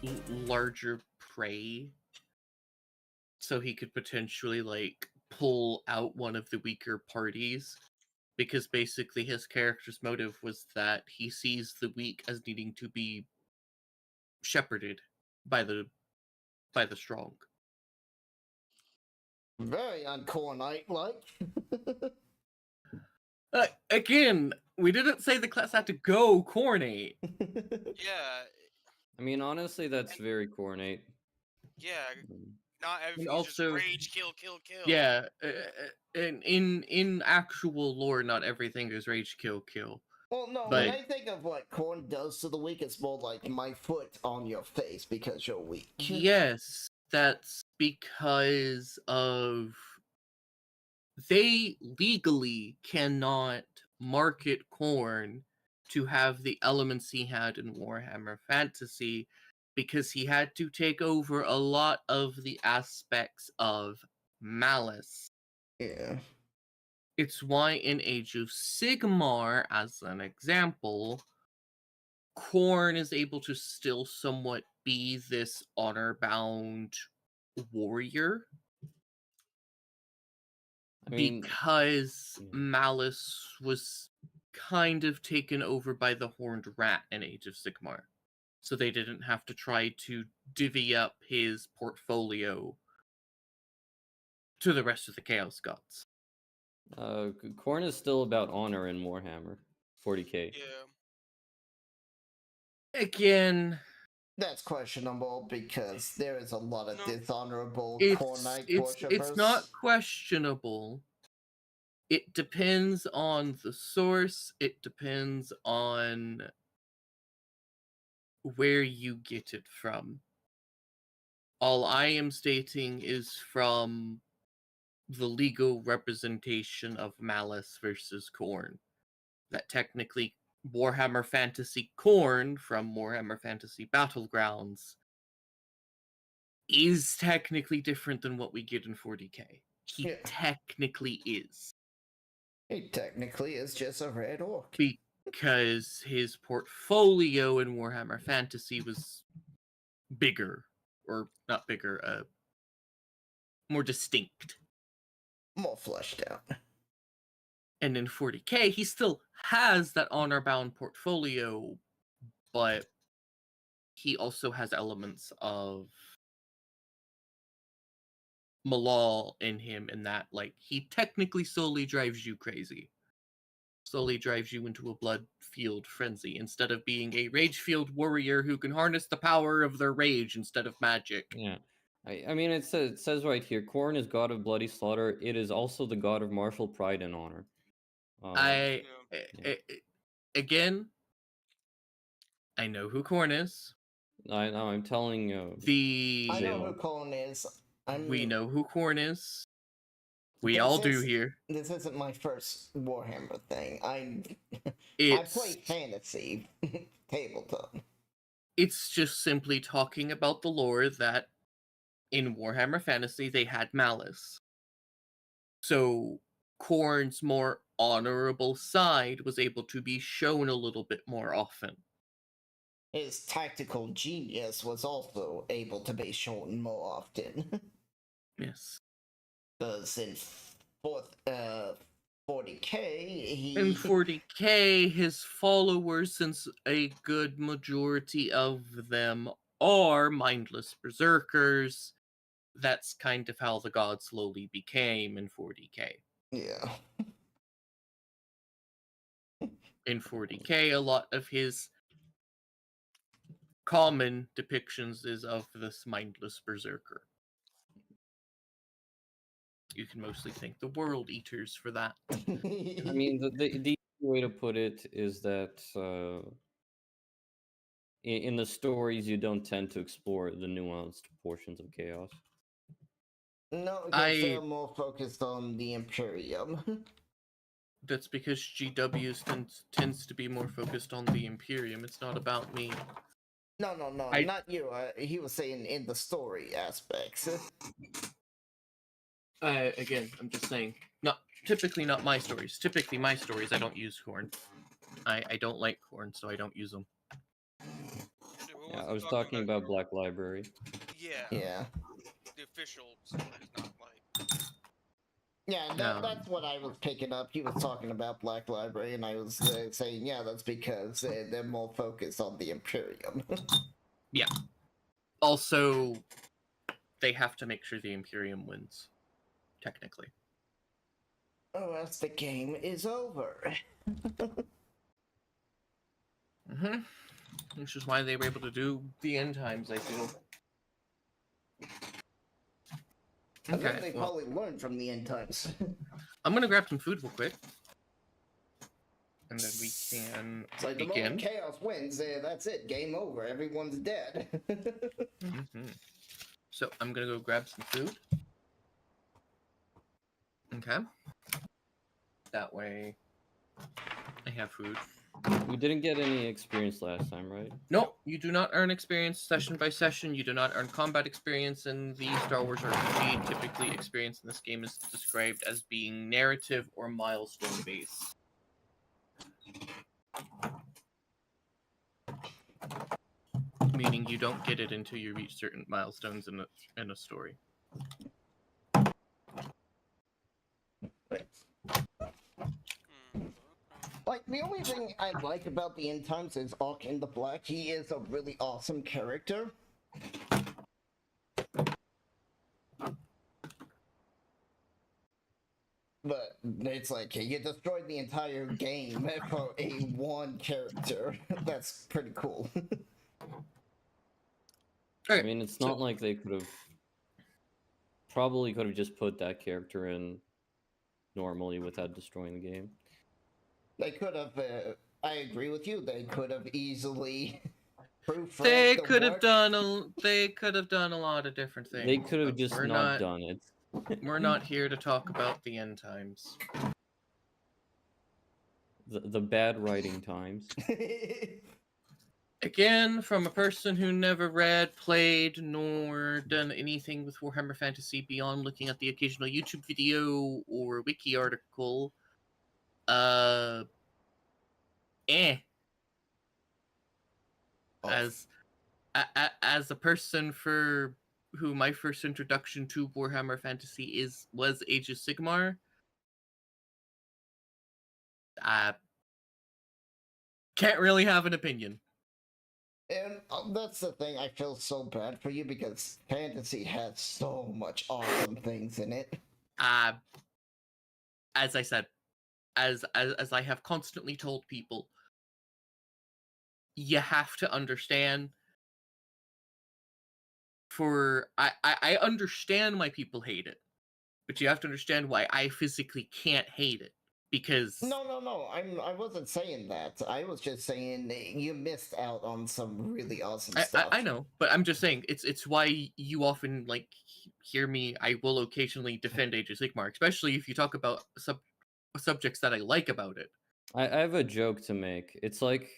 larger prey, so he could potentially like pull out one of the weaker parties, because basically his character's motive was that he sees the weak as needing to be shepherded by the strong. Very uncornite-like. Again, we didn't say the class had to go cornate. Yeah, I mean, honestly, that's very cornate. yeah. Not everything's also- just rage, kill, kill, kill. Yeah, and in actual lore, not everything is rage, kill, kill. Well, no, But- when I think of what corn does to the weak, it's more like my foot on your face because you're weak. Yes, that's because of they legally cannot market corn to have the elements he had in Warhammer Fantasy, because he had to take over a lot of the aspects of malice. Yeah. It's why in Age of Sigmar, as an example, Khorne is able to still somewhat be this honor-bound warrior. I mean, Because yeah. Malice was kind of taken over by the Horned Rat in Age of Sigmar. So they didn't have to try to divvy up his portfolio to the rest of the Chaos Gods. corn is still about honor in Warhammer 40k. Yeah. Again, That's questionable because there is a lot of No. dishonorable it's cornite worshippers. not questionable. It depends on the source. It depends on where you get it from. All I am stating is from the legal representation of Malice versus Khorne. That technically Warhammer Fantasy Khorne from Warhammer Fantasy Battlegrounds is technically different than what we get in 40k. He Yeah. technically is. He technically is just a red orc. Because his portfolio in Warhammer Fantasy was bigger. Or not bigger, more distinct. More fleshed out. And in 40k, he still has that honor-bound portfolio, but he also has elements of Malal in him, in that, like, he technically solely drives you crazy. Slowly drives you into a blood-fueled frenzy, instead of being a rage-fueled warrior who can harness the power of their rage instead of magic. Yeah. I mean, it says right here, Khorne is god of bloody slaughter. It is also the god of martial pride and honor. Again, I know who Khorne is. I know. I'm telling you. I know Zalo. who corn is. We know who Khorne is. We This all do is- here. This isn't my first Warhammer thing. I It's play fantasy tabletop. it's just simply talking about the lore that in Warhammer Fantasy they had Malice. So Khorne's more honorable side was able to be shown a little bit more often. His tactical genius was also able to be shown more often. Yes. Because in 40k, he... In 40k, his followers, since a good majority of them are mindless berserkers, that's kind of how the god slowly became in 40k. Yeah. In 40k, a lot of his common depictions is of this mindless berserker. You can mostly thank the World Eaters for that. I mean, the easy way to put it is that in the stories, you don't tend to explore the nuanced portions of chaos. No, because they're more focused on the Imperium. That's because GWs tends to be more focused on the Imperium. It's not about me. No, not you. He was saying in the story aspects. Again, I'm just saying, typically not my stories. Typically my stories, I don't use Khorne. I don't like Khorne, so I don't use them. The Yeah, ones I I'm was talking about Black Library. Yeah. Yeah. The official stories, not like. Yeah, No. that's what I was picking up. He was talking about Black Library, and I was saying, yeah, that's because they're more focused on the Imperium. Yeah. Also, they have to make sure the Imperium wins, technically. Oh, else the game is over. Mm-hmm. Which is why they were able to do the end times, I feel. And then Okay, they well, probably learned from the end times. I'm gonna grab some food real quick. And then we can It's like the begin. moment chaos wins, that's it. Game over. Everyone's dead. Mm-hmm. So I'm gonna go grab some food. Okay. That way, I have food. We didn't get any experience last time, right? No, you do not earn experience session by session. You do not earn combat experience in the Star Wars RPG. Typically, experience in this game is described as being narrative or milestone based. Meaning you don't get it until you reach certain milestones in a story. Like, the only thing I like about the end times is Ark in the Black. He is a really awesome character. But it's like, you destroyed the entire game for a one character. That's pretty cool. I mean, it's not like they could have... Probably could have just put that character in normally without destroying the game. They could have, I agree with you, they could have easily proofread They the could have work. done a lot of different things. They could have but just we're not done it. We're not here to talk about the end times. The bad writing times. Again, from a person who never read, played, nor done anything with Warhammer Fantasy beyond looking at the occasional YouTube video or wiki article, As a person for who my first introduction to Warhammer Fantasy was Age of Sigmar, I can't really have an opinion. And that's the thing, I feel so bad for you because fantasy has so much awesome things in it. As I said, as I have constantly told people, you have to understand. I understand why people hate it, but you have to understand why I physically can't hate it. Because No, I wasn't saying that. I was just saying you missed out on some really awesome stuff. I know, but I'm just saying it's why you often hear me. I will occasionally defend Age of Sigmar, especially if you talk about subjects that I like about it. I have a joke to make. It's like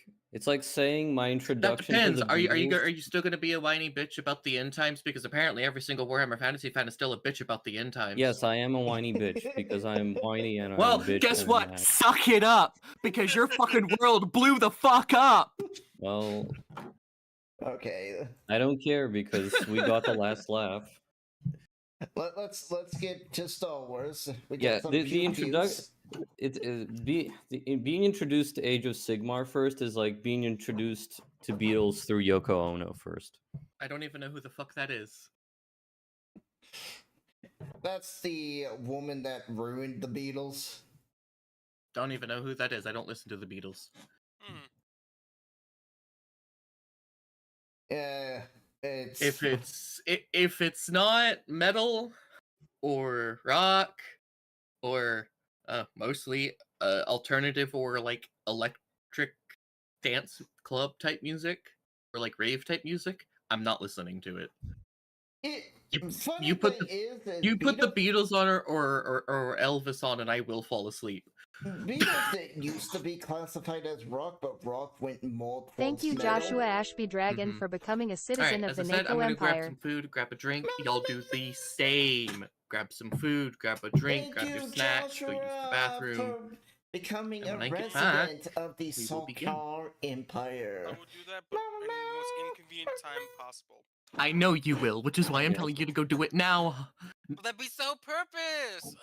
saying my introduction That depends. to the Are Beatles... you still going to be a whiny bitch about the end times? Because apparently every single Warhammer Fantasy fan is still a bitch about the end times. Yes, I am a whiny bitch because I'm whiny and I'm Well, a bitch. guess and what? mad. Suck it up, because your fucking world blew the fuck up. Well, okay. I don't care because we got the last laugh. Let's get to Star Wars. We Yeah, got some the introduction. Being introduced to Age of Sigmar first is like being introduced to Beatles through Yoko Ono first. I don't even know who the fuck that is. That's the woman that ruined the Beatles. Don't even know who that is. I don't listen to the Beatles. It's If it's not metal or rock or mostly alternative or electric dance club type music or rave type music, I'm not listening to it. You put the Beatles on or Elvis on and I will fall asleep. Beatles that used to be classified as rock, but rock went more towards Thank you, metal. Joshua Ashby Dragon, for becoming a citizen Alright, of the as I said, I'm NATO gonna grab Empire. some food, grab a drink. Y'all do the same. Grab some food, grab a drink, Thank grab you, your snacks, go use the Joshua, bathroom. for Becoming And a when I get back, resident of the we will begin. Sokar Empire. I will do that, but in the most inconvenient time possible. I know you will, which is why I'm Yeah. telling you to go do it now. But that be so purpose.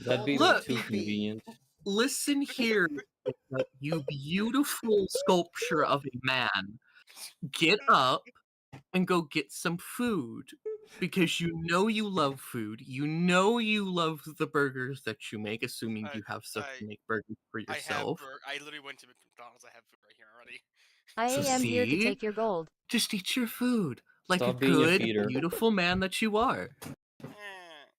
That'd be Look. too convenient. Listen here, you beautiful sculpture of a man. Get up and go get some food. Because you know you love food. You know you love the burgers that you make, assuming you have stuff to make burgers for yourself. I literally went to McDonald's. I have food right here already. I So am here to see? take your gold. Just eat your food. Like Stop a being a good, feeder. beautiful man that you are.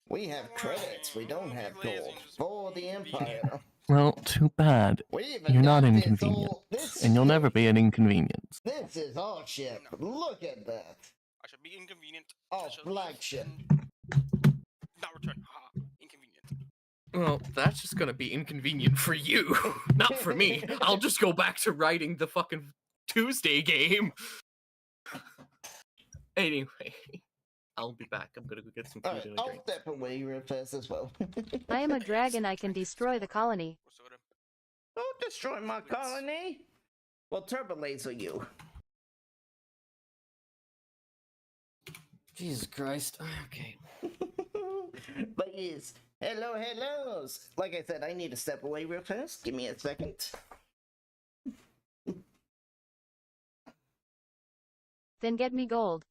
We have credits, we don't have gold. For the Empire. Well, too bad. We even You're not got inconvenient. this And you'll never be an inconvenience. This is our ship. Look at that. I should be inconvenient. Our I shall flagship. not return. Ha! Inconvenient. Well, that's just gonna be inconvenient for you, not for me. I'll just go back to writing the fucking Tuesday game. Anyway, I'll be back. I'm gonna go get some food Alright, and a I'll drink. step away real fast as well. I am a dragon. I can destroy the colony. Soda. Don't destroy my colony. Well, turbo laser you. Jesus Christ. Okay. But yes, hellos. Like I said, I need to step away real fast. Give me a second. Then get me gold.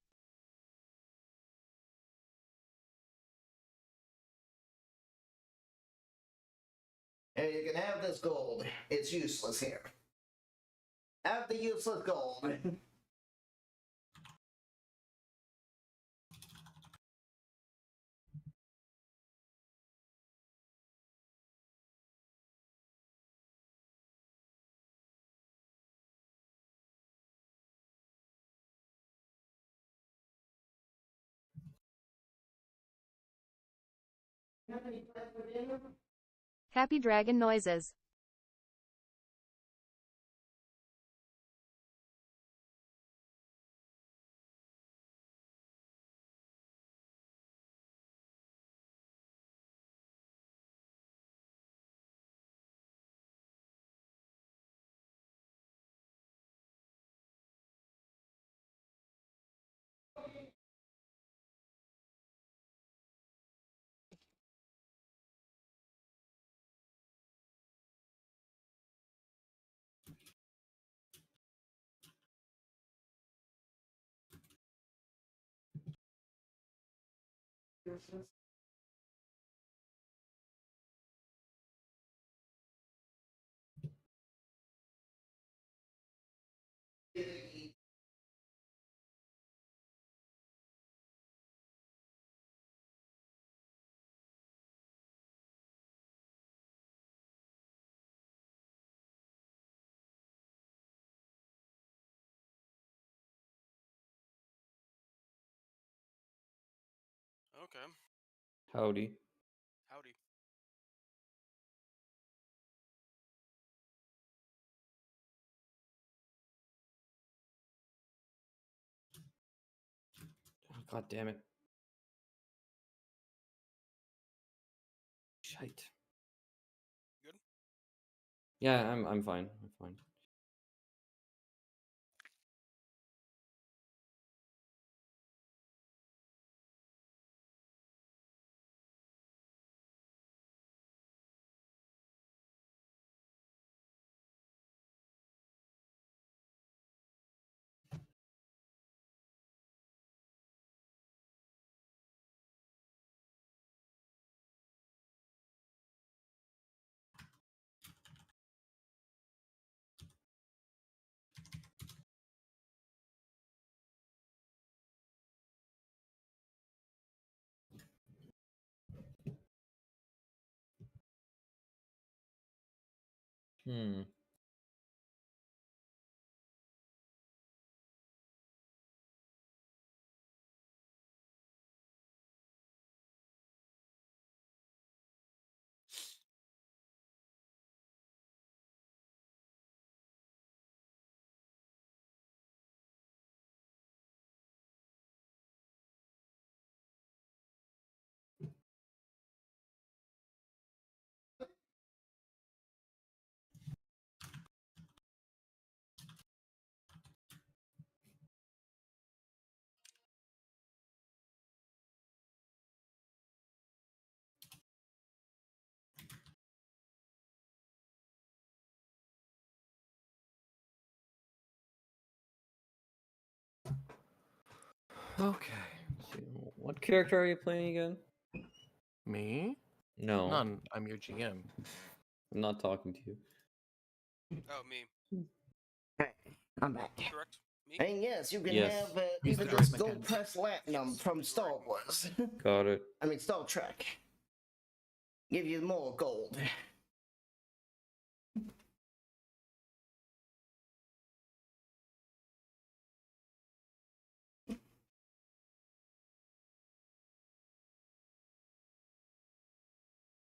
And you can have this gold. It's useless here. Have the useless gold. Happy dragon noises. Okay. Howdy. Howdy. Oh, God damn it. Shite. Good? Yeah, I'm fine. I'm fine. Hmm. Okay. So, what character are you playing again? Me? No, None. I'm your GM. I'm not talking to you. Oh, me. I'm back. Correct? Me? And yes, you can Yes. have Use even the this droid gold mechanic. press platinum Yes, from you're Star right. Wars. Got it. I mean Star Trek. Give you more gold.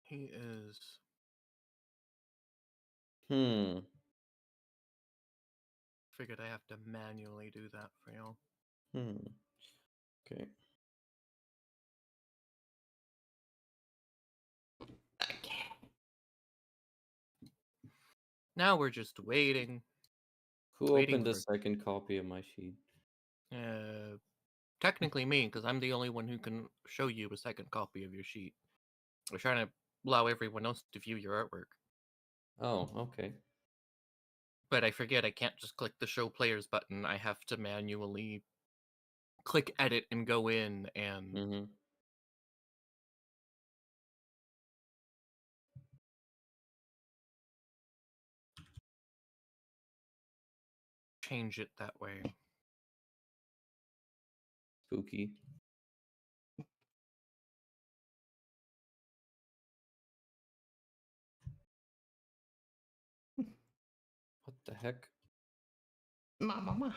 He is. Figured I have to manually do that for y'all. Okay. Now we're just waiting. Who Waiting opened a for- second copy of my sheet? Technically me, because I'm the only one who can show you a second copy of your sheet. We're trying to allow everyone else to view your artwork. Oh, okay. But I forget I can't just click the show players button. I have to manually click edit and go in and Mm-hmm. change it that way. Spooky. What the heck? Mama.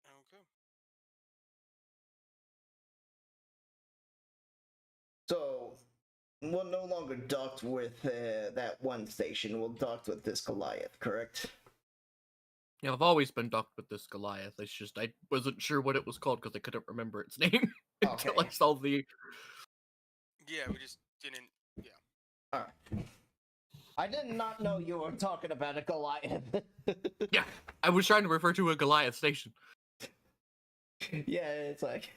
Okay. So we'll no longer docked with that one station. We'll docked with this Goliath, correct? Yeah, I've always been docked with this Goliath. It's just I wasn't sure what it was called because I couldn't remember its name until I Okay. saw the. Yeah, we just didn't. Yeah. Alright. I did not know you were talking about a Goliath. Yeah, I was trying to refer to a Goliath station. Yeah, it's like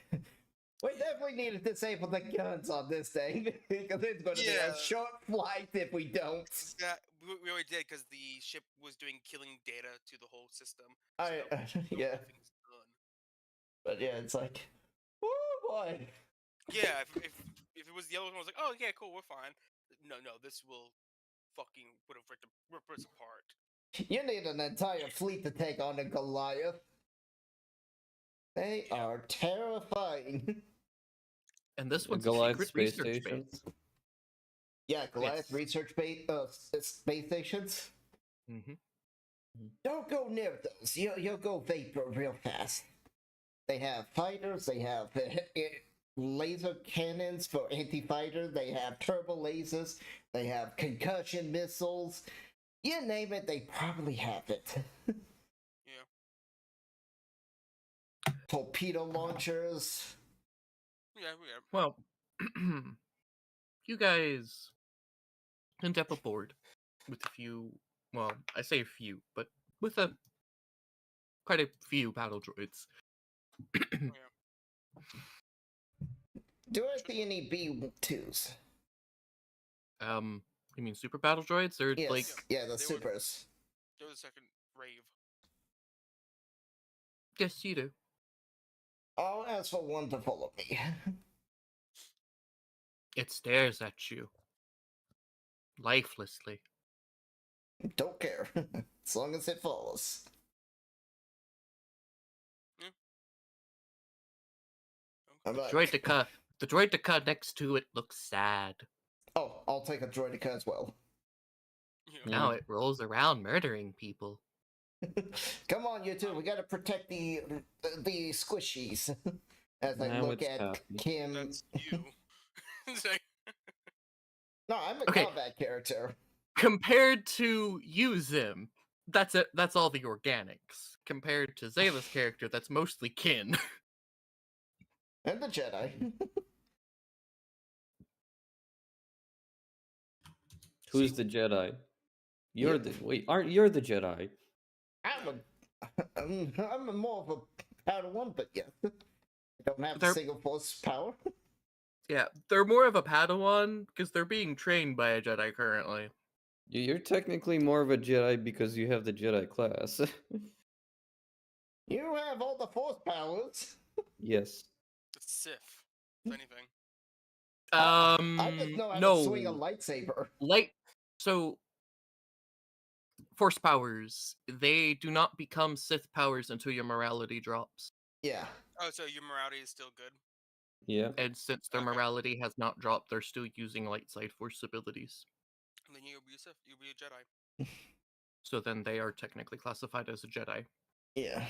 we definitely need to disable the guns on this thing because it's going to be Yeah. a short flight if we don't. We already did because the ship was doing killing data to the whole system. Yeah, Nothing's done. but yeah, it's like, oh boy. Yeah, if it was the other one, I was like, oh yeah, cool, we're fine. No, this will fucking would have ripped us apart. You need an entire fleet to take on a Goliath. They Yeah. are terrifying. And this A one's Goliath secret space research station? base. Yeah, Goliath Yes. research base, space stations. Mm-hmm. Don't go near those. You'll go vapor real fast. They have fighters. They have laser cannons for anti-fighter. They have turbo lasers. They have concussion missiles. You name it, they probably have it. Yeah. Torpedo launchers. Yeah, we got. Well, you guys end up aboard with a few. Well, I say a few, but with quite a few battle droids. Do I see any B2s? You mean super battle droids or Yes, like? yeah, the They were- supers. There was a second rave. Yes, you do. I'll ask for one to follow me. It stares at you lifelessly. Don't care. As long as it follows. I'm like, The droideka next to it looks sad. oh, I'll take a droidica as well. Yeah. Now it rolls around murdering people. Come on, you two. We gotta protect the squishies. As I Now look it's at happy. Kim. That's you. It's like, No, I'm a Okay. combat character. Compared to you, Zim, that's it. That's all the organics. Compared to Zayla's character, that's mostly kin. And the Jedi. Who's the Jedi? You're Yeah. the aren't you're the Jedi? I'm more of a Padawan, but yeah. I don't have They're- single force power. Yeah, they're more of a Padawan because they're being trained by a Jedi currently. You're technically more of a Jedi because you have the Jedi class. You have all the force powers. Yes. It's Sith, if anything. I just know how to swing a No. lightsaber. So force powers, they do not become Sith powers until your morality drops. Yeah. Oh, so your morality is still good? Yeah. And since their Okay. morality has not dropped, they're still using light side force abilities. And then you'll be a Sith. You'll be a Jedi. So then they are technically classified as a Jedi. Yeah.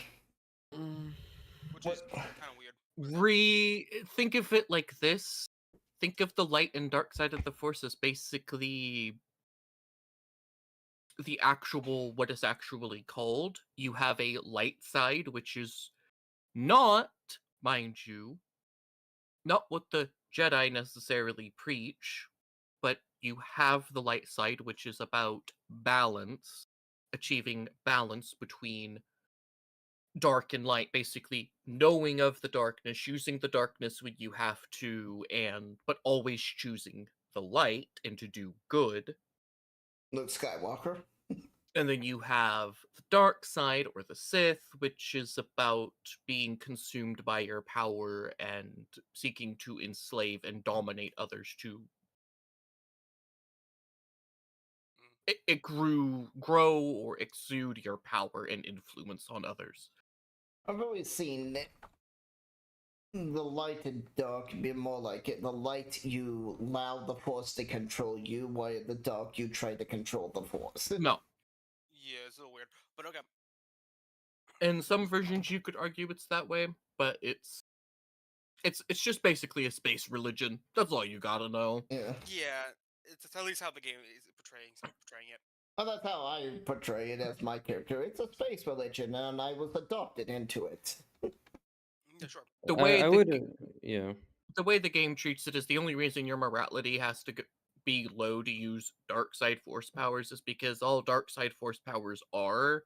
Which is What- kind of weird. Think of it like this. Think of the light and dark side of the force as basically the actual, what is actually called. You have a light side, which is not, mind you, not what the Jedi necessarily preach, but you have the light side, which is about balance, achieving balance between dark and light, basically knowing of the darkness, using the darkness when you have to, but always choosing the light and to do good. Luke Skywalker. And then you have the dark side, or the Sith, which is about being consumed by your power and seeking to enslave and dominate others to grow or exude your power and influence on others. I've always seen the light and dark be more like it. The light, you allow the force to control you, while the dark, you try to control the force. No. Yeah, it's a little weird. But okay. In some versions you could argue it's that way, but it's just basically a space religion. That's all you gotta know. Yeah. Yeah, it's at least how the game is portraying it. Well, that's how I portray it as my character. It's a space religion, and I was adopted into it. Yeah, sure. The way I the, would. Yeah. the way the game treats it is the only reason your morality has to be low to use dark side force powers is because all dark side force powers are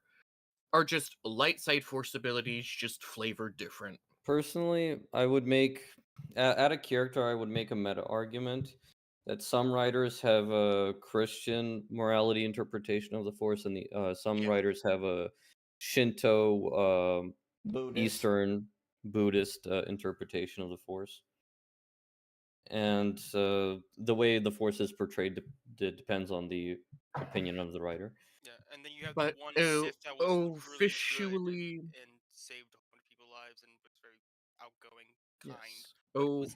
just light side force abilities, just flavored different. Personally, I would make at a character. I would make a meta argument that some writers have a Christian morality interpretation of the Force, and some Yeah. writers have a Shinto, Buddhist. Eastern Buddhist interpretation of the Force. And the way the Force is portrayed depends on the opinion of the writer. Yeah, and then you have But the one Sith that was really good officially, and saved 100 people's lives and was very outgoing, kind. yes. But was a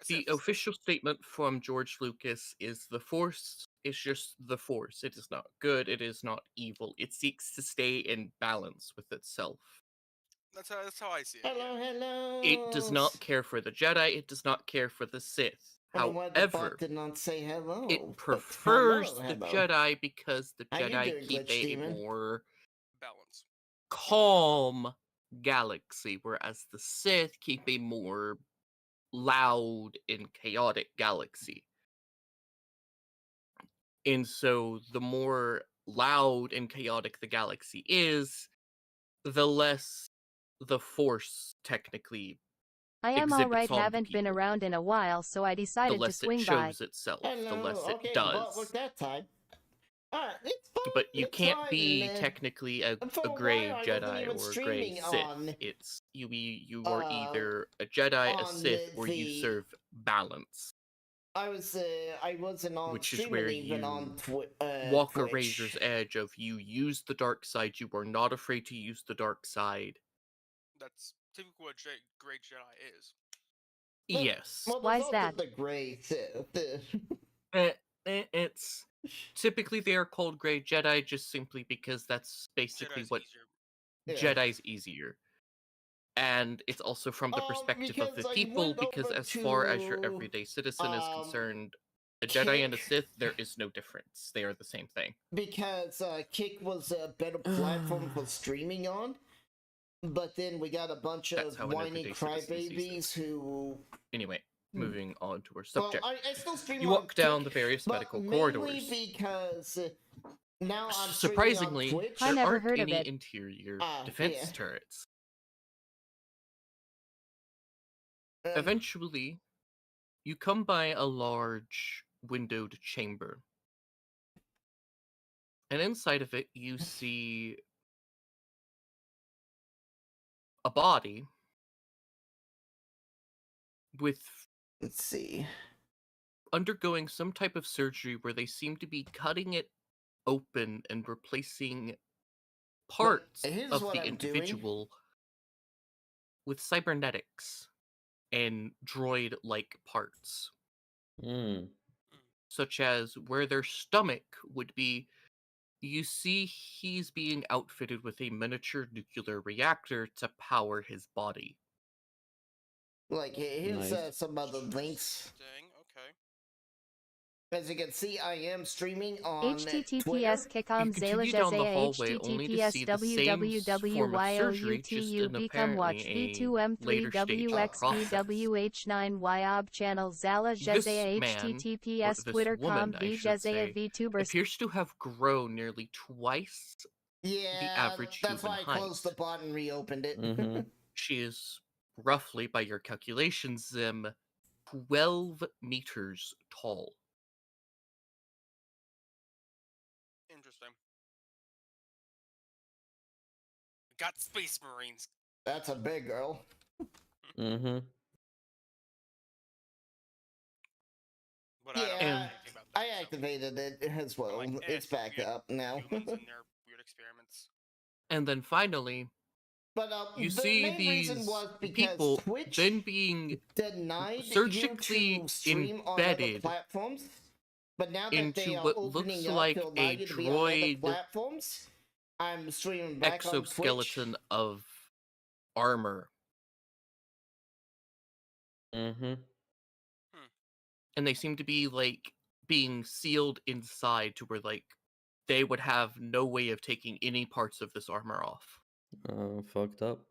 The Sith. official statement from George Lucas is the Force is just the Force. It is not good, it is not evil. It seeks to stay in balance with itself. That's how I see it. Hello, Yeah. hello. It does not care for the Jedi, it does not care for the Sith. Why the bot However, did not say hello? it prefers Hello, the hello. Jedi because the How you Jedi doing, keep Glitch a Demon? more Balance. calm galaxy, whereas the Sith keep a more loud and chaotic galaxy. And so the more loud and chaotic the galaxy is, the less the Force technically I am exhibits alright, on the haven't been people. around in a while, so I The decided to less it swing by. shows itself, Hello. the less Okay, it the bot does. worked that time. Alright, it's fine. But you it's can't fine, be man. technically a For a gray while, I wasn't Jedi even or a gray streaming Sith. on, It's you are either a Jedi, a on Sith, or you the- serve balance, I wasn't on which is streaming where even you on walk a Twitch. razor's edge of you use the dark side, you are not afraid to use the dark side. That's typically what Great Jedi is. Well- Yes. Well, Why's there's also that? the gray Sith. It's typically they are called gray Jedi just simply because that's basically Jedi's what easier. Yeah. Jedi's easier. And it's also from the perspective of because the I people, went because over as far as your to, everyday citizen is concerned, a Jedi and a Sith, there is no difference. They are the same thing. because Kick was a better platform for streaming on, but then we got a bunch That's of how an whiny everyday citizen sees crybabies who. Anyway, moving on to our Well, subject. I still stream You on walk down Kick, the various but medical mainly corridors. because now I'm Surprisingly, streaming on Twitch. I there never aren't heard of any it. interior Ah, defense yeah. turrets. Um, Eventually, you come by a large windowed chamber. And inside of it, you see a body with Let's see. undergoing some type of surgery where they seem to be cutting it open and replacing parts here's of what the I'm doing. individual with cybernetics and droid-like parts, Hmm. such as where their stomach would be. You see he's being outfitted with a miniature nuclear reactor to power his body. Like, here's Nice. some other links. Interesting. Okay. As you can see, I am streaming on Twitter. https You continue down the hallway only to see the same form of surgery, just in become watch apparently a later stage of process. V2M3WX9YOB channel Zala This Jezea man, or https this Twitter.com woman, I V should Jezea say, VTuber appears to have grown nearly twice Yeah, the average that's human why I height. closed the bot and reopened it. Mhm. She is roughly, by your calculations, 12 meters tall. Interesting. Got Space Marines. That's a big girl. Mhm. But I don't Yeah, know anything about that. I so activated it as well. I'm like, It's back weird up now. humans and their weird experiments. And then finally, But you the see main reason these was because people Twitch then being denied you surgically to stream on other embedded platforms. But now that into they are what opening looks up like to allow a you to be on other droid platforms, I'm streaming back on Twitch. exoskeleton of armor. Mhm. And they seem to be like being sealed inside to where like they would have no way of taking any parts of this armor off. Fucked up.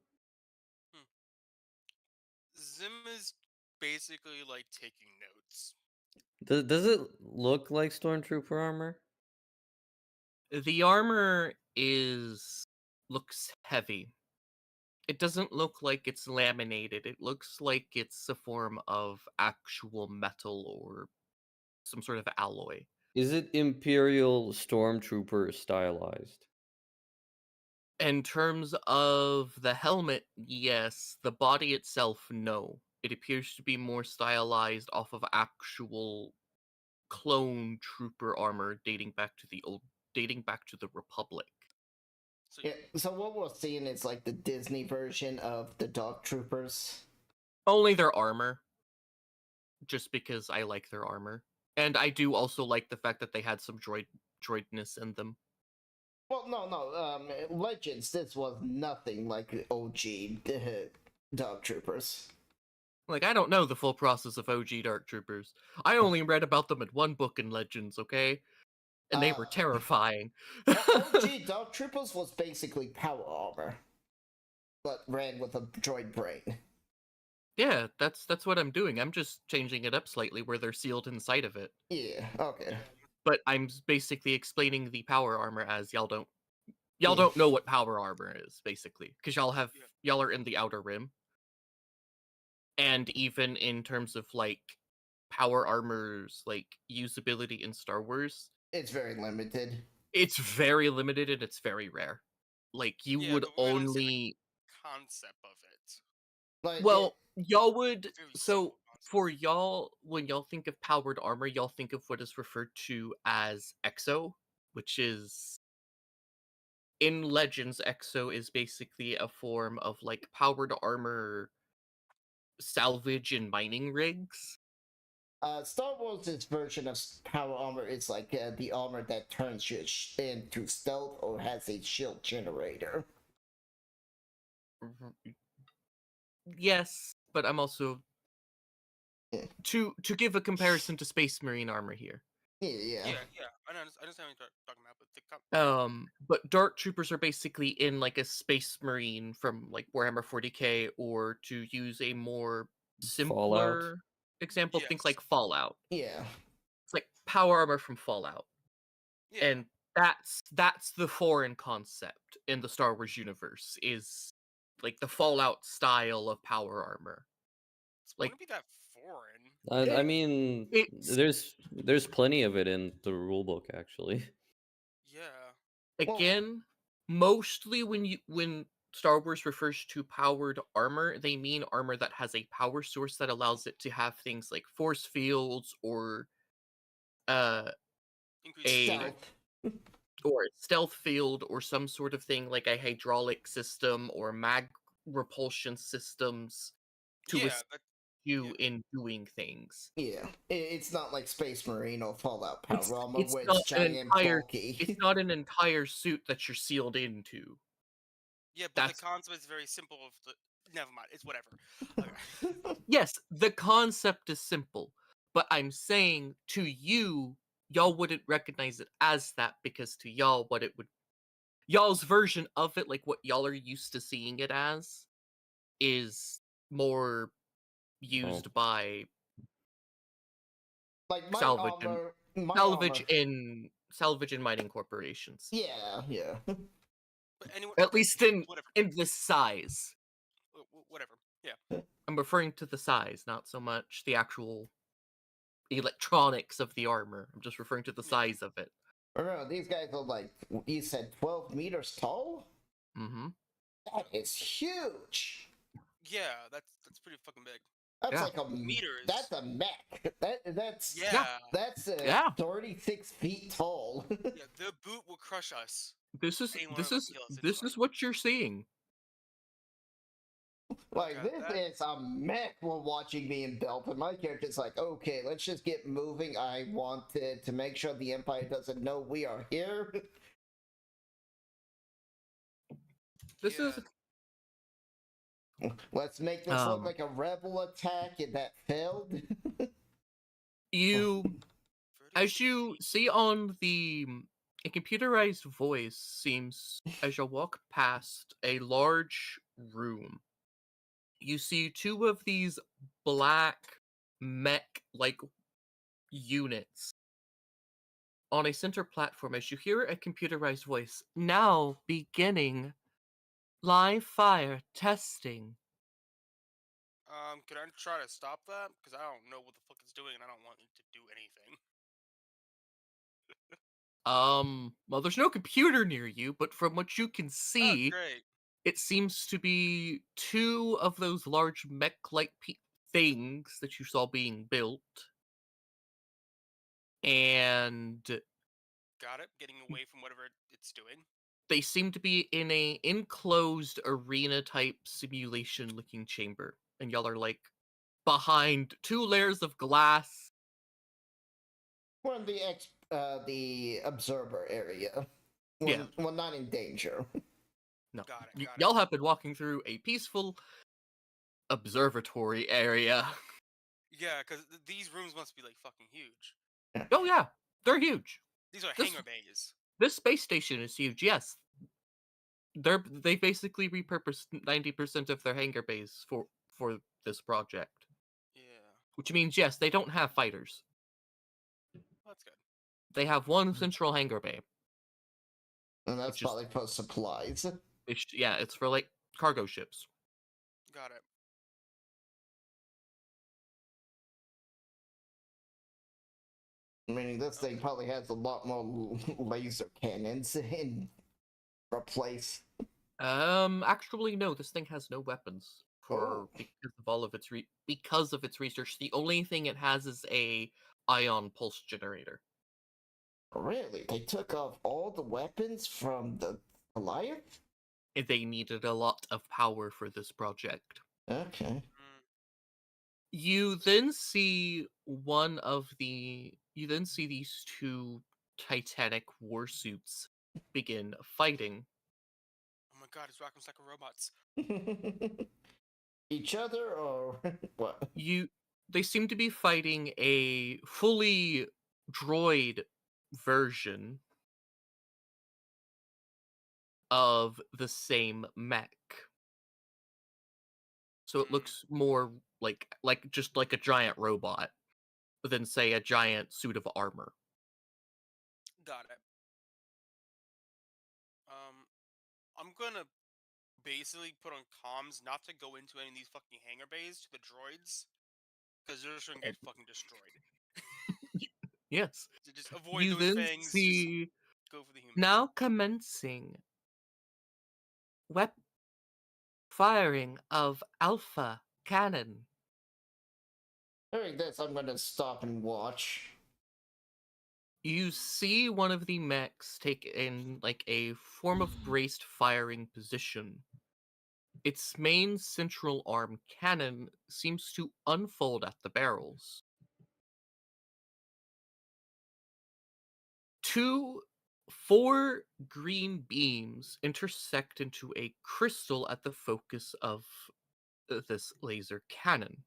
Zim is basically like taking notes. Does it look like stormtrooper armor? The armor looks heavy. It doesn't look like it's laminated. It looks like it's a form of actual metal or some sort of alloy. Is it Imperial stormtrooper stylized? In terms of the helmet, yes. The body itself, no. It appears to be more stylized off of actual clone trooper armor dating back to the Republic. So Yeah, so what we're seeing is like the Disney version of the Dark Troopers. Only their armor. Just because I like their armor. And I do also like the fact that they had some droidness in them. Well, no. Legends. This was nothing like OG Dark Troopers. Like, I don't know the full process of OG Dark Troopers. I only read about them in one book in Legends, okay? And they were terrifying. OG Dark Troopers was basically power armor, but ran with a droid brain. Yeah, that's what I'm doing. I'm just changing it up slightly where they're sealed inside of it. Yeah, okay. But I'm basically explaining the power armor as y'all don't know what power armor is, basically. Because y'all are in the Outer Rim. And even in terms of like power armor's like usability in Star Wars, It's very limited. it's very limited and it's very rare. Like you would but we don't see only the concept of it. Like, well, y'all would Very so simple concept. for y'all when y'all think of powered armor, y'all think of what is referred to as exo, which is in Legends, exo is basically a form of like powered armor salvage and mining rigs. Star Wars' version of power armor is like the armor that turns you into stealth or has a shield generator. Yes, but I'm also Yeah. to give a comparison to Space Marine armor here. Yeah. I understand what you're talking about, but But Dark Troopers are basically in like a Space Marine from like Warhammer 40k, or to use a more simpler example, think Yes. like Fallout. Yeah. It's like power armor from Fallout. yeah. And that's the foreign concept in the Star Wars universe, is like the Fallout style of power armor. It like- wouldn't be that foreign. I mean, It's- there's plenty of it in the rulebook actually. Yeah. Again, mostly when Star Wars refers to powered armor, they mean armor that has a power source that allows it to have things like force fields or uh Increase a Stealth. or a stealth field or some sort of thing like a hydraulic system or mag repulsion systems to Yeah, assist that, you yeah. in doing things. Yeah, it's not like Space Marine or Fallout It's power armor it's where not it's an giant, entire bulky. it's not an entire suit that you're sealed into. Yeah, but That's the concept is very simple. Of the never mind, it's whatever. Okay. yes, the concept is simple, but I'm saying to you, y'all wouldn't recognize it as that because to y'all, what it would y'all's version of it, like what y'all are used to seeing it as, is more used by Like salvage and my armor. salvage and mining corporations. Yeah, yeah. But anyway, At least whatever, in this size. whatever. Yeah. I'm referring to the size, not so much the actual electronics of the armor. I'm just referring to the Yeah. size of it. Remember, these guys are like, you said 12 meters tall? Mm-hmm. That is huge! Yeah, that's pretty fucking big. That's Yeah. like a Meters. That's a mech. That's Yeah. That's Yeah. 36 feet tall. Yeah, the boot will crush us. This is Anyone this will is kill us this instantly. is what you're seeing. Like, Okay, this that- is a mech we're watching being built, and my character's like, okay, let's just get moving. I wanted to make sure the Empire doesn't know we are here. This yeah, is Let's make this look like a rebel attack, and that failed. you 36 as you feet. see on the a computerized voice seems as you walk past a large room. You see two of these black mech like units on a center platform as you hear a computerized voice. Now beginning live fire testing. Can I try to stop that? Because I don't know what the fuck it's doing, and I don't want it to do anything. Well, there's no computer near you, but from what you can Oh, see, great. it seems to be two of those large mech-like things that you saw being built, and Got it. Getting away from whatever it's doing. they seem to be in a enclosed arena-type simulation-looking chamber, and y'all are like behind two layers of glass. We're in the observer area. Yeah. We're not in danger. No, Got it. Got it. y'all have been walking through a peaceful observatory area. Yeah, because these rooms must be like fucking huge. Oh yeah, they're huge. These are This- hangar bays. This space station is huge. Yes, they basically repurposed 90% of their hangar bays for this project. Yeah, Which means yes, they don't have fighters. that's good. They have one central hangar bay. And that's Which is- probably for supplies. It's for like cargo ships. Got it. Meaning this thing probably has a lot more laser cannons in replace. Actually, no. This thing has no weapons because of all of its because of its research. The only thing it has is a ion pulse generator. Really? They took off all the weapons from the Alliance? They needed a lot of power for this project. Okay. Mm, You then see these two Titanic warsuits begin fighting. oh my god, it's Rock'em Sock'em Robots. Each other or what? They seem to be fighting a fully droid version of the same mech. So it Mm. looks more like just like a giant robot than say a giant suit of armor. Got it. I'm gonna basically put on comms not to go into any of these fucking hangar bays to the droids, because they're just gonna get fucking destroyed. Yes. To just avoid You those then things. see Go for the humans. Now commencing firing of Alpha Cannon. Hearing this, I'm gonna stop and watch. You see one of the mechs take in like a form of braced firing position. Its main central arm cannon seems to unfold at the barrels. 4 green beams intersect into a crystal at the focus of this laser cannon.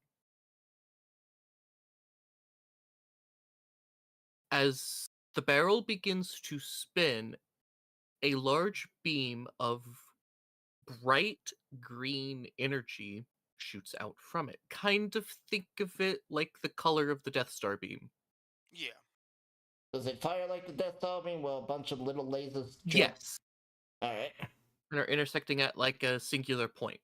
As the barrel begins to spin, a large beam of bright green energy shoots out from it. Kind of think of it like the color of the Death Star beam. Yeah. Does it fire like the Death Star beam? Well, a bunch of little lasers jump. Yes. Alright. And are intersecting at like a singular point.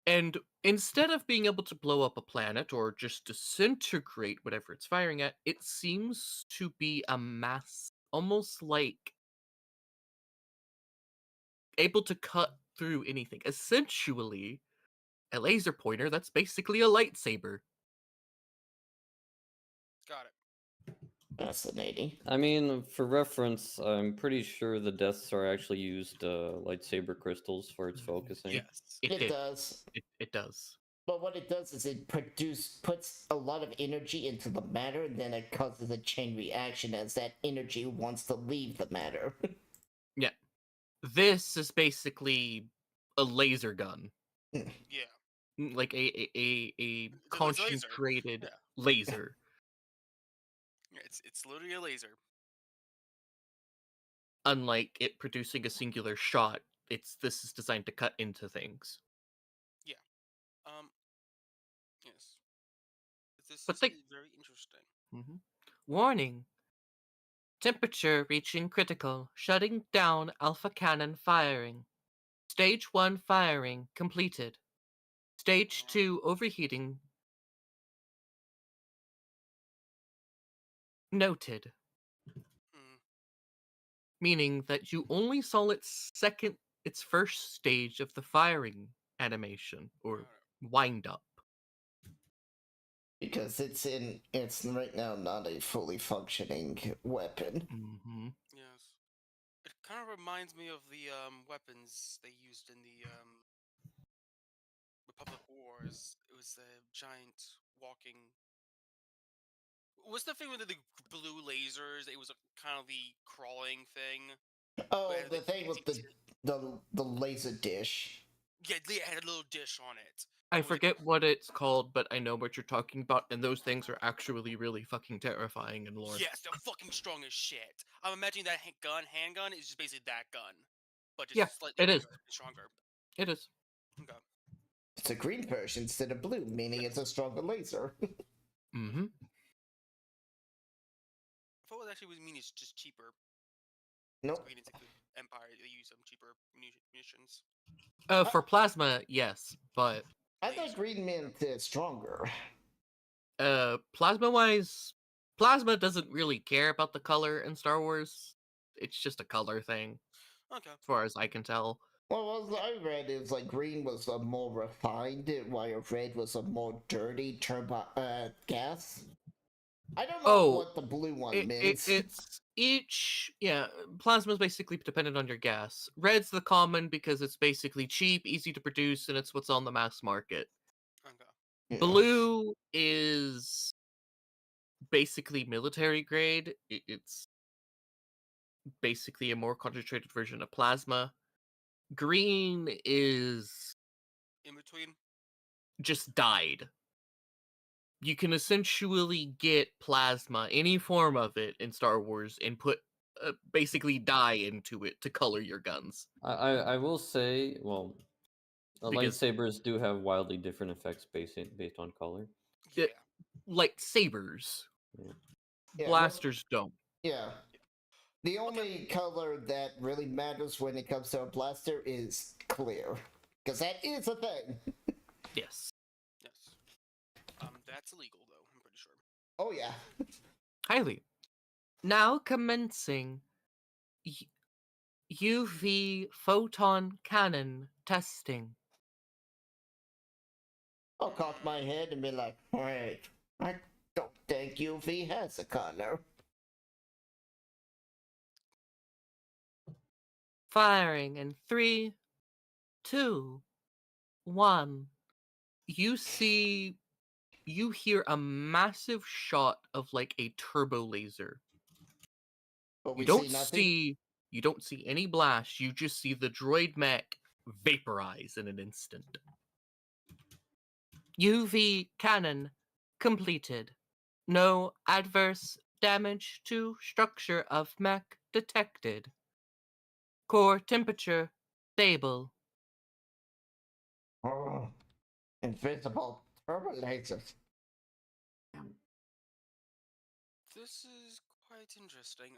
And instead of being able to blow up a planet or just disintegrate whatever it's firing at, it seems to be a mass, almost like able to cut through anything. Essentially, a laser pointer that's basically a lightsaber. Got it. Fascinating. I mean, for reference, I'm pretty sure the Death Star actually used lightsaber crystals for its focusing. Yes. It It did. does. It does. But what it does is it puts a lot of energy into the matter, and then it causes a chain reaction as that energy wants to leave the matter. Yeah. This is basically a laser gun. Yeah. Like a It's a laser. concentrated Yeah. laser. Yeah, it's literally a laser. Unlike it producing a singular shot, this is designed to cut into things. Yes. This But is think- very interesting. Warning. Temperature reaching critical. Shutting down Alpha Cannon firing. Stage 1 firing completed. Stage 2 overheating noted. Mm, Meaning that you only saw its first stage of the firing animation or got it. wind up. Because it's right now not a fully functioning weapon. Mm-hmm. Yes. It kind of reminds me of the weapons they used in the Republic Wars. It was a giant walking. What's the thing with the blue lasers? It was kind of the crawling thing. Oh, Where the the thing with the laser dish. Yeah, it had a little dish on it. I It was like- forget what it's called, but I know what you're talking about, and those things are actually really fucking terrifying in lore. Yes, they're fucking strong as shit. I'm imagining that handgun is just basically that gun, but just Yeah, slightly it is. bigger and stronger. It is. Okay. It's a green version instead of blue, meaning it's a stronger laser. Mm-hmm. I thought what actually would mean it's just cheaper. Nope. Green is a good Empire. They use some cheaper munitions. For plasma, yes, but I thought green meant stronger. plasma-wise, plasma doesn't really care about the color in Star Wars. It's just a color thing, Okay. as far as I can tell. Well, what I read is like green was a more refined, while red was a more dirty gas. I don't know Oh, what the blue one means. It's each, yeah, plasma is basically dependent on your gas. Red's the common because it's basically cheap, easy to produce, and it's what's on the mass market. Okay. Yeah. Blue is basically military grade. It's basically a more concentrated version of plasma. Green is In between. just dyed. You can essentially get plasma, any form of it in Star Wars, and put basically dye into it to color your guns. I will say, well, Because- lightsabers do have wildly different effects based on color. Yeah. Like sabers, Yeah, blasters don't. Yeah. The only color that really matters when it comes to a blaster is clear. Because that is a thing. Yes. Yes. That's illegal though. I'm pretty sure. Oh, yeah. Highly. Now commencing UV photon cannon testing. I'll cock my head and be like, wait, I don't think UV has a color. Firing in 3, 2, 1. You hear a massive shot of like a turbo laser. But we You don't see nothing. you don't see any blast. You just see the droid mech vaporize in an instant. UV cannon completed. No adverse damage to structure of mech detected. Core temperature stable. Oh, invisible turbo lasers. This is quite interesting.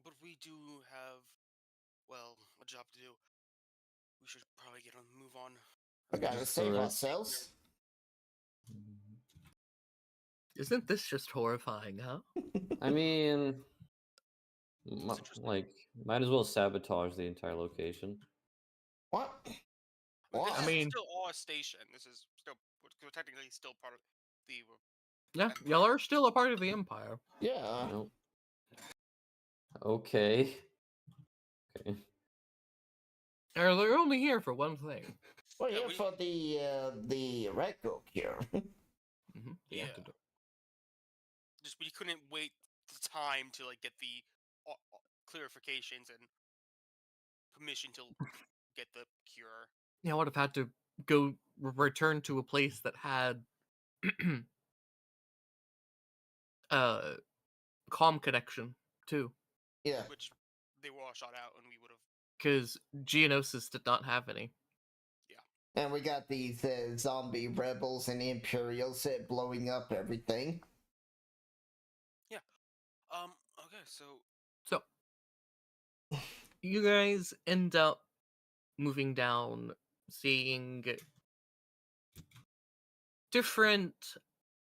But we do have, well, a job to do. We should probably get on the move on. We gotta Just save correct. ourselves. Isn't this just horrifying, huh? I mean, interesting. like, might as well sabotage the entire location. What? What? This I is mean- still our station. This is still, we're technically still part of the. Yeah, Empire. y'all are still a part of the Empire. Yeah. Nope. Okay. Okay. Or they're only here for one thing. We're Yeah, here for the red girl cure. Mm-hmm. Yeah. Just we couldn't wait the time to like get the clarifications and permission to get the cure. Yeah, I would have had to go return to a place that had comm connection too, Yeah. Which they were all shot out, and we would have. because Geonosis did not have any. And we got these zombie rebels and Imperials blowing up everything. Okay, so So you guys end up moving down, seeing different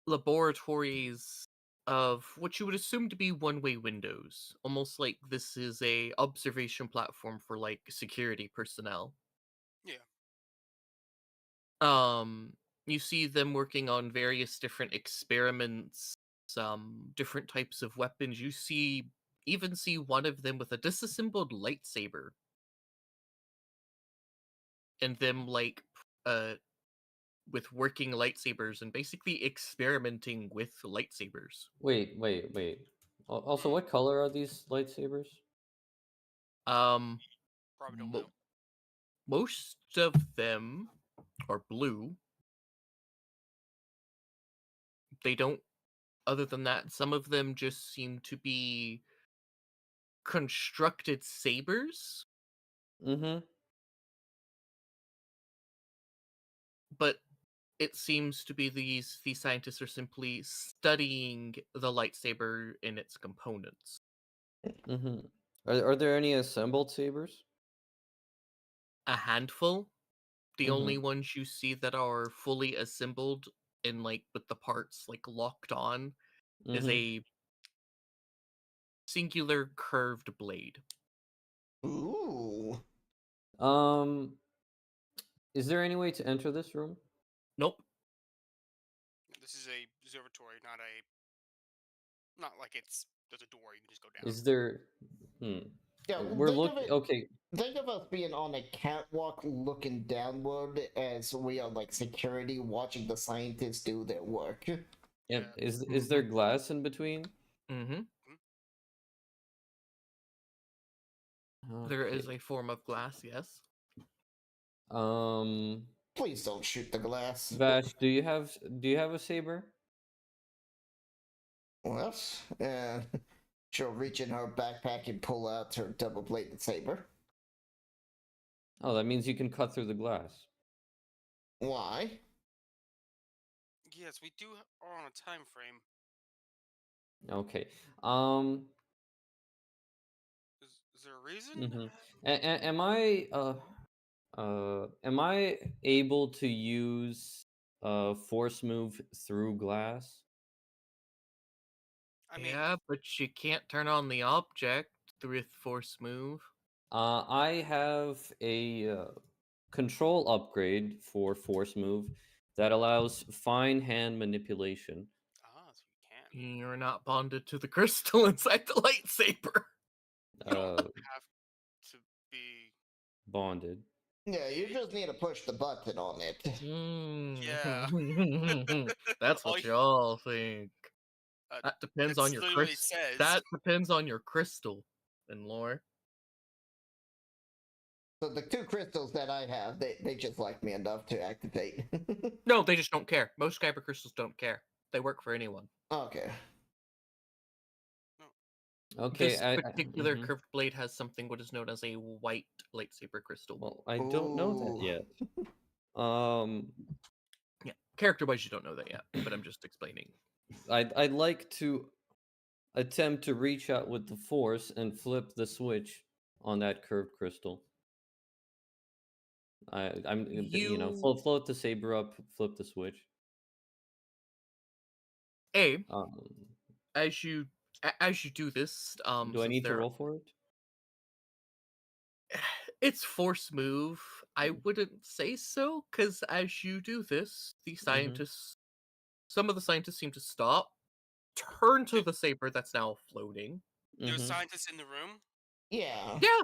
laboratories of what you would assume to be one-way windows, almost like this is a observation platform for like security personnel. yeah, You see them working on various different experiments, some different types of weapons. You even see one of them with a disassembled lightsaber, and them like with working lightsabers and basically experimenting with lightsabers. Wait. Also, what color are these lightsabers? Um, probably don't mo- know. most of them are blue. They don't. Other than that, some of them just seem to be constructed sabers, Mm-hmm. but it seems to be these scientists are simply studying the lightsaber in its components. Mm-hmm. Are there any assembled sabers? A handful. The Mhm. only ones you see that are fully assembled and like with the parts like locked on is Mhm. a singular curved blade. Ooh. Is there any way to enter this room? Nope. This is a observatory, not like there's a door you can just go down. Is there? Hmm. Yeah, We're think of looking. it. Okay. Think of us being on a catwalk looking downward as we are like security watching the scientists do their work. And Yeah. is there glass in between? Mm-hmm. There is Okay. a form of glass, yes. Please don't shoot the glass. Vash, do you have a saber? Well, she'll reach in her backpack and pull out her double-bladed saber. Oh, that means you can cut through the glass. Why? Yes, we are on a time frame. Okay. Is there a reason? Mhm. Am I able to use force move through glass? I mean, Yeah, but you can't turn on the object with force move. I have a control upgrade for force move that allows fine hand manipulation. so you can. You're not bonded to the crystal inside the lightsaber. You don't Uh, have to be. bonded. Yeah, you just need to push the button on it. Yeah. That's All what you- y'all think. Uh, That depends that's on your literally what it crystal. says. That depends on your crystal and lore. So the two crystals that I have, they just like me enough to activate. No, they just don't care. Most kyber crystals don't care. They work for anyone. Okay. Okay, This particular mhm. curved blade has something what is known as a white lightsaber crystal. Well, I don't know that Ooh. yet. Yeah, character-wise, you don't know that yet, but I'm just explaining. I'd like to attempt to reach out with the force and flip the switch on that curved crystal. I'm float the saber up, flip the switch. Um, As you do this, do I since need to roll for it? it's force move. I wouldn't say so, because as you do this, the scientists, some of the scientists seem to stop, turn to the saber that's now floating. There's scientists in the room. Yeah. Yeah,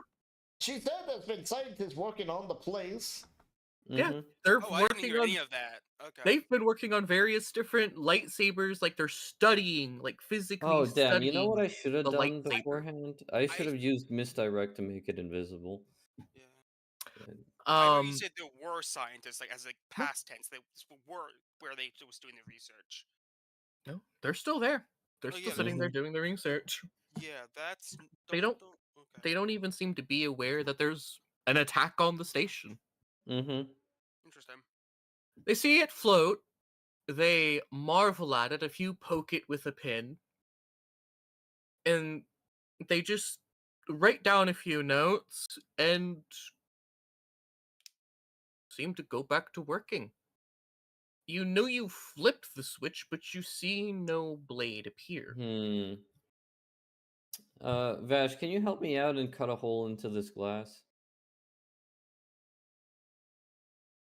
She said there's been scientists working on the place. yeah, they're Oh, I didn't working hear on. any of that. Okay. They've been working on various different lightsabers, like they're studying, like physically Oh, damn. You know studying what I should have the done lightsaber. beforehand? I should have used misdirect to make it invisible. Yeah. Yeah. I know you said there were scientists, like as like No. past tense. They were where they was doing the research. No, they're still there. They're Oh, still yeah, sitting there Mhm. doing the research. Yeah, that's They don't. Okay. They don't even seem to be aware that there's an attack on the station. Interesting. They see it float. They marvel at it. A few poke it with a pin, and they just write down a few notes and seem to go back to working. You know you flipped the switch, but you see no blade appear. Vash, can you help me out and cut a hole into this glass?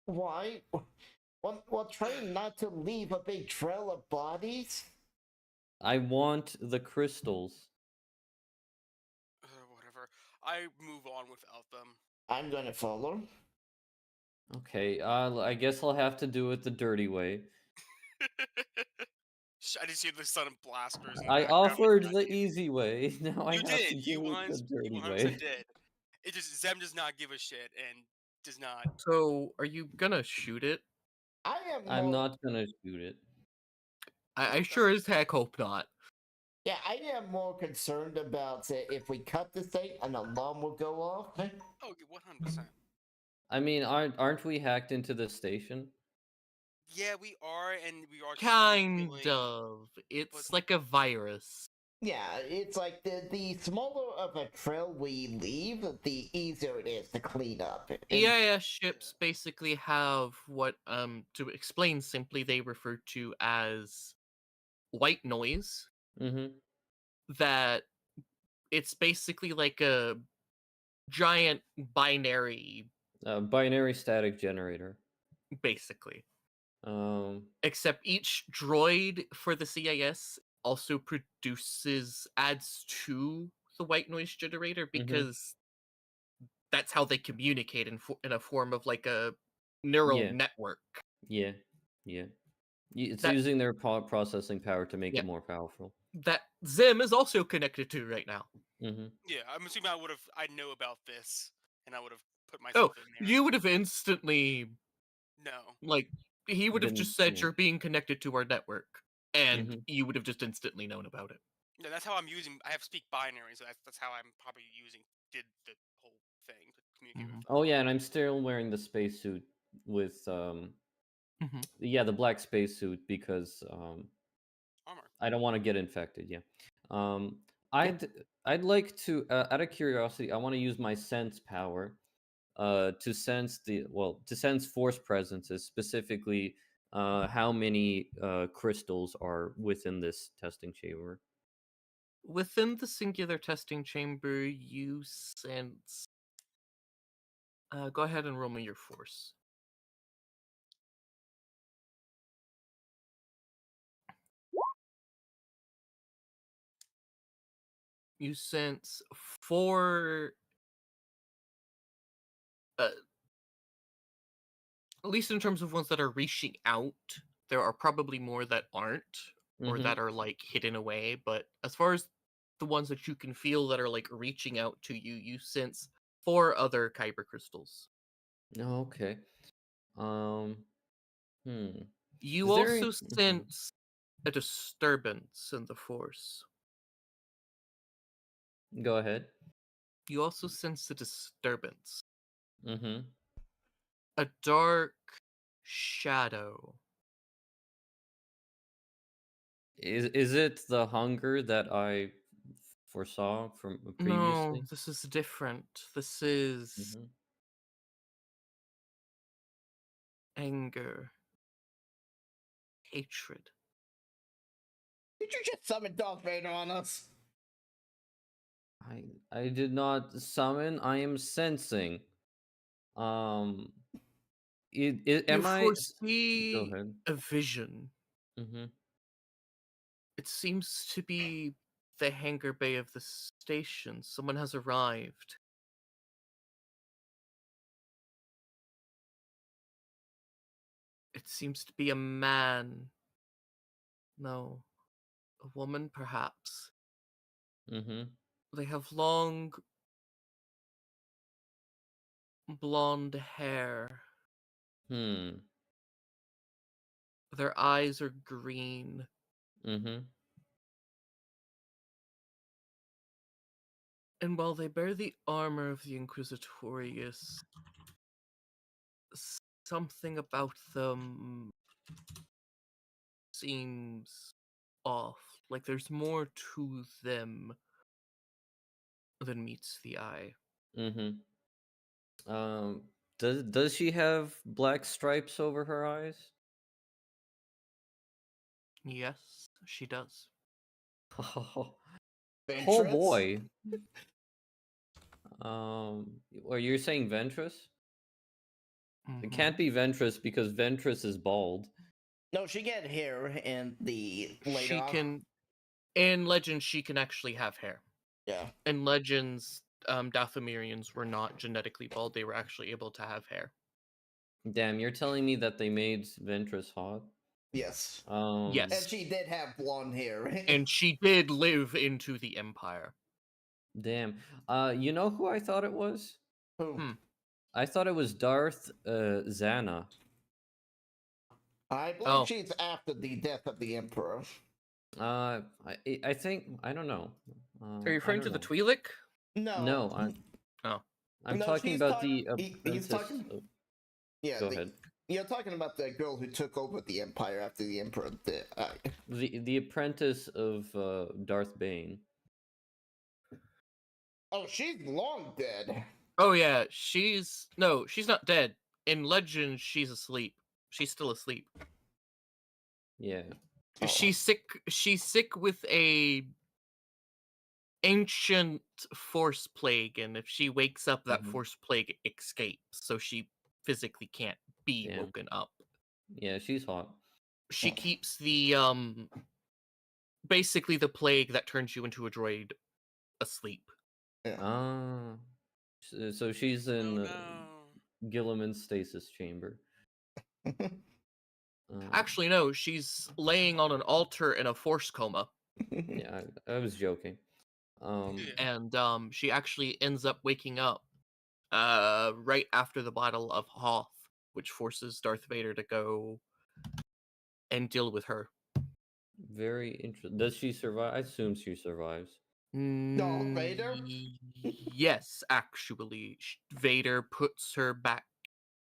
Why? Well, trying not to leave a big trail of bodies? I want the crystals. Whatever. I move on without them. I'm gonna follow. Okay, I guess I'll have to do it the dirty way. I just hear the son of blasters in the I background. offered the easy way. Now I You have to did. You do it the 100% dirty way. did. It just Zem does not give a shit and does not. So, are you gonna shoot it? I'm not gonna shoot it. I sure as heck hope not. Yeah, I am more concerned about if we cut this thing, an alarm will go off. Oh, 100%. I mean, aren't we hacked into the station? Yeah, we are, and we are Kind stealing, of. It's but- like a virus. Yeah, it's like the smaller of a trail we leave, the easier it is to clean up. EIS ships basically have what, to explain simply, they refer to as white noise. That it's basically like a giant binary, binary static generator. basically. Except each droid for the CIS also adds to the white noise generator because that's how they communicate in a form of like a neural network. Yeah. It's using their processing power to make it more powerful. That Zim is also connected to right now. Yeah, I'm assuming I know about this, and I would have put myself in there. You would have instantly. No. Like, he would have just said you're being connected to our network, and you would have just instantly known about it. Yeah, that's how I'm using. I have speak binary, so that's how I'm probably did the whole thing to communicate with. Oh yeah, and I'm still wearing the spacesuit with the black spacesuit because armor. I don't want to get infected. Yeah. I'd like to, out of curiosity, I want to use my sense power, to sense force presences, specifically how many crystals are within this testing chamber. Within the singular testing chamber, you sense. Go ahead and roll me your force. You sense 4. At least in terms of ones that are reaching out, there are probably more that aren't, or Mhm. that are like hidden away. But as far as the ones that you can feel that are like reaching out to you, you sense 4 other kyber crystals. Oh, okay. Um. Hmm. You Is there? also sense a disturbance in the force. Go ahead. You also sense a disturbance. Mm-hmm. A dark shadow. Is it the hunger that I foresaw from No, previously? this is different. This is Mm-hmm. anger, hatred. Did you just summon Darth Vader on us? I did not summon. I am sensing. Um. You Am I? Go foresee ahead. a vision. Mm-hmm. It seems to be the hangar bay of the station. Someone has arrived. It seems to be a man. No, a woman, perhaps. Mm-hmm. They have long blonde hair. Hmm. Their eyes are green. Mm-hmm. And while they bear the armor of the Inquisitorius, something about them seems off. Like there's more to them than meets the eye. Mm-hmm. Um. Does she have black stripes over her eyes? Yes, she does. Oh Ventress? boy. Or you're saying Ventress? It can't Mhm. be Ventress because Ventress is bald. No, she get hair in the later She on. can. In Legends, she can actually have hair. Yeah. In Legends, Dathomirians were not genetically bald; they were actually able to have hair. Damn, you're telling me that they made Ventress hot? Yes. Yes. And she did have blonde hair. And she did live into the Empire. Damn. You know who I thought it was? Who? I thought it was Darth Zana. I believe Oh. she's after the death of the Emperor. I think I don't know. Are you I referring don't to the know. Twi'lek? No, Oh. I'm No, talking she's about the he's apprentice. talking. Yeah, Go ahead. you're talking about the girl who took over the Empire after the Emperor did. The apprentice of Darth Bane. Oh, she's long dead. Oh yeah, she's not dead. In Legends, she's asleep. She's still asleep. Yeah. Oh. She's sick. She's sick with a ancient force plague, and if she wakes up, that Mhm. force plague escapes, so she physically can't be Damn. woken up. Yeah, she's hot. She keeps the basically the plague that turns you into a droid asleep. Ah. So she's in Oh no. Gilliman's stasis chamber. Actually, no, she's laying on an altar in a force coma. Yeah, I was joking. Yeah. And she actually ends up waking up right after the Battle of Hoth, which forces Darth Vader to go and deal with her. Very interesting. Does she survive? I assume she survives. Darth Vader? Yes, actually, Vader puts her back,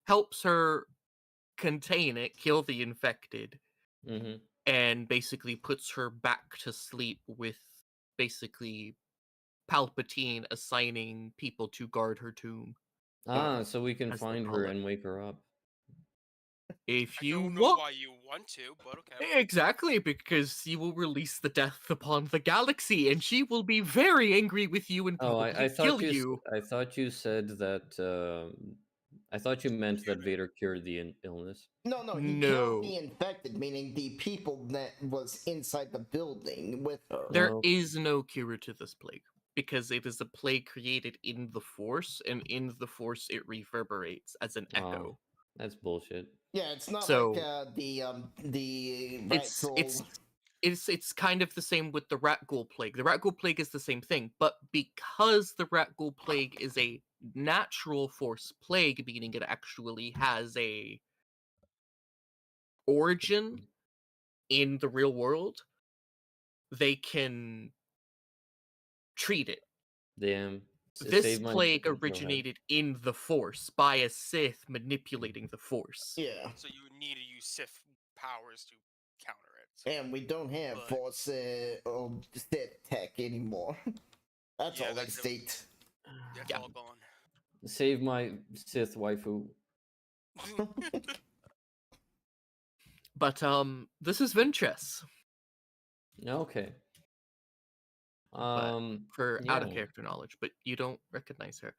helps her contain it, kill the infected, Mm-hmm. and basically puts her back to sleep with basically Palpatine assigning people to guard her tomb. Ah, so we can As they find call her it. and wake her up. If I you don't know want. why you want to, but okay. Exactly, because you will release the death upon the galaxy, and she will be very angry with you and Oh, probably kill you. I thought you said that. I thought you meant that Vader cured the illness. No, he killed No. the infected, meaning the people that was inside the building with her. There Oh. is no cure to this plague, because it is a plague created in the Force, and in the Force it reverberates as an echo. Oh, that's bullshit. Yeah, it's not So, like the rat It's soul. it's kind of the same with the rat ghoul plague. The rat ghoul plague is the same thing, but because the rat ghoul plague is a natural Force plague, meaning it actually has a origin in the real world, they can treat it. Damn. This Save my. plague Go ahead. originated in the Force by a Sith manipulating the Force. Yeah, So you would need to use Sith powers to counter it. and we don't have But- Force or Sith tech anymore. That's Yeah, all that's- extinct. That's Yeah. all gone. Save my Sith waifu. But this is Ventress Okay. for out of yeah. character knowledge, but you don't recognize her.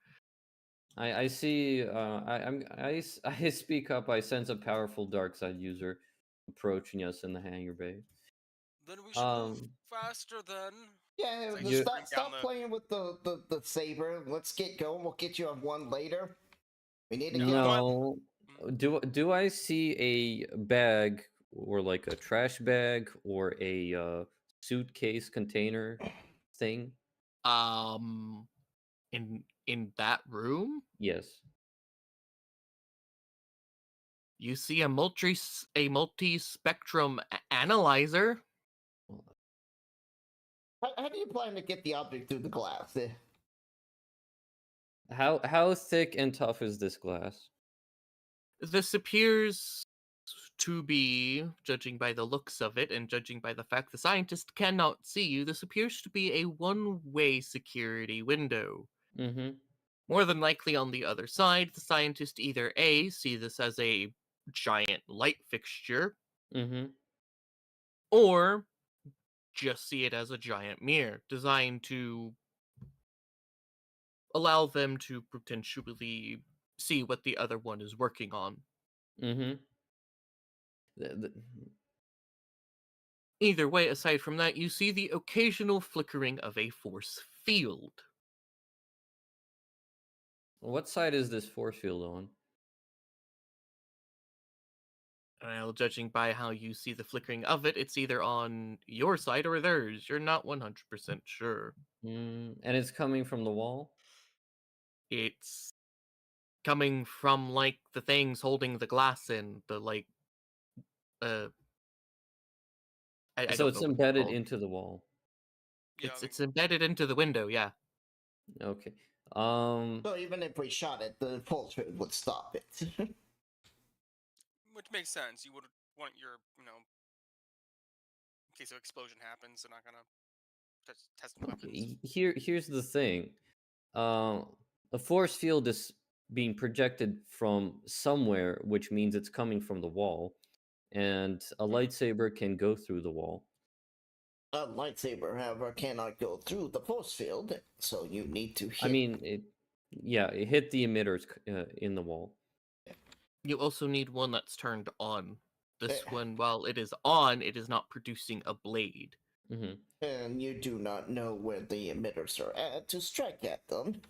I see. I speak up. I sense a powerful dark side user approaching us in the hangar bay. Then we should move faster then. Yeah, Like, you- stop the- playing with the saber. Let's get going. We'll get you on one later. We need to get No. Do I see a bag or like a trash bag or a suitcase container thing? In that room, Yes. you see a multi-spectrum analyzer. How do you plan to get the object through the glass? How thick and tough is this glass? This appears to be, judging by the looks of it and judging by the fact the scientist cannot see you, this appears to be a one-way security window. Mm-hmm. More than likely on the other side, the scientist either A, see this as a giant light fixture, Mm-hmm. or just see it as a giant mirror designed to allow them to potentially see what the other one is working on. Mm-hmm. Either way, aside from that, you see the occasional flickering of a force field. What side is this force field on? Well, judging by how you see the flickering of it, it's either on your side or theirs. You're not 100% sure. And it's coming from the wall? It's coming from, like, the things holding the glass in, the, like, I So don't it's know what embedded called. into the wall. Yeah, It's embedded into the window, yeah. Okay. So even if we shot it, the pulse rate would stop it. which makes sense. You would want your, in case an explosion happens, they're not gonna test weapons. Here's the thing. A force field is being projected from somewhere, which means it's coming from the wall, and a lightsaber can go through the wall. A lightsaber, however, cannot go through the force field, so you need to hit. I mean, it hit the emitters in the wall. You also need one that's turned on. This one, while it is on, it is not producing a blade. Mm-hmm. And you do not know where the emitters are at to strike at them.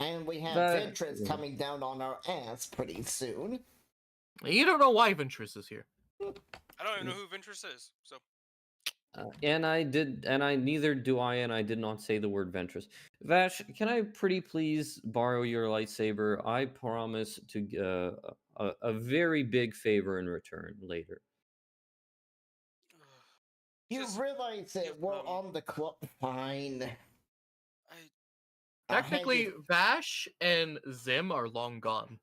And we have Ventress coming down on our ass pretty soon. You don't know why Ventress is here. I don't even know who Ventress is, so. Neither do I, and I did not say the word Ventress. Vash, can I pretty please borrow your lightsaber? I promise to a very big favor in return later. You Just realize that give we're them- on the club. Fine. Technically, Vash and Zim are long gone.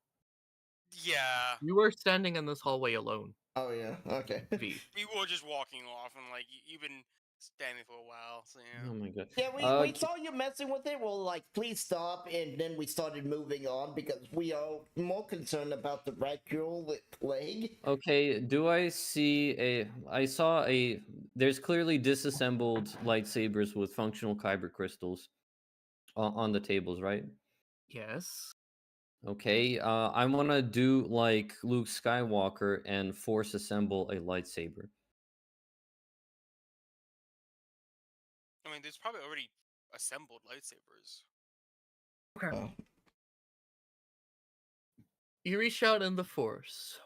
Yeah. You are standing in this hallway alone, Oh yeah. Okay. V. We were just walking off, and like you've been standing for a while. So yeah. Oh my god. Yeah, we K- saw you messing with it. We're like, please stop, and then we started moving on because we are more concerned about the raccoon plague. Okay, do I see a? I saw a. There's clearly disassembled lightsabers with functional kyber crystals on the tables, right? Yes. Okay, I want to do like Luke Skywalker and force assemble a lightsaber. I mean, there's probably already assembled lightsabers. Okay. Oh. You reach out in the Force.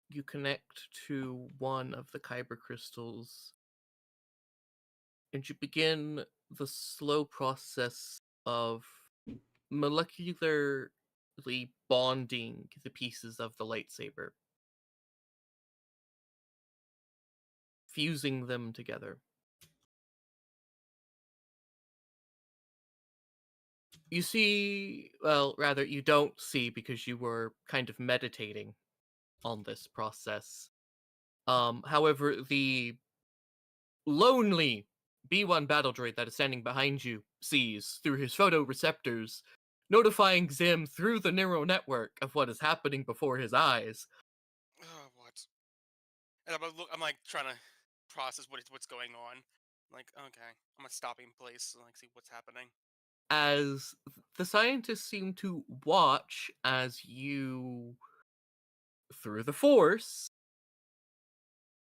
You connect to one of the kyber crystals, and you begin the slow process of molecularly bonding the pieces of the lightsaber, fusing them together. You see, well, rather, you don't see because you were kind of meditating on this process. However, the lonely B1 battle droid that is standing behind you sees through his photoreceptors, notifying Zim through the neural network of what is happening before his eyes. What? And I'm like trying to process what's going on. Like, okay, I'm gonna stop in place and like see what's happening. As the scientists seem to watch as you, through the Force,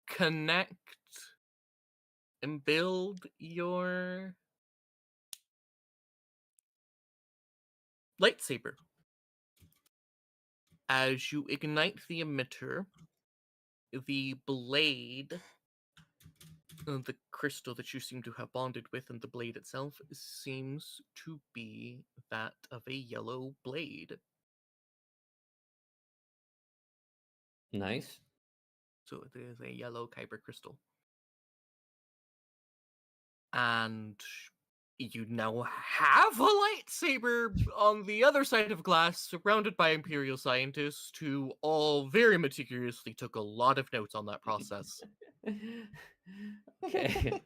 connect and build your lightsaber. As you ignite the emitter, the blade, the crystal that you seem to have bonded with, and the blade itself seems to be that of a yellow blade. Nice. So it is a yellow kyber crystal. And you now have a lightsaber on the other side of glass, surrounded by Imperial scientists who all very meticulously took a lot of notes on that process. Okay.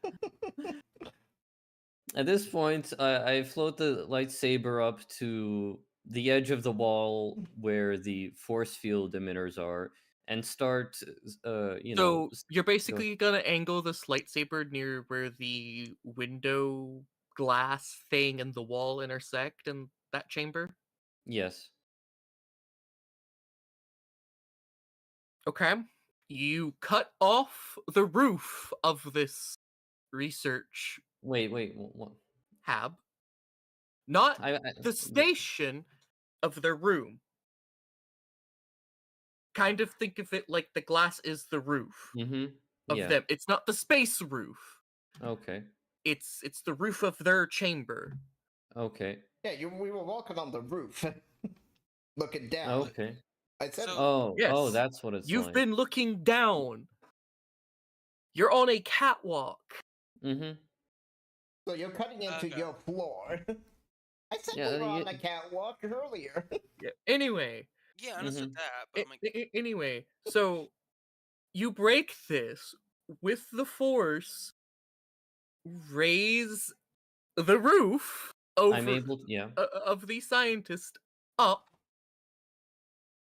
At this point, I float the lightsaber up to the edge of the wall where the force field emitters are, and start, So you're go. basically gonna angle this lightsaber near where the window glass thing and the wall intersect in that chamber. Yes. Okay. You cut off the roof of this research Wait. What? hab, not I the station of their room. Kind of think of it like the glass is the roof mm-hmm. of Yeah. them. It's not the space roof. Okay. It's the roof of their chamber. Okay. Yeah, we were walking on the roof, looking down. Okay. I said, So- Oh, Yes. that's what it's You've like. been looking down. You're on a catwalk. Mm-hmm. so you're cutting into Okay. your floor. I said Yeah, we were on the catwalk earlier. Yeah. Anyway, Yeah, I understood Mhm. that, but I'm like, anyway, so you break this with the Force, raise the roof I'm over able to, yeah. of the scientist up.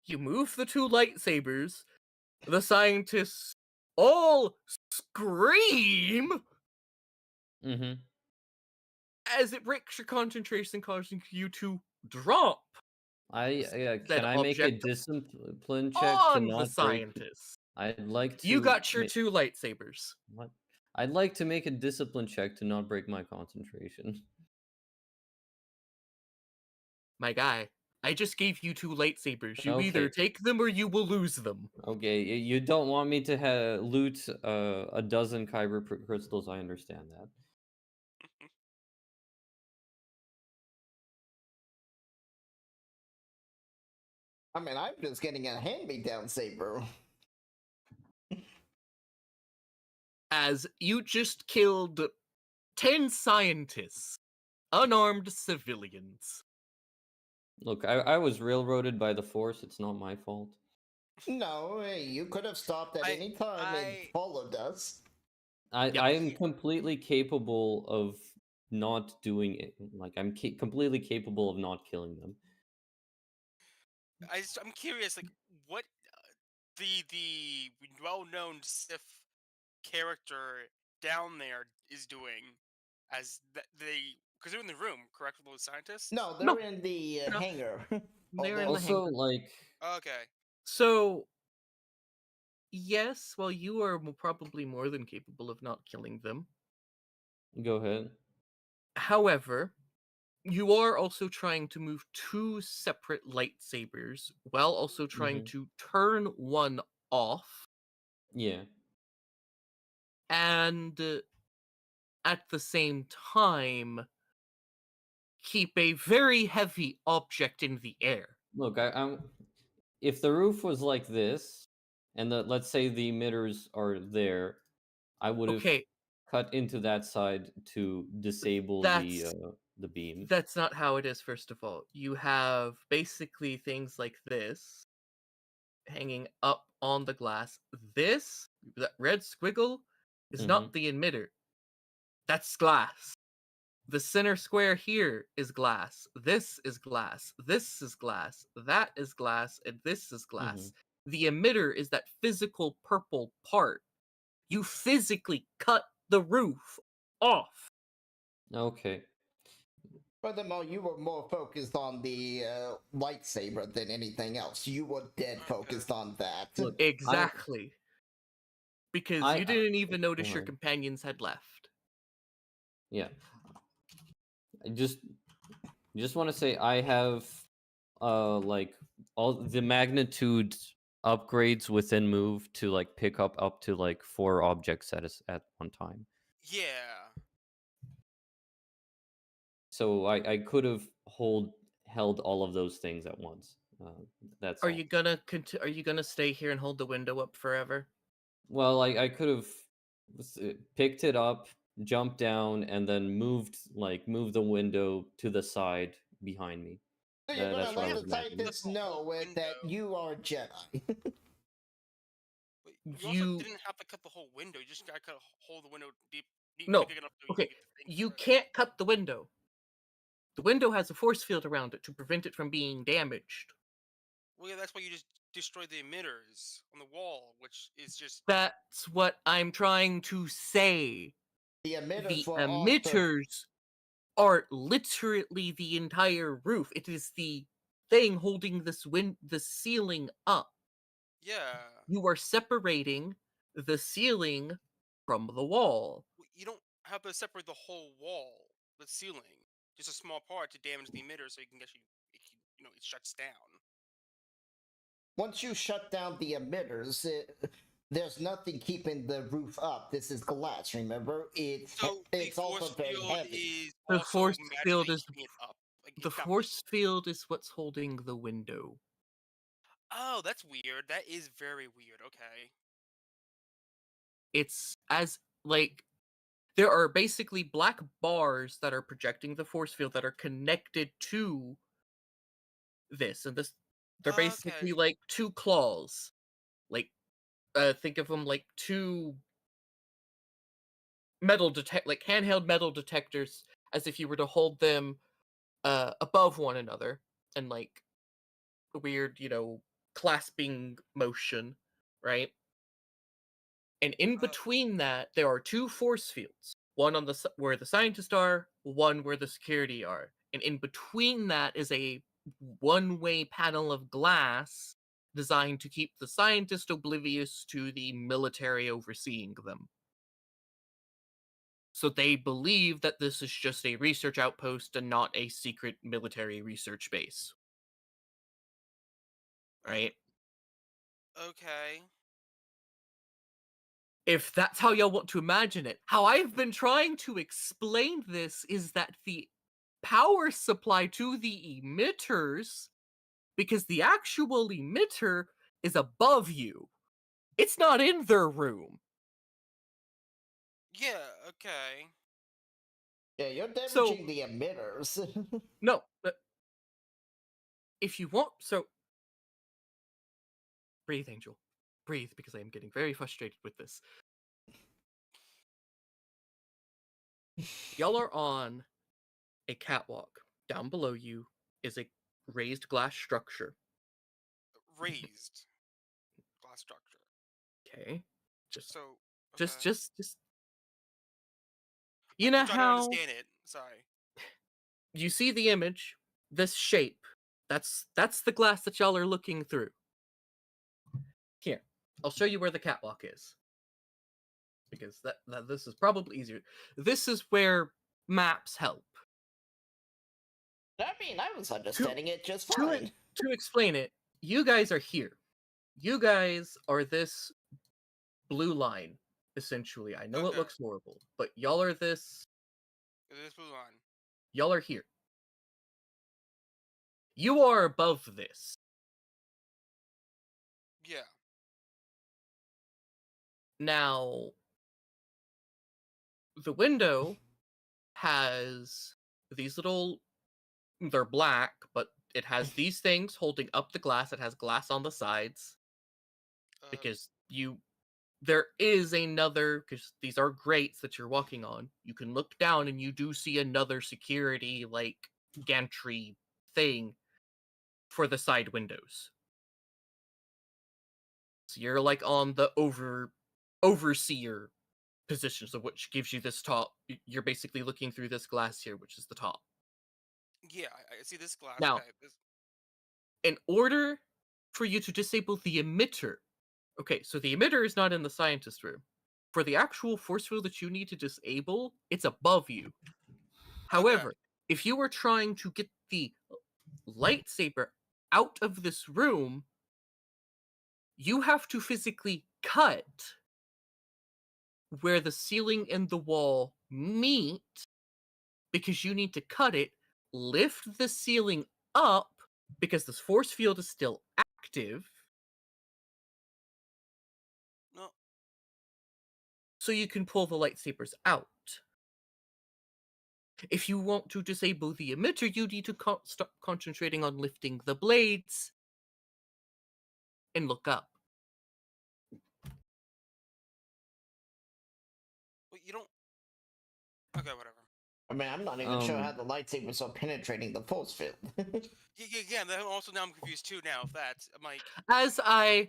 You move the two lightsabers. The scientists all scream Mm-hmm. as it breaks your concentration, causing you to drop Can said I make a object discipline check to on the not break? scientists. I'd like to. You got your two lightsabers. What? I'd like to make a discipline check to not break my concentration. My guy, I just gave you two lightsabers. You either Okay. take them or you will lose them. Okay, you don't want me to loot a dozen kyber crystals. I understand that. I mean, I'm just getting a hand-me-down saber. As you just killed 10 scientists, unarmed civilians. Look, I was railroaded by the Force. It's not my fault. No, hey, you could have stopped at any time and I- followed us. Yeah. I am completely capable of not doing it. Like I'm completely capable of not killing them. I'm curious, like what the well-known Sith character down there is doing, as they because they're in the room, correct, with those scientists. No, they're No, in the they're not. hangar. They're in the Also, hangar. like, Okay. So, yes, well, you are probably more than capable of not killing them. go ahead. However, you are also trying to move two separate lightsabers while also trying Hmm. to turn one off Yeah. and at the same time keep a very heavy object in the air. Look, I'm. If the roof was like this, and let's say the emitters are there, I would have Okay, cut into that side to disable that's the beam. that's not how it is, first of all. You have basically things like this hanging up on the glass. That red squiggle, is Hmm. not the emitter. That's glass. The center square here is glass. This is glass. This is glass. That is glass. And this is Hmm. glass. The emitter is that physical purple part. You physically cut the roof off. Okay. Furthermore, you were more focused on the lightsaber than anything else. You were dead focused on that. Look, Exactly. Because you I didn't even notice your uh, companions had left. yeah. I just want to say I have like all the magnitude upgrades within move to like pick up to like 4 objects at one time. Yeah. So I could have held all of those things at once. That's Are all. you gonna are you gonna stay here and hold the window up forever? Well, I could have picked it up, jumped down, and then moved the window to the side behind me. So you're gonna That's what I let You was the don't have to imagining. cut scientists the whole know that window. you are a Jedi. But you also You didn't have to cut the whole window. You just gotta hold the window no. big enough so you can Okay, get the thing you through. can't cut the window. The window has a force field around it to prevent it from being damaged. Well, yeah, that's why you just destroy the emitters on the wall, which is just That's what I'm trying to say. The emitters The will also. emitters are literally the entire roof. It is the thing holding the ceiling up. yeah. You are separating the ceiling from the wall. You don't have to separate the whole wall, the ceiling, just a small part to damage the emitter, so you can actually, it shuts down. Once you shut down the emitters, there's nothing keeping the roof up. This is glass, remember? So the It's also force very field heavy. is The also force field magically is keeping it up. Like the it's not. force field is what's holding the window. Oh, that's weird. That is very weird. Okay. It's as like there are basically black bars that are projecting the force field that are connected to this, and this they're basically Okay. like two claws. Like think of them like two like handheld metal detectors, as if you were to hold them above one another, and like a weird, clasping motion, right? And in Uh, between that, there are two force fields. One on where the scientists are, one where the security are. And in between that is a one-way panel of glass designed to keep the scientist oblivious to the military overseeing them. So they believe that this is just a research outpost and not a secret military research base. Right? okay. If that's how y'all want to imagine it. How I've been trying to explain this is that the power supply to the emitters, because the actual emitter is above you. It's not in their room. Yeah. Okay. Yeah, you're So, damaging the emitters. no, if you want, so breathe, Angel. Breathe, because I am getting very frustrated with this. Y'all are on a catwalk. Down below you is a raised glass structure. Raised glass structure. Okay. Just So just okay. just you know I'm trying to how understand it. Sorry. you see the image, this shape. That's the glass that y'all are looking through. Here, I'll show you where the catwalk is. Because that this is probably easier. This is where maps help. I mean, I was understanding it just To fine. to explain it, you guys are here. You guys are this blue line, essentially. I know it Okay. looks horrible, but y'all are this. This blue line. Y'all are here. You are above this. Yeah. Now, the window has these little. They're black, but it has these things holding up the glass. It has glass on the sides because there is another, because these are grates that you're walking on. You can look down and you do see another security like gantry thing for the side windows. So you're like on the overseer position, so which gives you this top. You're basically looking through this glass here, which is the top. Yeah. I see this glass. Now, Okay. This. in order for you to disable the emitter, okay, so the emitter is not in the scientist room. For the actual force field that you need to disable, it's above you. However, if you were trying to get the lightsaber out of this room, you have to physically cut where the ceiling and the wall meet, because you need to cut it, lift the ceiling up because this force field is still active, No. so you can pull the lightsabers out. If you want to disable the emitter, you need to stop concentrating on lifting the blades and look up. Well, you don't. Okay. Whatever. I mean, I'm not even sure how the lightsabers are penetrating the force field. Yeah. Then also now I'm confused too. Now if that's I'm like. As I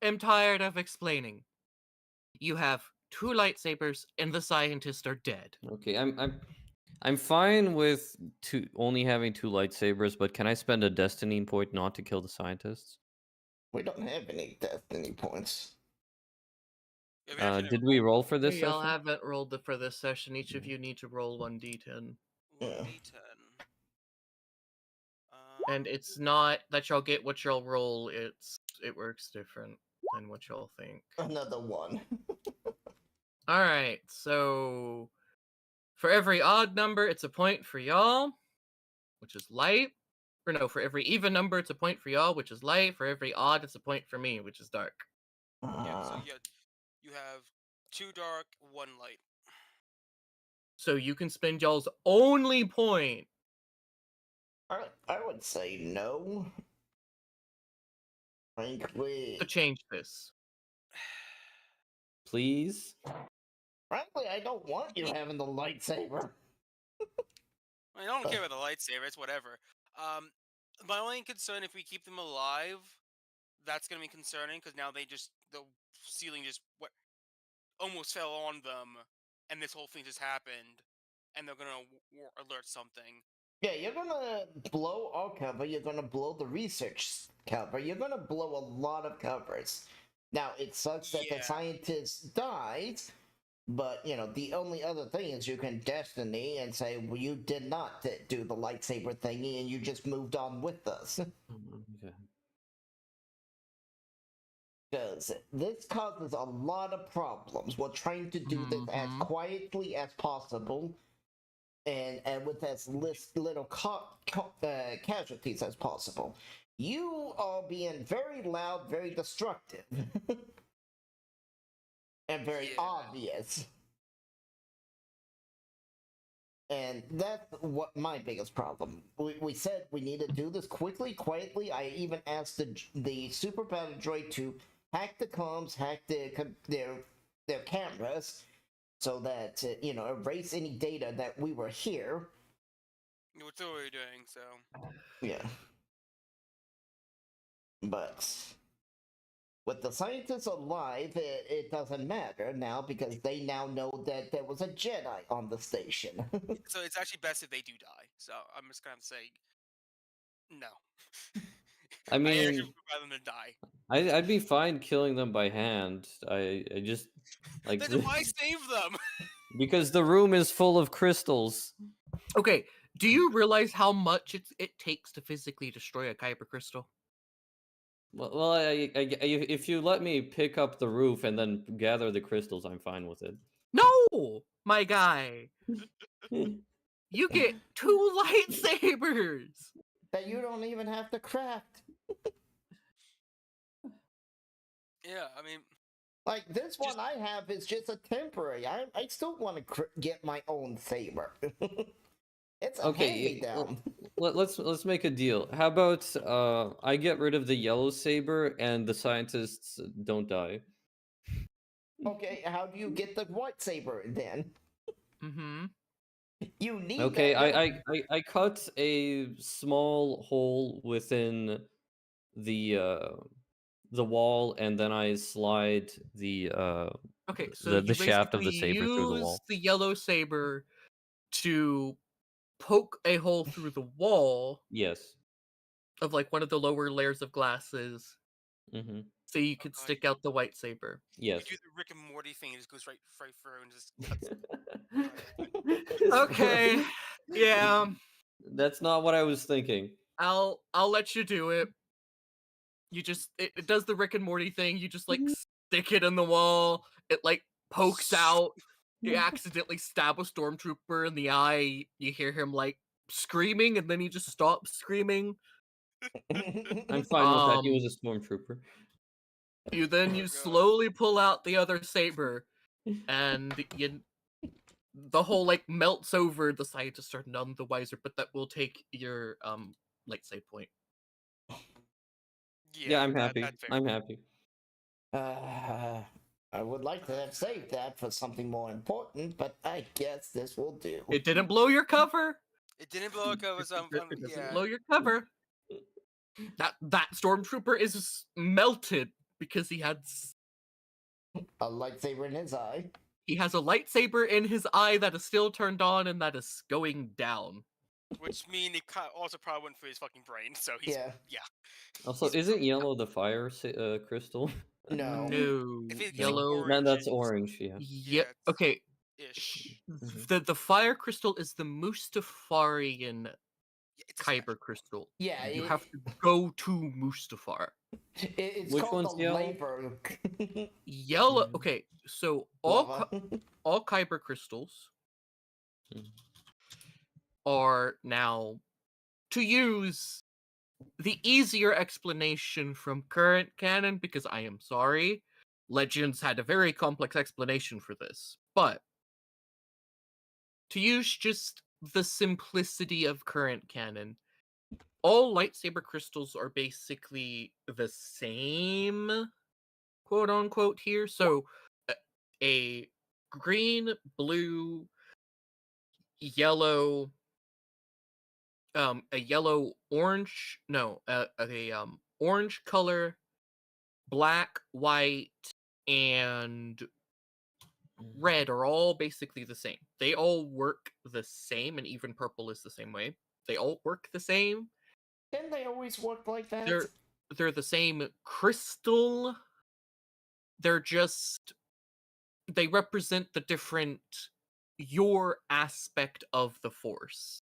am tired of explaining, you have two lightsabers and the scientists are dead. Okay, I'm fine with only having 2 lightsabers, but can I spend a destiny point not to kill the scientists? We don't have any destiny points. Yeah, we actually Did never we rolled roll for this Y'all session? haven't rolled for this session. Each of you need to roll 1d10. 1d10. And it's not that y'all get what y'all roll, it works different than what y'all think. Another one. Alright, so for every odd number, it's a point for y'all, which is light. Or no, for every even number, it's a point for y'all, which is light. For every odd, it's a point for me, which is dark. Yeah. So you have 2 dark, 1 light. So you can spend y'all's only point. I would say no. Frankly, To change this. Please? frankly, I don't want you having the lightsaber. I don't care about the lightsaber. It's whatever. My only concern if we keep them alive, that's gonna be concerning because now the ceiling just almost fell on them, and this whole thing just happened, and they're gonna alert something. Yeah, you're gonna blow our cover, you're gonna blow the research cover, you're gonna blow a lot of covers. Now, it sucks that the Yeah. scientist died, but, you know, the only other thing is you can destiny and say, well, you did not do the lightsaber thingy and you just moved on with us. Okay. Because this causes a lot of problems. We're trying to do this as quietly as possible and with as little casualties as possible. You are being very loud, very destructive, and very obvious. And that's what my biggest problem. We said we need to do this quickly, quietly. I even asked the super battle droid to hack the comms, hack their cameras, so that erase any data that we were here. What's already doing so? Yeah. But with the scientists alive, it doesn't matter now because they now know that there was a Jedi on the station. So it's actually best if they do die. So I'm just gonna say no. I I actually mean, would rather them to die. I'd be fine killing them by hand. I just like Then why save them? because the room is full of crystals. Okay, do you realize how much it takes to physically destroy a kyber crystal? Well, if you let me pick up the roof and then gather the crystals, I'm fine with it. No, my guy. You get 2 lightsabers. That you don't even have to craft. Yeah, I mean, Like this one I have is just a temporary. I still want to get my own saber. It's a Okay, hand-me-down. let's make a deal. How about I get rid of the yellow saber and the scientists don't die? Okay, how do you get the white saber then? Mm-hmm. You need Okay, that. I cut a small hole within the wall, and then I slide Okay, so you the shaft of basically the saber through the use wall. the yellow saber to poke a hole through the wall Yes. of like one of the lower layers of glasses, Mm-hmm. so you could God, stick out the white saber. you Yes. do the Rick and Morty thing. It just goes right through and just cuts. Okay, yeah, That's not what I was thinking. I'll let you do it. You just it does the Rick and Morty thing. You just like stick it in the wall. It like pokes out. You accidentally stab a stormtrooper in the eye. You hear him like screaming, and then he just stops screaming. I'm fine with that. He was a stormtrooper. You then Oh, you God. slowly pull out the other saber, and the whole like melts over. The scientists are none the wiser, but that will take your light save point. Yeah, I'm happy. That's fair. I'm happy. I would like to have saved that for something more important, but I guess this will do. It didn't blow your cover. It didn't blow up. It doesn't Yeah. blow your cover. That stormtrooper is melted because he has A lightsaber in his eye. a lightsaber in his eye that is still turned on and that is going down. Which means it also probably went through his fucking brain. So he's Yeah. Also, He's isn't probably- yellow the fire crystal? No. No, If it's yellow. orange, No, that's it's- orange. Yeah. Yeah. it's Okay. ish. The fire crystal is the Mustafarian Yeah, it's a kyber special. crystal. Yeah, You have to go to Mustafar. It's Which called one's the yellow? labor. Yellow. Mhm. Okay, so Lava. all kyber crystals Mhm. are now, to use the easier explanation from current canon, because I am sorry, Legends had a very complex explanation for this, but to use just the simplicity of current canon, all lightsaber crystals are basically the same, quote unquote, here. So a green, blue, yellow, a yellow, orange, no, orange color, black, white, and red are all basically the same. They all work the same, and even purple is the same way. They all work the same. Didn't they always work like that? They're the same crystal. They're just they represent the different your aspect of the force.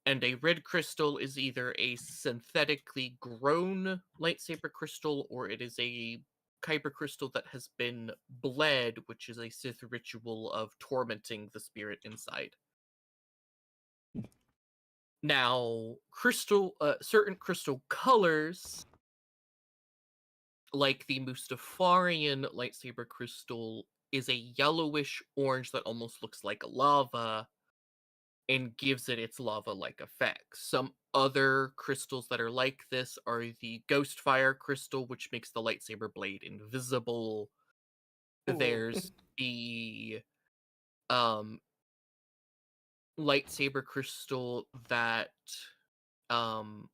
And a red crystal is either a synthetically grown lightsaber crystal or it is a kyber crystal that has been bled, which is a Sith ritual of tormenting the spirit inside. Now, certain crystal colors, like the Mustafarian lightsaber crystal, is a yellowish orange that almost looks like lava and gives it its lava-like effects. Some other crystals that are like this are the Ghostfire crystal, which makes the lightsaber blade invisible. there's the um lightsaber crystal that um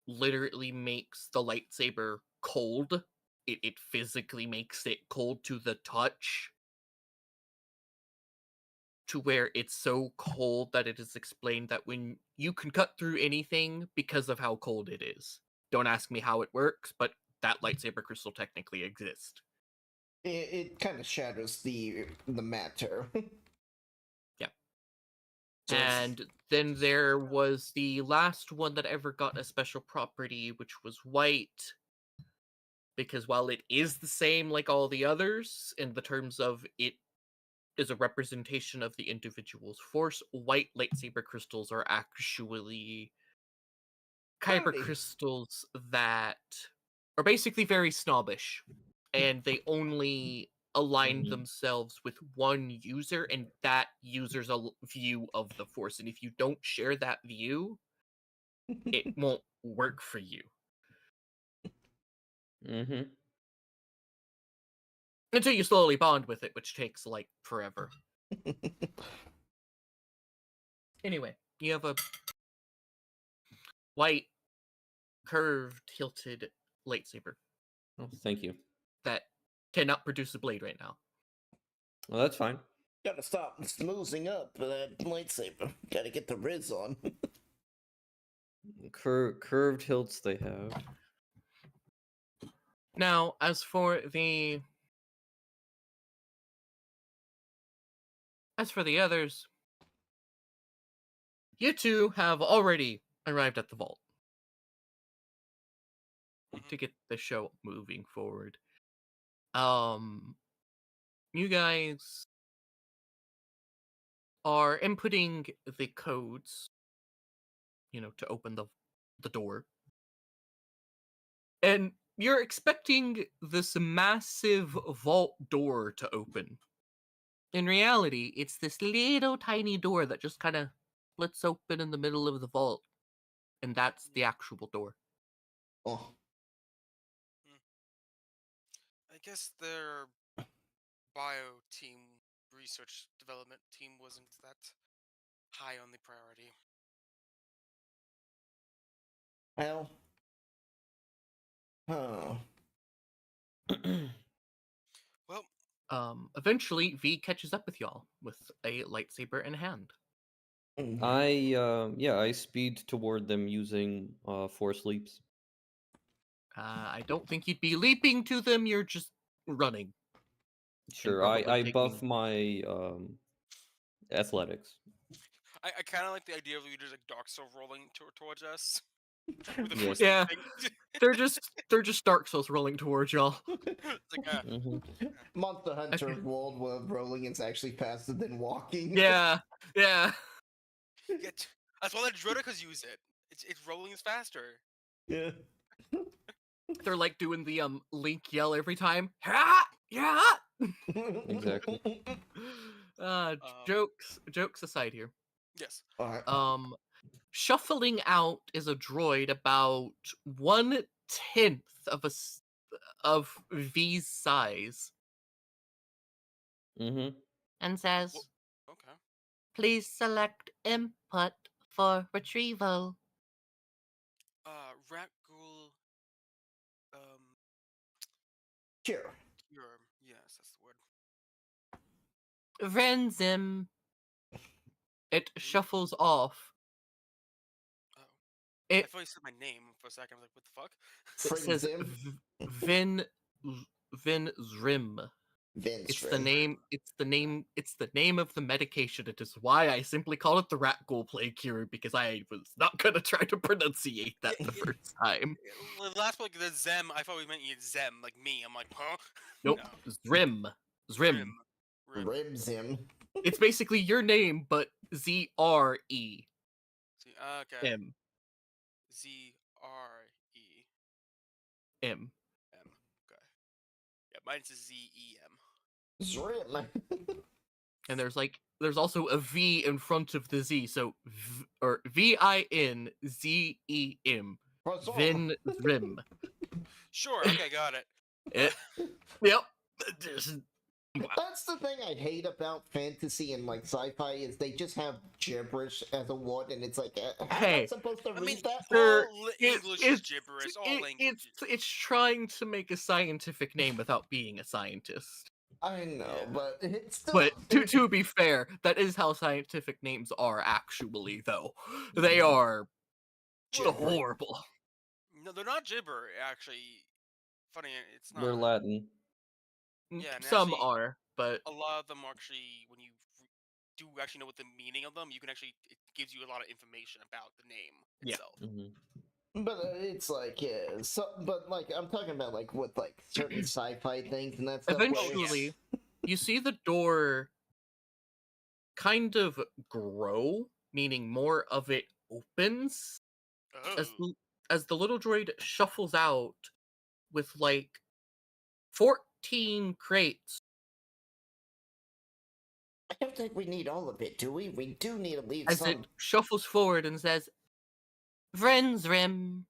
literally makes the lightsaber cold. It physically makes it cold to the touch, to where it's so cold that it is explained that when you can cut through anything because of how cold it is. Don't ask me how it works, but that lightsaber crystal technically exists. It kind of shatters the matter. Yeah. So it's- And then there was the last one that ever got a special property, which was white. Because while it is the same like all the others, in the terms of it is a representation of the individual's force, white lightsaber crystals are actually kyber Howdy. crystals that are basically very snobbish. And they only align themselves with one user, and that user's view of the force. And if you don't share that view, it won't work for you. Mm-hmm. Until you slowly bond with it, which takes like forever. Anyway, you have a white, curved, hilted lightsaber Oh, thank you. that cannot produce a blade right now. Well, that's fine. Gotta stop smoozing up that lightsaber. Gotta get the riz on. Curved hilts they have. Now, as for the others, you two have already arrived at the vault to get the show moving forward. You guys are inputting the codes, to open the door. And you're expecting this massive vault door to open. In reality, it's this little tiny door that just kind of splits open in the middle of the vault. And that's the actual door. Oh, I guess their bio team research development team wasn't that high on the priority. well. Huh. Well, Eventually, V catches up with y'all with a lightsaber in hand. I speed toward them using force leaps. I don't think you'd be leaping to them, you're just running. Sure, probably I taking- buff my athletics. I kind of like the idea of you just like Dark Soul rolling towards us. With the Yes. force Yeah. leaping. They're just Dark Souls rolling towards y'all. It's like, Mhm. Monster Hunter World where rolling is actually faster than walking. Yeah. yeah, that's why the Droidicas use it. It's rolling is faster. Yeah. They're like doing the Link yell every time. Ha! Yeah. Exactly. Jokes aside here. Yes. Alright. Shuffling out is a droid about 1/10 of V's size, Mm-hmm. and says, Okay. "Please select input for retrieval." Rat Ghoul. Sure. Cure. Yes, that's the word. Renzim. It shuffles off. Oh. I It thought you said my name for a second. I was like, what the fuck? says Zim? Vin Zrim. It's the name. It's the name of the medication. It is why I simply call it the Rat Ghoul Plague Cure, because I was not gonna try to pronunciate that the first time. The last one, the Zem. I thought we meant you Zem, like me. I'm like, huh? Nope. No. Zrim. Rim. Ribzim. It's basically your name, but ZRE See, okay. M ZRE M. M. Okay. Yeah, mine's ZEM. Zrim. And there's also a V in front of the Z, so VINZEM. Vin Zrim. Sure. Okay, got it. It, yep. That's the thing I hate about fantasy and like sci-fi is they just have gibberish as a word, and it's like, how am I Hey, supposed to I read mean, that? English is gibberish. All language. it's trying to make a scientific name without being a scientist. I know, Yeah. but it's still. But to be fair, that is how scientific names are actually, though. They are Gibber. horrible. No, they're not gibber. Actually, funny, it's not. They're Latin. Yeah, and Some actually, are, but a lot of them actually, when you do actually know what the meaning of them, you can actually it gives you a lot of information about the name Yeah. itself. But it's like, yeah, so, but like, I'm talking about like with like certain sci-fi things and that stuff. where it's- eventually, you see the door kind of grow, meaning more of it opens as Oh, as the little droid shuffles out with like 14 crates. I don't think we need all of it, do we? We do need at least As some. it shuffles forward and says, Vrenzrim.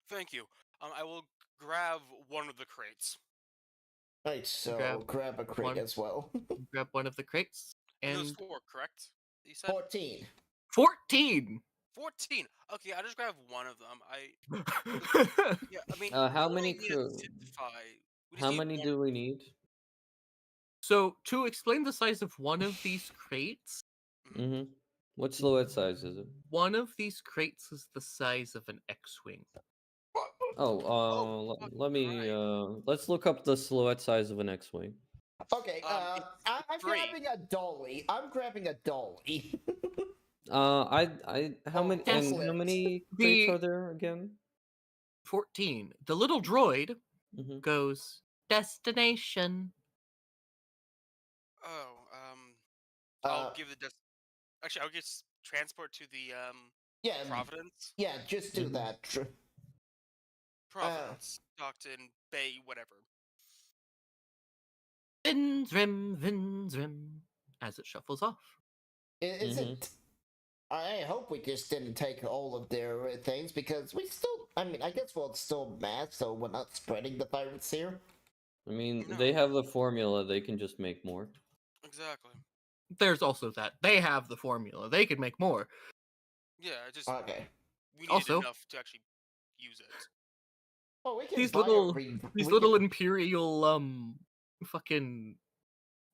thank you. I will grab one of the crates. Right, so grab a crate one. as well. Grab one of the crates. And there's And 4, correct? You said 14. 14! 14. Okay, I just grabbed one of them. Yeah, I mean, How we many only need to identify. We just How need many one. do we need? So, to explain the size of one of these crates, Mm-hmm. What silhouette size is it? one of these crates is the size of an X-Wing. Oh, Let me alright. let's look up the silhouette size of an X-wing. Okay, It's I'm 3. grabbing a dolly. I'm grabbing a dolly. How many and how forklift. many crates The are there again? 14. The little droid Mm-hmm. goes, destination. Oh, I'll Uh, give the actually, I'll get transport to the yeah, Providence. yeah, just do Mhm. that. Providence, Stockton, Bay, whatever. Vinzrim, Vinzrim. As it shuffles off. Is Mhm. it? I hope we just didn't take all of their things because we still. I mean, I guess we'll still mass, so we're not spreading the virus here. I mean, No. they have the formula. They can just make more. Exactly. There's also that. They have the formula. They could make more. Yeah, just Okay. we needed Also- enough to actually use it. Oh, we can These buy little a re- these we little can- imperial fucking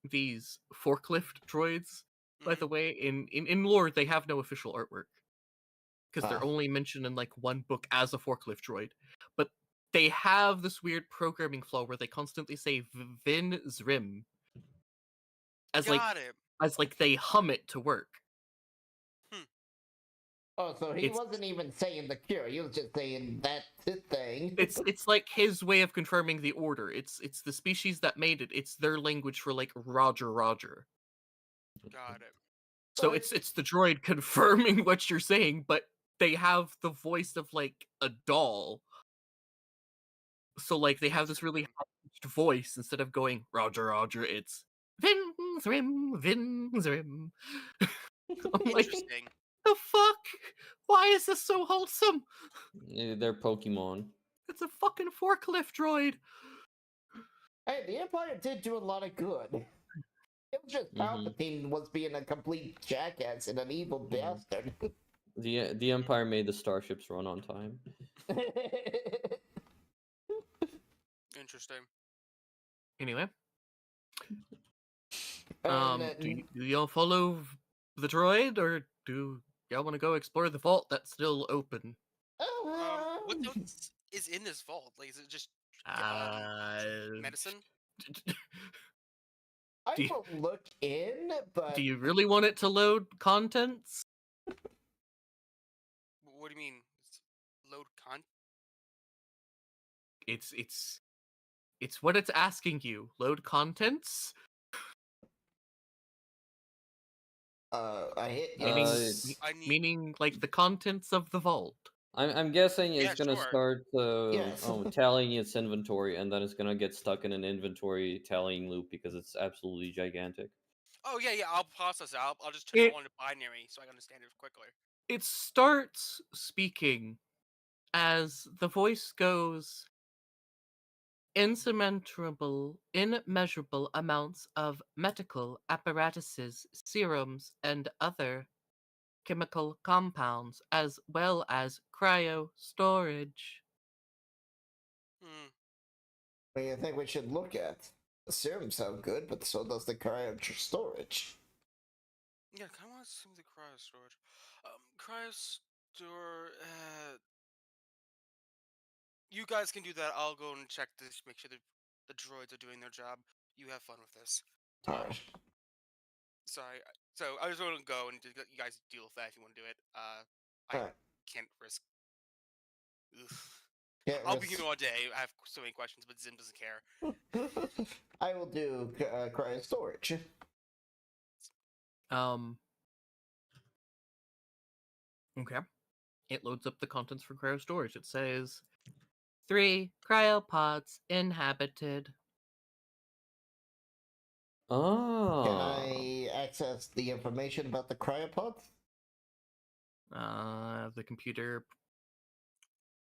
these forklift droids, by the way, in lore they have no official artwork because they're Ah. only mentioned in like one book as a forklift droid, but they have this weird programming flaw where they constantly say Vin Zrim as like they hum it to work. Oh, so he It's- wasn't even saying the cure. He was just saying that thing. It's like his way of confirming the order. It's the species that made it. It's their language for like Roger Roger. Got it. So Like- it's the droid confirming what you're saying, but they have the voice of like a doll. So like they have this really high-pitched voice instead of going Roger Roger. It's Vin Zrim Vin Zrim. I'm like, Interesting. the fuck? Why is this so wholesome? They're Pokemon. It's a fucking forklift droid. Hey, the Empire did do a lot of good. It was just Palpatine was being a complete jackass and an evil bastard. The Empire made the starships run on time. Interesting. Anyway, And, do y'all follow the droid, or do y'all want to go explore the vault that's still open? What else is in this vault? Like, is it just medicine? I do you- will look in, but Do you really want it to load contents? What do you mean? Load con? It's what it's asking you. Load contents? I hit Meaning, yes. I need. meaning like the contents of the vault. I'm guessing it's Yeah, gonna sure. start Yes. tallying its inventory, and then it's gonna get stuck in an inventory tallying loop because it's absolutely gigantic. Oh yeah, I'll process it. I'll just turn It- it all into binary so I can understand it quickly. It starts speaking as the voice goes, immeasurable amounts of medical apparatuses, serums, and other chemical compounds, as well as cryo storage. Hmm. What do you think we should look at? The serums sound good, but so does the cryo storage. Yeah, I kind of want to see the cryo storage. Cryo store. You guys can do that. I'll go and check this, make sure the droids are doing their job. You have fun with this. Alright. Sorry. So I just want to go and just let you guys deal with that if you want to do it. I Alright. can't risk. Ugh. Can't I'll be risk- here all day. I have so many questions, but Zim doesn't care. I will do cryo storage. Okay. It loads up the contents for cryo storage. It says 3 cryopods inhabited. Oh. Can I access the information about the cryopods? The computer.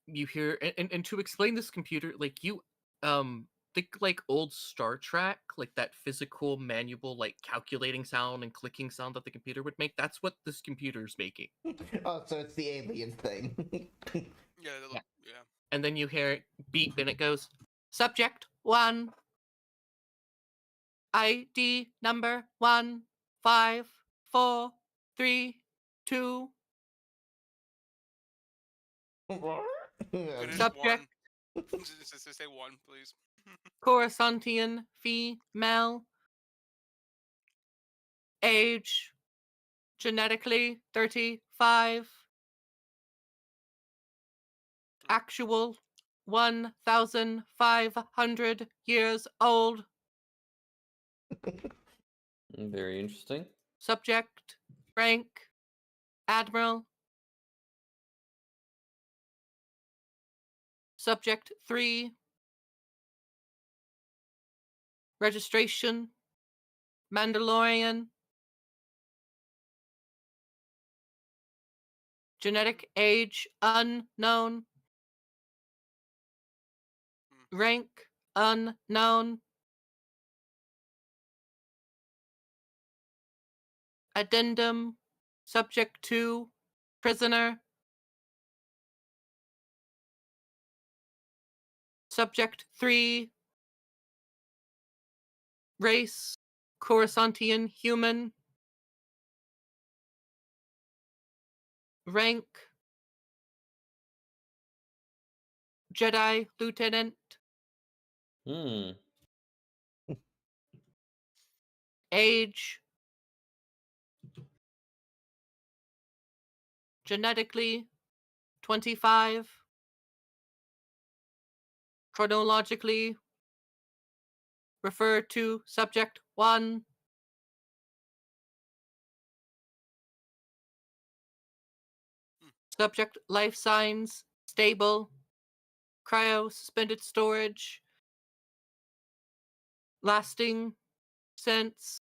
You hear, and to explain this computer, like you, think like old Star Trek, like that physical manual, like calculating sound and clicking sound that the computer would make. That's what this computer's making. Oh, so it's the alien thing. Yeah, they look, yeah. And then you hear it beep, and it goes, "Subject 1, ID number 15432. Finish Subject one. Just say one, please. Coruscantian female. Age genetically 35. Actual 1,500 years old. Very interesting. Subject rank Admiral. Subject 3. Registration Mandalorian. Genetic age unknown. Rank unknown. Addendum. Subject 2. Prisoner. Subject 3. Race Coruscantian human. Rank Jedi Lieutenant. Hmm. Age genetically 25. Chronologically refer to subject 1. Subject life signs stable. Cryo suspended storage. Lasting sense.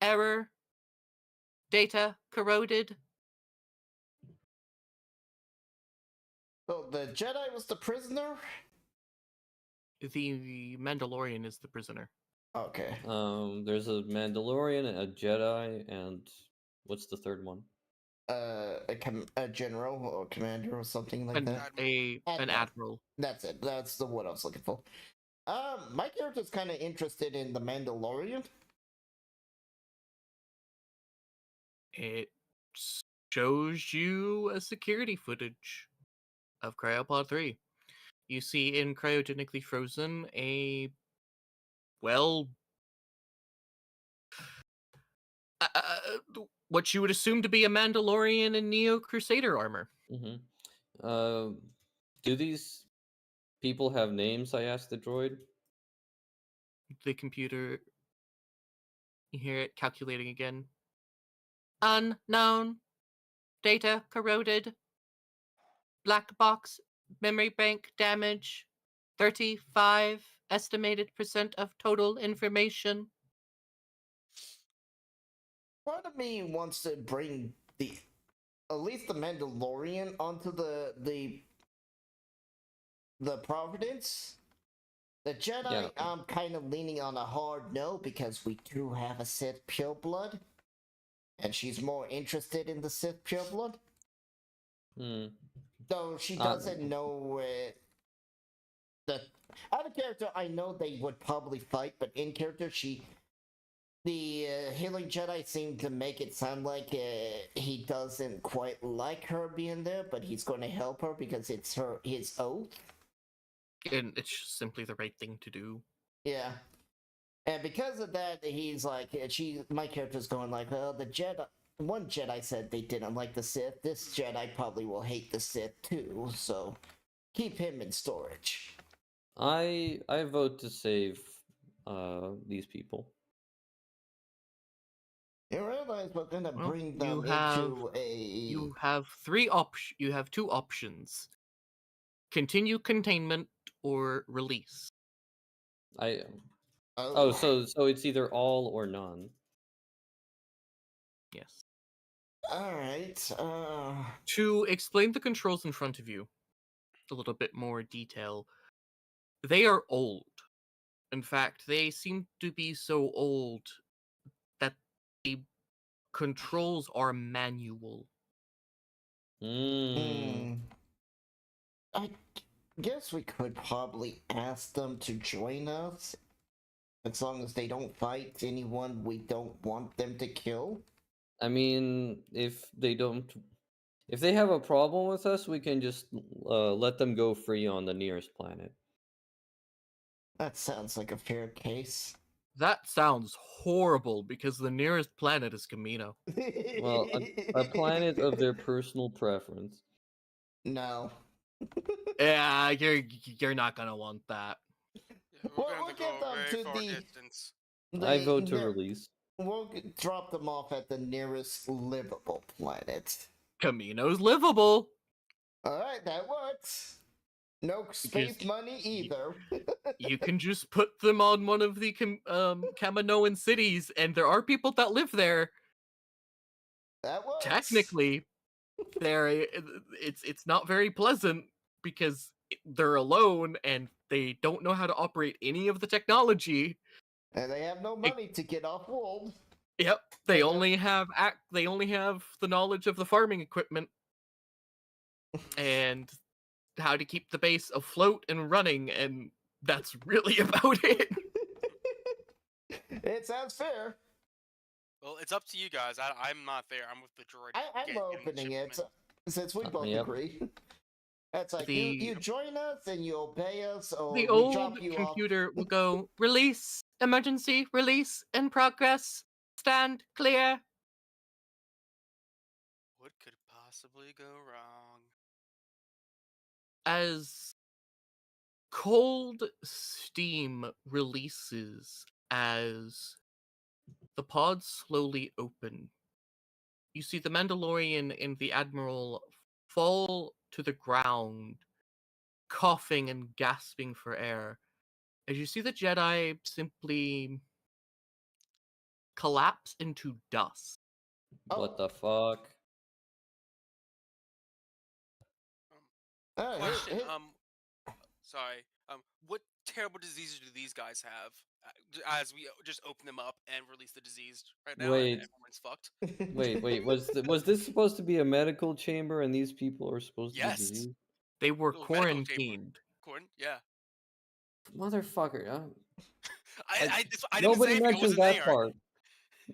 Error. Data corroded. So the Jedi was the prisoner? The Mandalorian is the prisoner. Okay. There's a Mandalorian, a Jedi, and what's the third one? A general or commander or something like An, that. an admiral. That's it. That's the word I was looking for. My character's kind of interested in the Mandalorian. It shows you a security footage of Cryopod 3. You see in cryogenically frozen a, well, what you would assume to be a Mandalorian in Neo Crusader armor. Mm-hmm. Do these people have names? I asked the droid. The computer, you hear it calculating again. Unknown. Data corroded. Black box. Memory bank damage. 35 estimated % of total information. Part of me wants to bring at least the Mandalorian onto the the Providence. The Jedi, Yeah. I'm kind of leaning on a hard no because we do have a Sith pureblood, and she's more interested in the Sith pureblood. Hmm. Though she Uh, doesn't know the out of character. I know they would probably fight, but in character, the healing Jedi seemed to make it sound like he doesn't quite like her being there, but he's going to help her because it's his oath. And it's just simply the right thing to do. Yeah. And because of that, he's like, my character's going like, well, the Jedi, one Jedi said they didn't like the Sith. This Jedi probably will hate the Sith too, so keep him in storage. I vote to save these people. You realize we're gonna Well, bring them into a. You have You have two options: continue containment or release. Oh, so it's either all or none. Yes. All right. To explain the controls in front of you a little bit more detail, they are old. In fact, they seem to be so old that the controls are manual. Mm. I guess we could probably ask them to join us, as long as they don't fight anyone we don't want them to kill. I mean, if they have a problem with us, we can just let them go free on the nearest planet. That sounds like a fair case. That sounds horrible because the nearest planet is Camino. Well, a planet of their personal preference. No. Yeah, you're not gonna want that. Yeah, we're Well, gonna we'll have to go get them a to very far the- distance. I vote to release. We'll drop them off at the nearest livable planet. Camino's livable. Alright, that works. No space Because money either. You can just put them on one of the Kaminoan cities, and there are people that live there. That works. Technically, it's not very pleasant because they're alone and they don't know how to operate any of the technology. And they have no money to get off world. Yep, they only have the knowledge of the farming equipment and how to keep the base afloat and running, and that's really about it. It sounds fair. Well, it's up to you guys. I'm not there. I'm with the droid. I'm getting the opening it shipment. since we both Yep. agree. That's like The- you join us and you obey us, or The we old drop you off. computer will go release, emergency, release, in progress, stand clear. What could possibly go wrong? As cold steam releases as the pods slowly open, you see the Mandalorian and the Admiral fall to the ground, coughing and gasping for air, as you see the Jedi simply collapse into dust. What the fuck? Question. Sorry. What terrible diseases do these guys have? As we just open them up and release the diseased right now, Wait. and everyone's fucked. Wait. Was this supposed to be a medical chamber, and these people are supposed to be Yes. diseased? They were Little medical chamber. quarantined. Yeah. Motherfucker! I didn't Nobody say if it mentioned wasn't that there. part.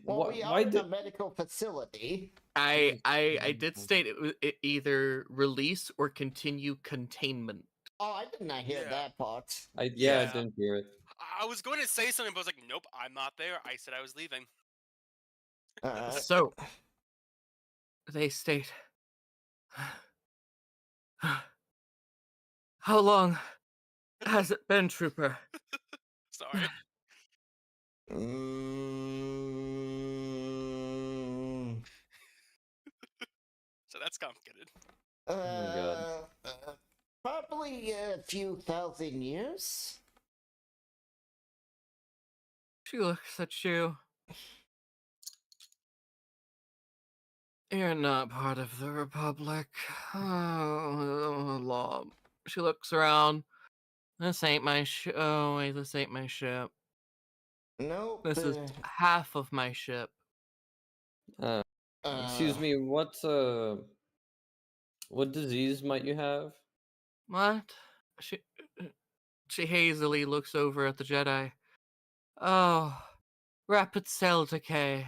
Well, we are in a medical facility. I did state it either release or continue containment. Oh, I did not hear Yeah. that part. I Yeah. didn't hear it. I was going to say something, but I was like, nope, I'm not there. I said I was leaving. So they state, how long has it been, Trooper? Sorry. So that's complicated. Oh my god. Probably a few thousand years. She looks at you. You're not part of the Republic. Oh, law. She looks around. This ain't my ship. Oh, wait, this ain't my ship. Nope. This is half of my ship. Excuse me, what disease might you have? What? She hazily looks over at the Jedi. Oh, rapid cell decay.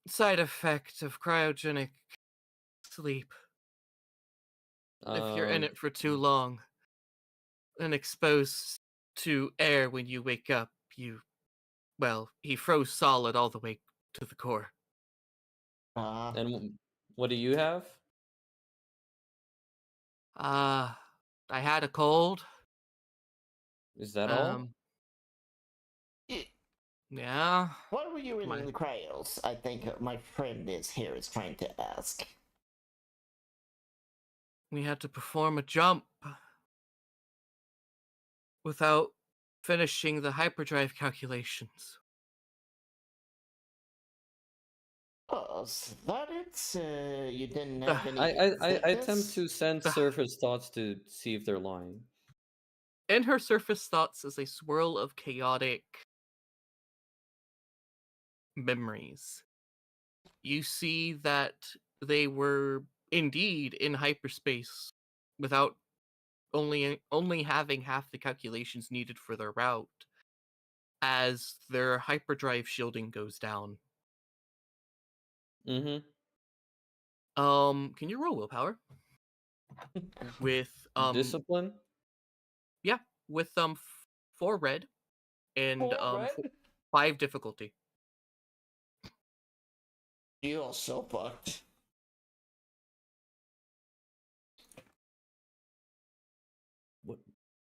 Side effect of cryogenic sleep. If you're in Um, it for too long and exposed to air when you wake up, he froze solid all the way to the core. and what do you have? I had a cold. Is that all? Yeah. Why were you in My- the cryos? I think my friend is trying to ask. We had to perform a jump without finishing the hyperdrive calculations. Oh, is that it? You didn't have any I attempt sickness? to sense surface thoughts to see if they're lying. In her surface thoughts is a swirl of chaotic memories. You see that they were indeed in hyperspace without only having half the calculations needed for their route as their hyperdrive shielding goes down. Mm-hmm. Can you roll willpower? With Discipline? yeah, with 4 red and 5 difficulty. You're so fucked.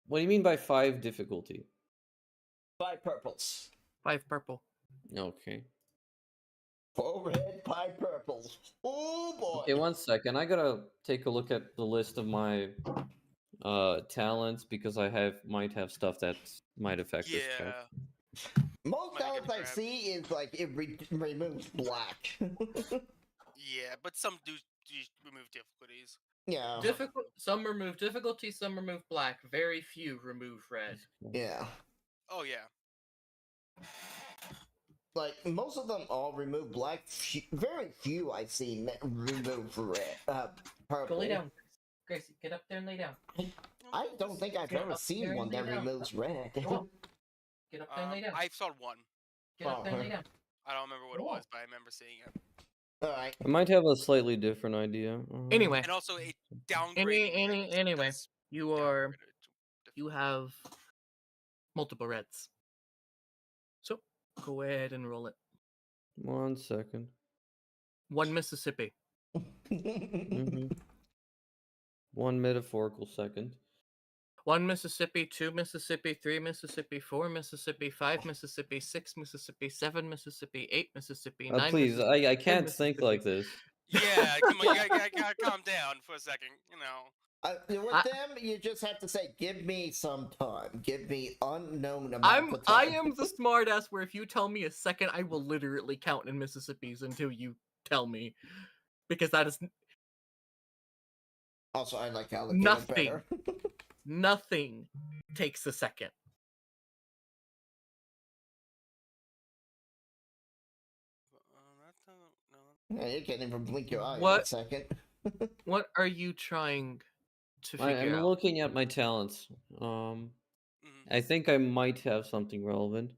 What do you mean by 5 difficulty? 5 purples. 5 purple. Okay. 4 red, 5 purples. Oh boy. Okay, 1 second. I gotta take a look at the list of my talents because I might have stuff that might affect this check. Most Might get talents I grabbed. see is like it removes black. Yeah, but some do remove difficulties. Yeah. Some remove difficulty, some remove black. Very few remove red. Yeah. Oh yeah. Like most of them all remove black. Very few I've seen that remove red. Purple. Go lay down, Gracie. Get up there and lay down. I don't think I've Get ever up seen there and one lay that down. removes red. Go on. Get up there and lay down. I saw one. Get up there and lay down. I don't remember what it Go on. was, but I remember seeing it. Alright. I might have a slightly different idea. Anyway, And also a downgrading. anyway, you have multiple reds. So go ahead and roll it. 1 second. 1 Mississippi. Mm-hmm. 1 metaphorical second. 1 Mississippi, 2 Mississippi, 3 Mississippi, 4 Mississippi, 5 Mississippi, 6 Mississippi, 7 Mississippi, 8 Mississippi, 9 Please, Mississippi, I 10 can't think like Mississippi. this. Yeah, come on, you gotta calm down for a second, you know. With them, you just have to say, "Give me some time. Give me unknown amount of time." I am the smartass where if you tell me a second, I will literally count in Mississippis until you tell me, because that is Also, I like alligator nothing. better. Nothing takes a second. Yeah, you can't even blink your eye in What? a second. What are you trying to figure I'm out? looking at my talents. I think I might have something relevant.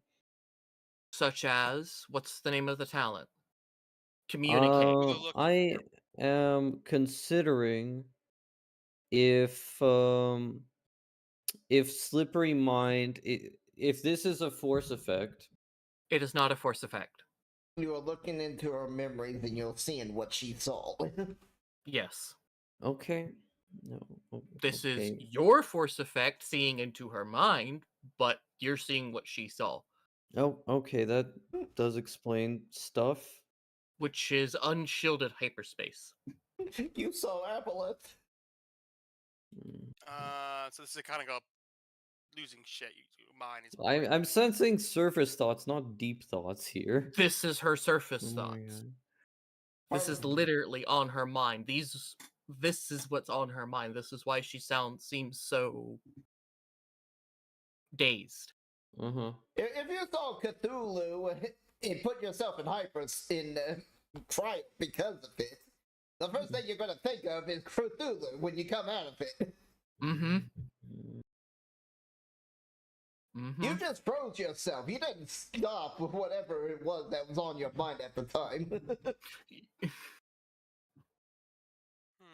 Such as, what's the name of the talent? Communicate. I am considering if slippery mind, if this is a force effect. It is not a force effect. You are looking into her memories and you're seeing what she saw. Yes. Okay. No. This is okay. your force effect seeing into her mind, but you're seeing what she saw. Oh, okay. That does explain stuff. Which is unshielded hyperspace. You saw Aboleth. So this is kind of go losing shit. Mine is. I'm sensing surface thoughts, not deep thoughts here. This is her surface Oh my thoughts. God. This is literally on her mind. These this is what's on her mind. This is why she seems so dazed. Uh-huh. If you saw Cthulhu and put yourself in trial because of it, the first thing you're gonna think of is Cthulhu when you come out of it. Mm-hmm. Mm-hmm. You just froze yourself. You didn't stop with whatever it was that was on your mind at the time. Hmm.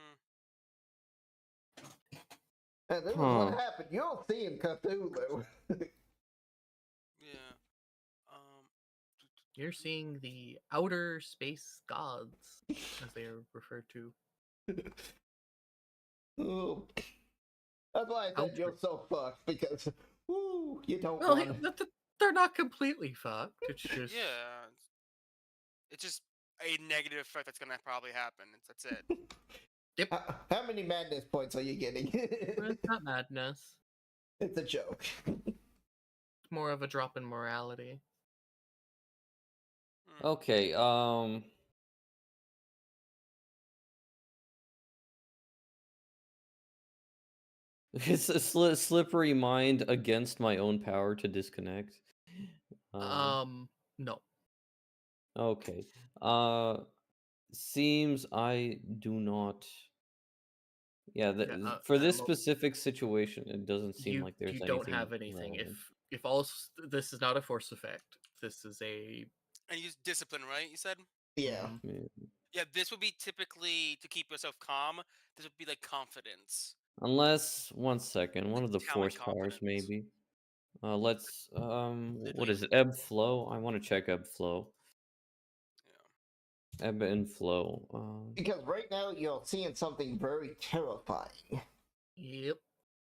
And this is what happened. You'll see in Cthulhu. Yeah. You're seeing the outer space gods, as they are referred to. Oh. That's why I said you're so fucked, because you don't Well, want to. they're not completely fucked. It's just Yeah. It's just a negative effect that's gonna probably happen. That's it. How many madness points are you getting? it's not madness. It's a joke. It's more of a drop in morality. Okay, it's a slippery mind against my own power to disconnect. No. Okay. Seems I do not. Yeah, for this specific situation, it doesn't seem like there's you anything. don't have anything. Relevant. If all this is not a force effect. This is a. And use discipline, right? You said. Yeah. Yeah, this would be typically to keep yourself calm. This would be like confidence. Unless, one second, one of the Talent force powers, confidence. maybe. Let's, what is it? Ebb flow? I want to check ebb flow. Yeah. Ebb and flow. Because right now you're seeing something very terrifying. Yep.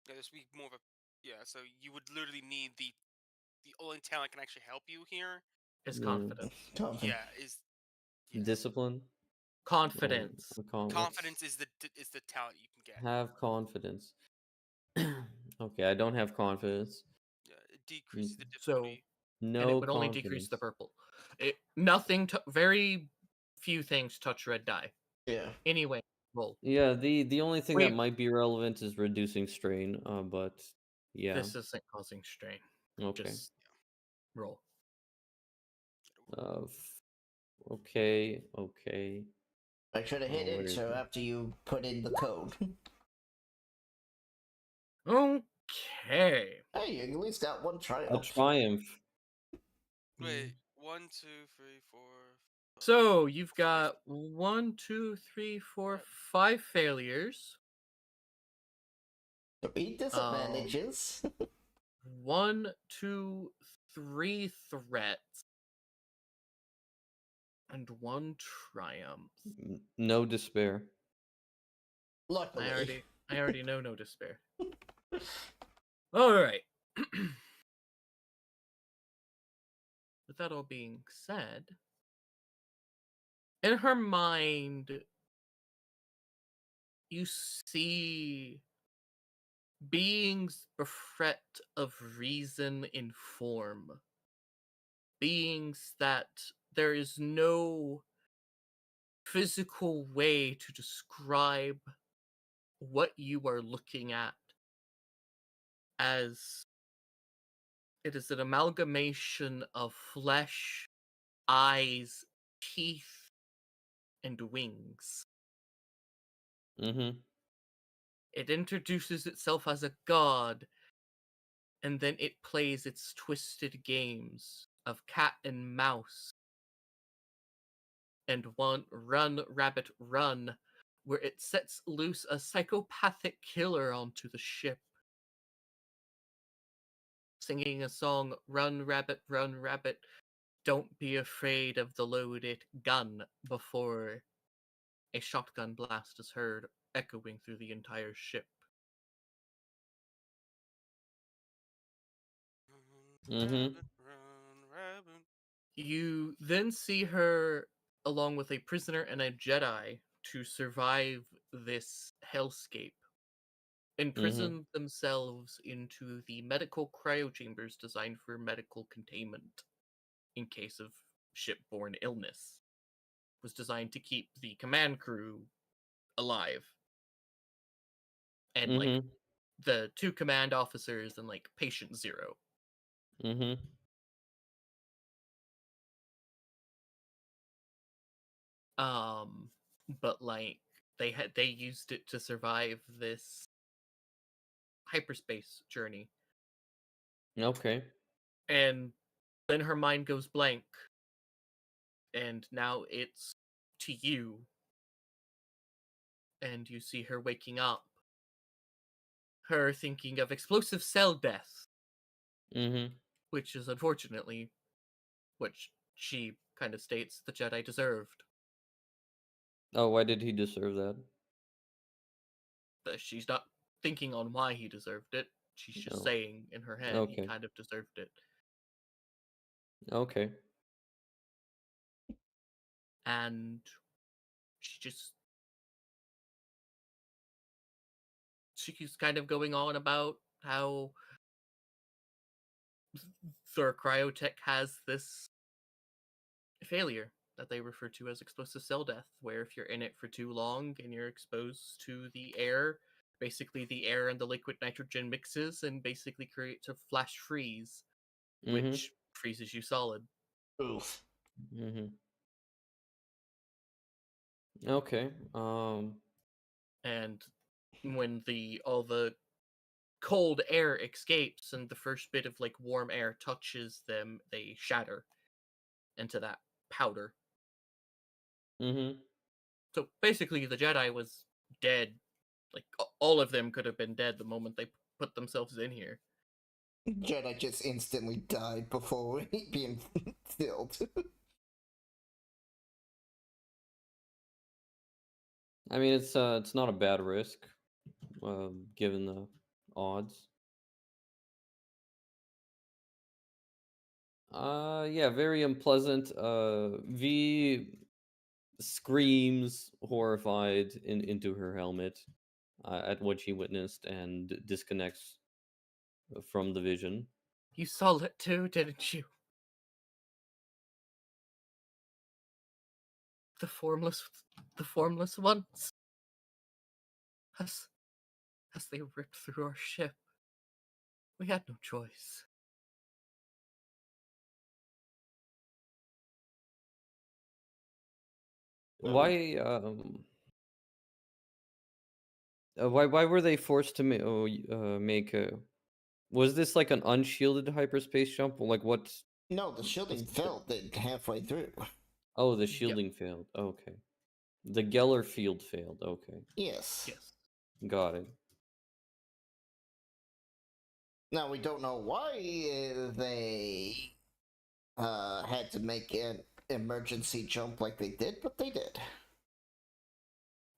Yeah, this would be more of a. Yeah, so you would literally need the only talent that can actually help you here. Is confidence. Yeah, is. Yeah. Discipline. Confidence. Confidence is the talent you can get. Have confidence. Okay, I don't have confidence. Yeah, it decreases the So difficulty. No and it would only confidence. decrease the purple. Nothing. Very few things touch red die. Yeah. Anyway, roll. Yeah, the only thing that might be relevant is reducing strain. But yeah. This isn't causing strain. Okay. Just roll. Okay. Okay. I should have hit enter after you put in the code. Okay. Hey, you at least got one triumph. A triumph. Wait, 1, 2, 3, 4. So you've got 1, 2, 3, 4, 5 failures. 3 disadvantages. 1, 2, 3 threats. And 1 triumph. No despair. Luckily. I already know no despair. All right. With that all being said, in her mind, you see beings bereft of reason in form. Beings that there is no physical way to describe what you are looking at, as it is an amalgamation of flesh, eyes, teeth, and wings. Mm-hmm. It introduces itself as a god, and then it plays its twisted games of cat and mouse and one Run Rabbit Run, where it sets loose a psychopathic killer onto the ship, singing a song, Run Rabbit, don't be afraid of the loaded gun, before a shotgun blast is heard echoing through the entire ship. Mm-hmm. You then see her along with a prisoner and a Jedi to survive this hellscape, imprison themselves into the medical cryo chambers designed for medical containment in case of shipborne illness. It was designed to keep the command crew alive and like Mm-hmm. the 2 command officers and like patient 0. Mm-hmm. But like they used it to survive this hyperspace journey, Okay. and then her mind goes blank, and now it's to you, and you see her waking up, her thinking of explosive cell death, Mm-hmm. which is unfortunately what she kind of states the Jedi deserved. Oh, why did he deserve that? That she's not thinking on why he deserved it. She's just Oh, saying in her head he okay. kind of deserved it. Okay. And she just she keeps kind of going on about how their cryotech has this failure that they refer to as explosive cell death, where if you're in it for too long and you're exposed to the air, basically the air and the liquid nitrogen mixes and basically creates a flash freeze, Mm-hmm. which freezes you solid. Oof. Mm-hmm. Okay. And when all the cold air escapes and the first bit of like warm air touches them, they shatter into that powder. Mm-hmm. So basically, the Jedi was dead. Like all of them could have been dead the moment they put themselves in here. Jedi just instantly died before being filled. I mean, it's not a bad risk, given the odds. Yeah, very unpleasant. V screams horrified into her helmet at what she witnessed and disconnects from the vision. You saw it too, didn't you? The formless, the formless ones. As as they ripped through our ship, we had no choice. Why why were they forced to make a was this like an unshielded hyperspace jump? Like what No, the shielding failed it halfway through. Oh, the Yep. shielding failed. Okay. The Geller field failed. Okay. Yes. Yes. Got it. Now we don't know why they had to make an emergency jump like they did, but they did.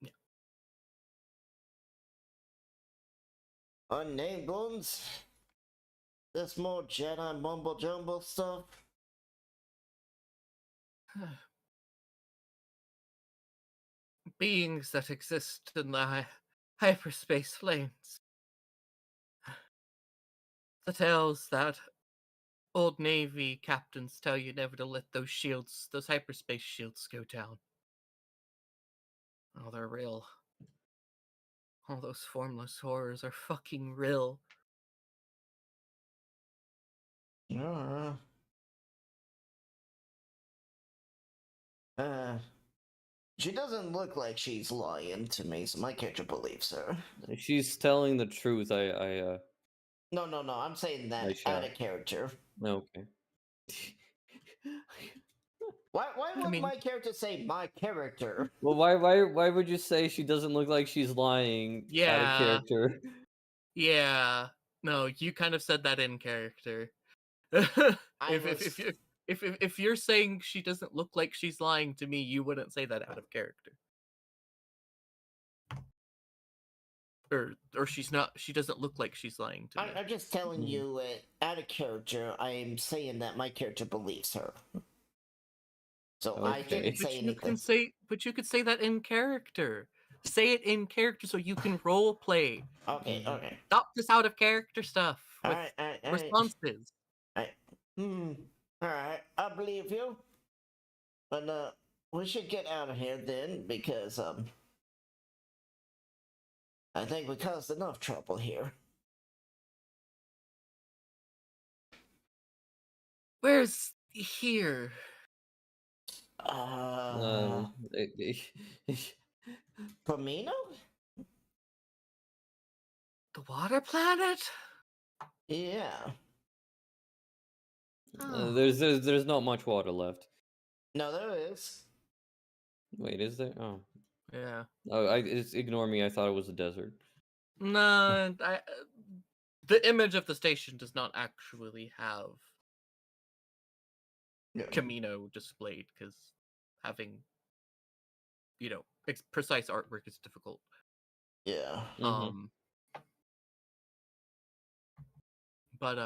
Yeah. Unnamed ones. There's more Jedi mumbo jumbo stuff. Beings that exist in the hyperspace flames. The tales that old Navy captains tell you never to let those shields, those hyperspace shields, go down. Oh, they're real. All those formless horrors are fucking real. Uh, she doesn't look like she's lying to me, so my character believes her. She's telling the truth. No, I'm saying I that out shall. of character. Okay. Why I would mean, my character say my character? Well, why would you say she doesn't look like she's lying out of yeah, character? yeah. No, you kind of said that in character. I was If you're saying she doesn't look like she's lying to me, you wouldn't say that out of character. Or she doesn't look like she's lying to me. I'm just telling Mhm. you out of character. I'm saying that my character believes her. So I Okay. didn't say anything. But you could say that in character. Say it in character so you can role play. Okay, Mhm. okay. Stop this out of character stuff with Alright. responses. Alright, I believe you. But we should get out of here then, because I think we caused enough trouble here. Where's here? Pomino? The water planet? Yeah. Oh. there's not much water left. No, there is. Wait, is there? Oh, Yeah. ignore me. I thought it was a desert. No, the image of the station does not actually have Yeah. Camino displayed because having, precise artwork is difficult. Yeah. Mhm. But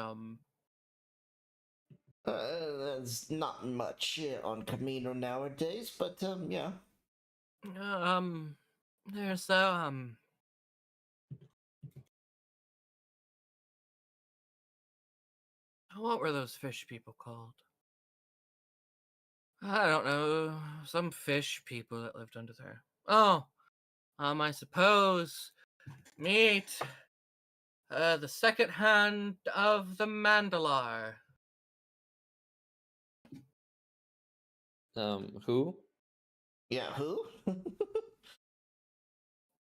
There's not much on Camino nowadays, but yeah. there's what were those fish people called? I don't know. Some fish people that lived under there. Oh, I suppose meet the second hand of the Mandalar. Who? Yeah, who?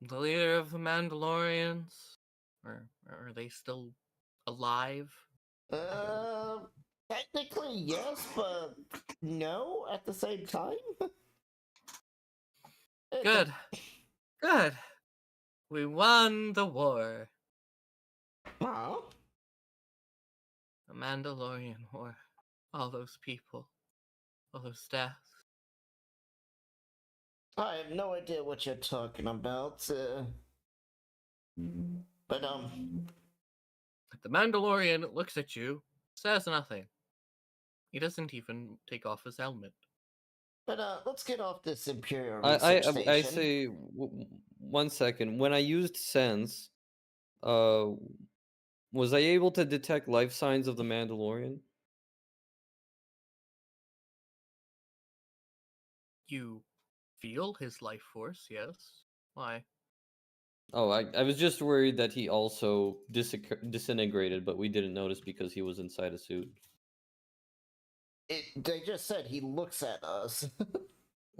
The leader of the Mandalorians? Or are they still alive? uh, Technically yes, but no at the same time. Good. Good. We won the war. Huh? The Mandalorian war. All those people. All those deaths. I have no idea what you're talking about. But The Mandalorian looks at you, says nothing. He doesn't even take off his helmet. Let's get off this Imperial I Research Station. I say 1 second. When I used sense, was I able to detect life signs of the Mandalorian? You feel his life force, yes. Why? Oh, I was just worried that he also disintegrated, but we didn't notice because he was inside a suit. They just said he looks at us.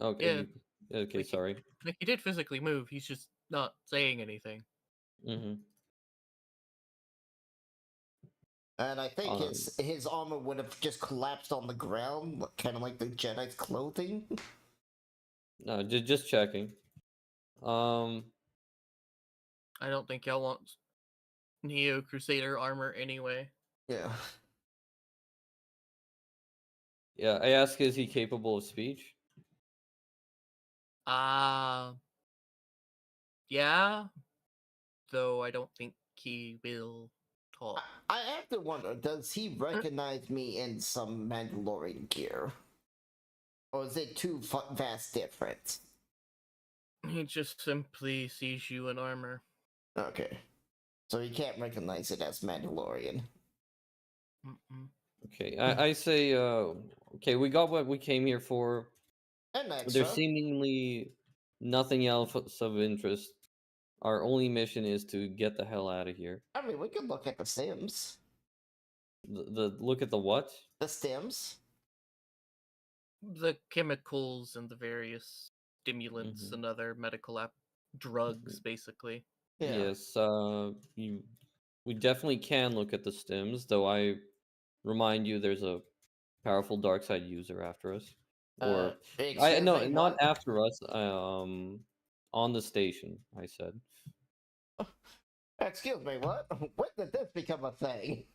Okay. Yeah. Okay, sorry. Like, he did physically move, he's just not saying anything. Mm-hmm. And I think his armor would have just collapsed on the ground, kind of like the Jedi's clothing. No, just checking. I don't think y'all want Neo Crusader armor anyway. Yeah. Yeah, I ask, is he capable of speech? Yeah. Though I don't think he will talk. I have to wonder, does he recognize me in some Mandalorian gear? Or is it too vast difference? He just simply sees you in armor. Okay. So he can't recognize it as Mandalorian. Mm-mm. Okay, I say, okay, we got what we came here for. And extra. There's seemingly nothing else of interest. Our only mission is to get the hell out of here. I mean, we could look at the Sims. The look at the what? The Stims. The chemicals and the various stimulants and other medical drugs, basically. Yeah. Yes, we definitely can look at the stims, though I remind you there's a powerful dark side user after us. Or not what? after us, on the station, I said. Excuse me, what? When did this become a thing?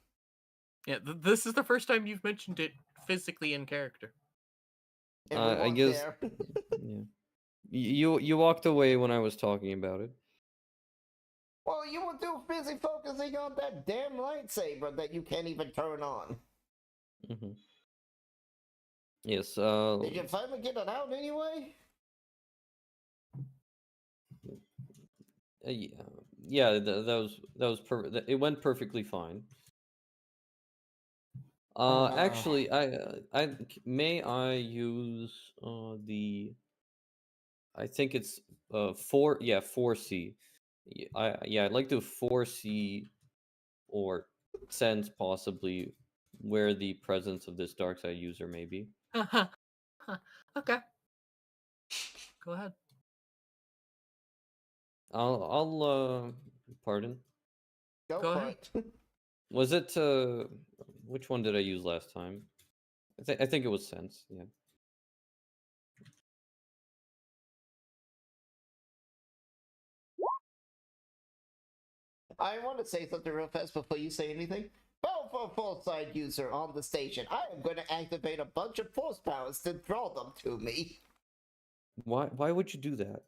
Yeah, this is the first time you've mentioned it physically in character. I guess. There. Yeah. You walked away when I was talking about it. Well, you were too busy focusing on that damn lightsaber that you can't even turn on. Mm-hmm. Yes. Did you finally get it out anyway? Yeah. That was it went perfectly fine. Actually, may I use the. I think it's 4C. I'd like to foresee or sense possibly where the presence of this dark side user may be. Okay. Go ahead. I'll pardon. Go Go for ahead. it. Was it which one did I use last time? I think it was sense. Yeah. I want to say something real fast before you say anything. Well, for a full side user on the station, I am going to activate a bunch of force powers to draw them to me. Why would you do that?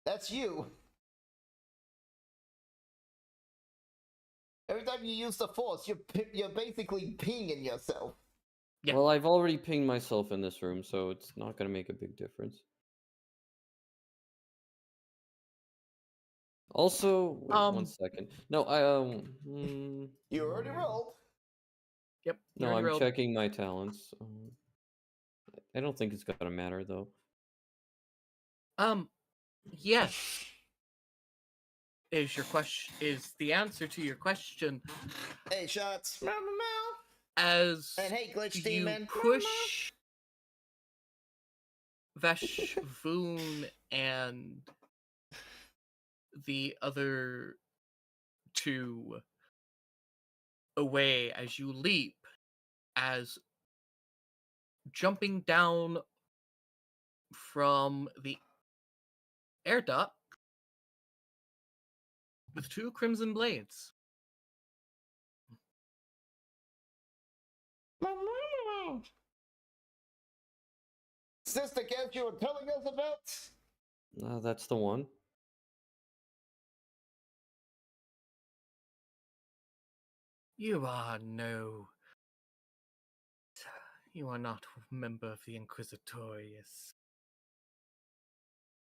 That's you. Every time you use the force, you're basically pinging yourself. Yeah. Well, I've already pinged myself in this room, so it's not going to make a big difference. Also, wait 1 second. No, You already rolled. Yep. no, you're I'm rolled. checking my talents. I don't think it's gonna matter though. Yes. Is the answer to your question Hey, shots. Meow, meow, meow. as And hey, glitch you demon. push Vashvoon and the other two away as you leap, as jumping down from the air duct with two crimson blades. Meow, meow, meow. Is this the guest you were telling us about? That's the one. You are not a member of the Inquisitorius.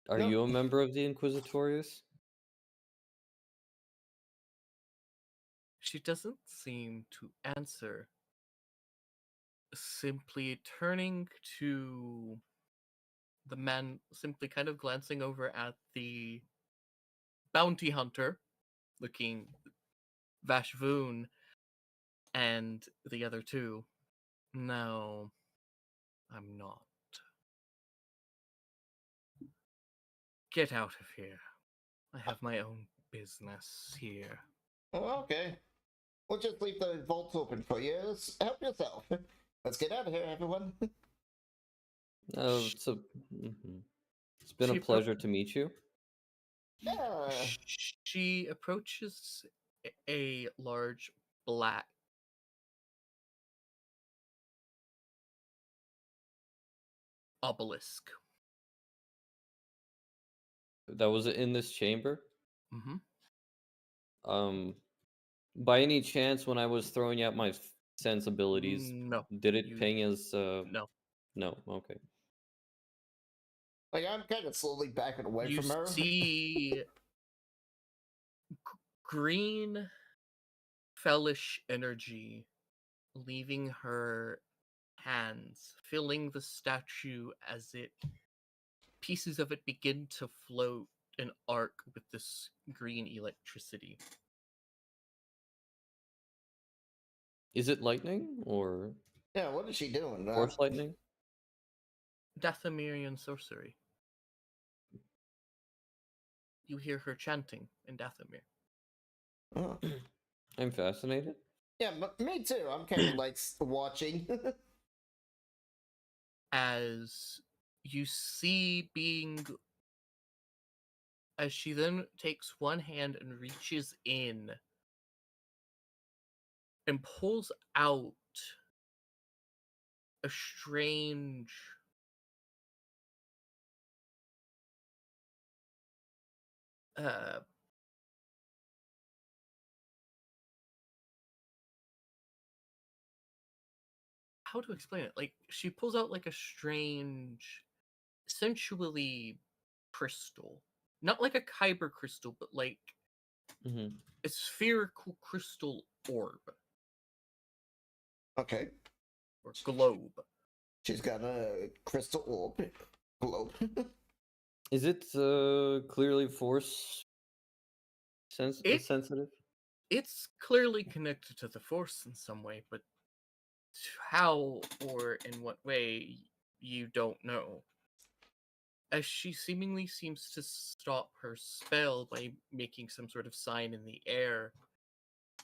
Are No. you a member of the Inquisitorius? She doesn't seem to answer. Simply turning to the man, simply kind of glancing over at the bounty hunter, looking Vashvoon and the other two. No, I'm not. Get out of here. I have my own business here. Oh, okay. We'll just leave the vaults open for you. Help yourself. Let's get out of here, everyone. It's a. Mhm. It's been a She pleasure to meet you. Yeah. She approaches a large black obelisk. That was in this chamber. Mm-hmm. By any chance, when I was throwing out my sensibilities, No. did it ping as? No. No. Okay. Like, I'm kind of slowly backing away You from her. see green fellish energy leaving her hands, filling the statue as pieces of it begin to float and arc with this green electricity. Is it lightning or Yeah, what is she doing? force lightning? Dathomirian sorcery. You hear her chanting in Dathomir. Oh. I'm fascinated. Yeah, me too. I'm kind of like watching. As you see as she then takes one hand and reaches in and pulls out a strange how to explain it? Like, she pulls out like a strange, sensually crystal. Not like a kyber crystal, but like Mm-hmm. a spherical crystal orb Okay. or globe. She's got a crystal orb. Globe. Is it clearly force It- sensitive? It's clearly connected to the Force in some way, but how or in what way, you don't know. As she seemingly seems to stop her spell by making some sort of sign in the air,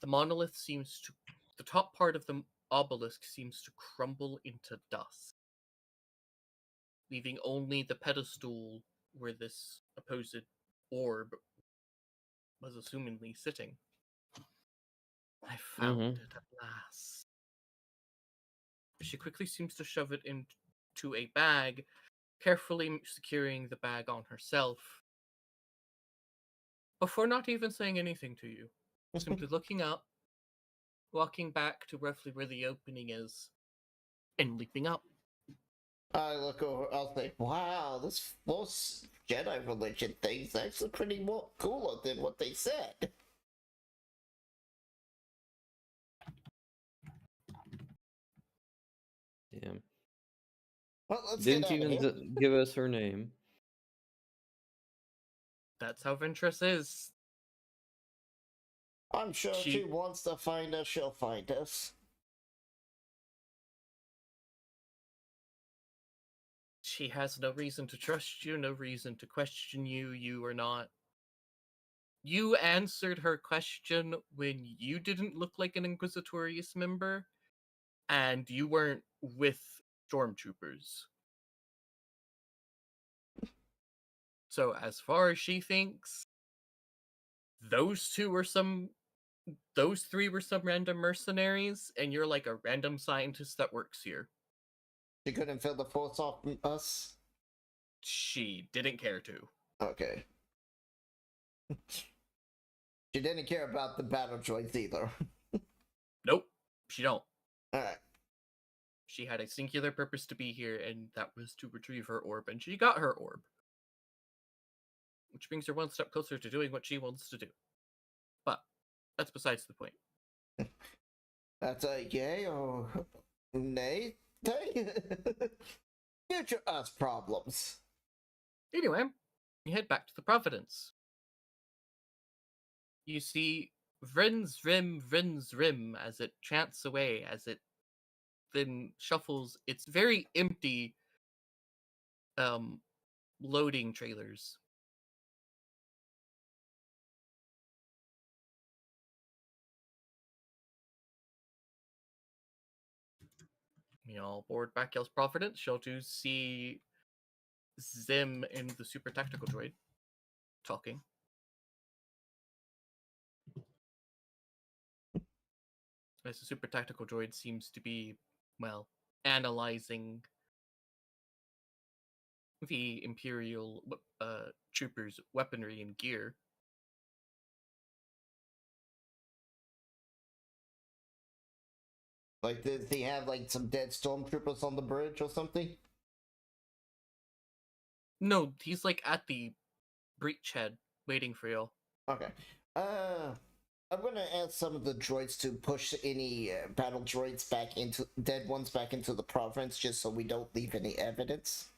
the monolith seems to. The top part of the obelisk seems to crumble into dust, leaving only the pedestal where this supposed orb was assumingly sitting. I found Mhm. it at last. She quickly seems to shove it into a bag, carefully securing the bag on herself, before not even saying anything to you. Simply looking up, walking back to roughly where the opening is, and leaping up. I look over, I'll say, wow, this Force Jedi religion thing's actually pretty more cooler than what they said. Damn. Well, let's Didn't get out of even here. give us her name. That's how Ventress is. I'm sure if she wants to find us, she'll find us. She has no reason to trust you, no reason to question you. You are not. You answered her question when you didn't look like an Inquisitorius member, and you weren't with stormtroopers. So, as far as she thinks, those three were some random mercenaries, and you're like a random scientist that works here. She couldn't feel the Force off us? She didn't care to. Okay. She didn't care about the battle droids either. Nope, she don't. Alright. She had a singular purpose to be here, and that was to retrieve her orb, and she got her orb. Which brings her one step closer to doing what she wants to do. But that's besides the point. That's a yay or nay thing? Future us problems. Anyway, you head back to the Providence. You see Vrins Rim as it chants away, as it then shuffles its very empty loading trailers. You all board back Yell's Providence. You'll do see Zim in the super tactical droid talking. As the super tactical droid seems to be, well, analyzing the Imperial troopers' weaponry and gear. Like, does he have, like, some dead stormtroopers on the bridge or something? No, he's like at the breachhead waiting for you. Okay. I'm gonna ask some of the droids to push any battle droids back into dead ones back into the province, just so we don't leave any evidence.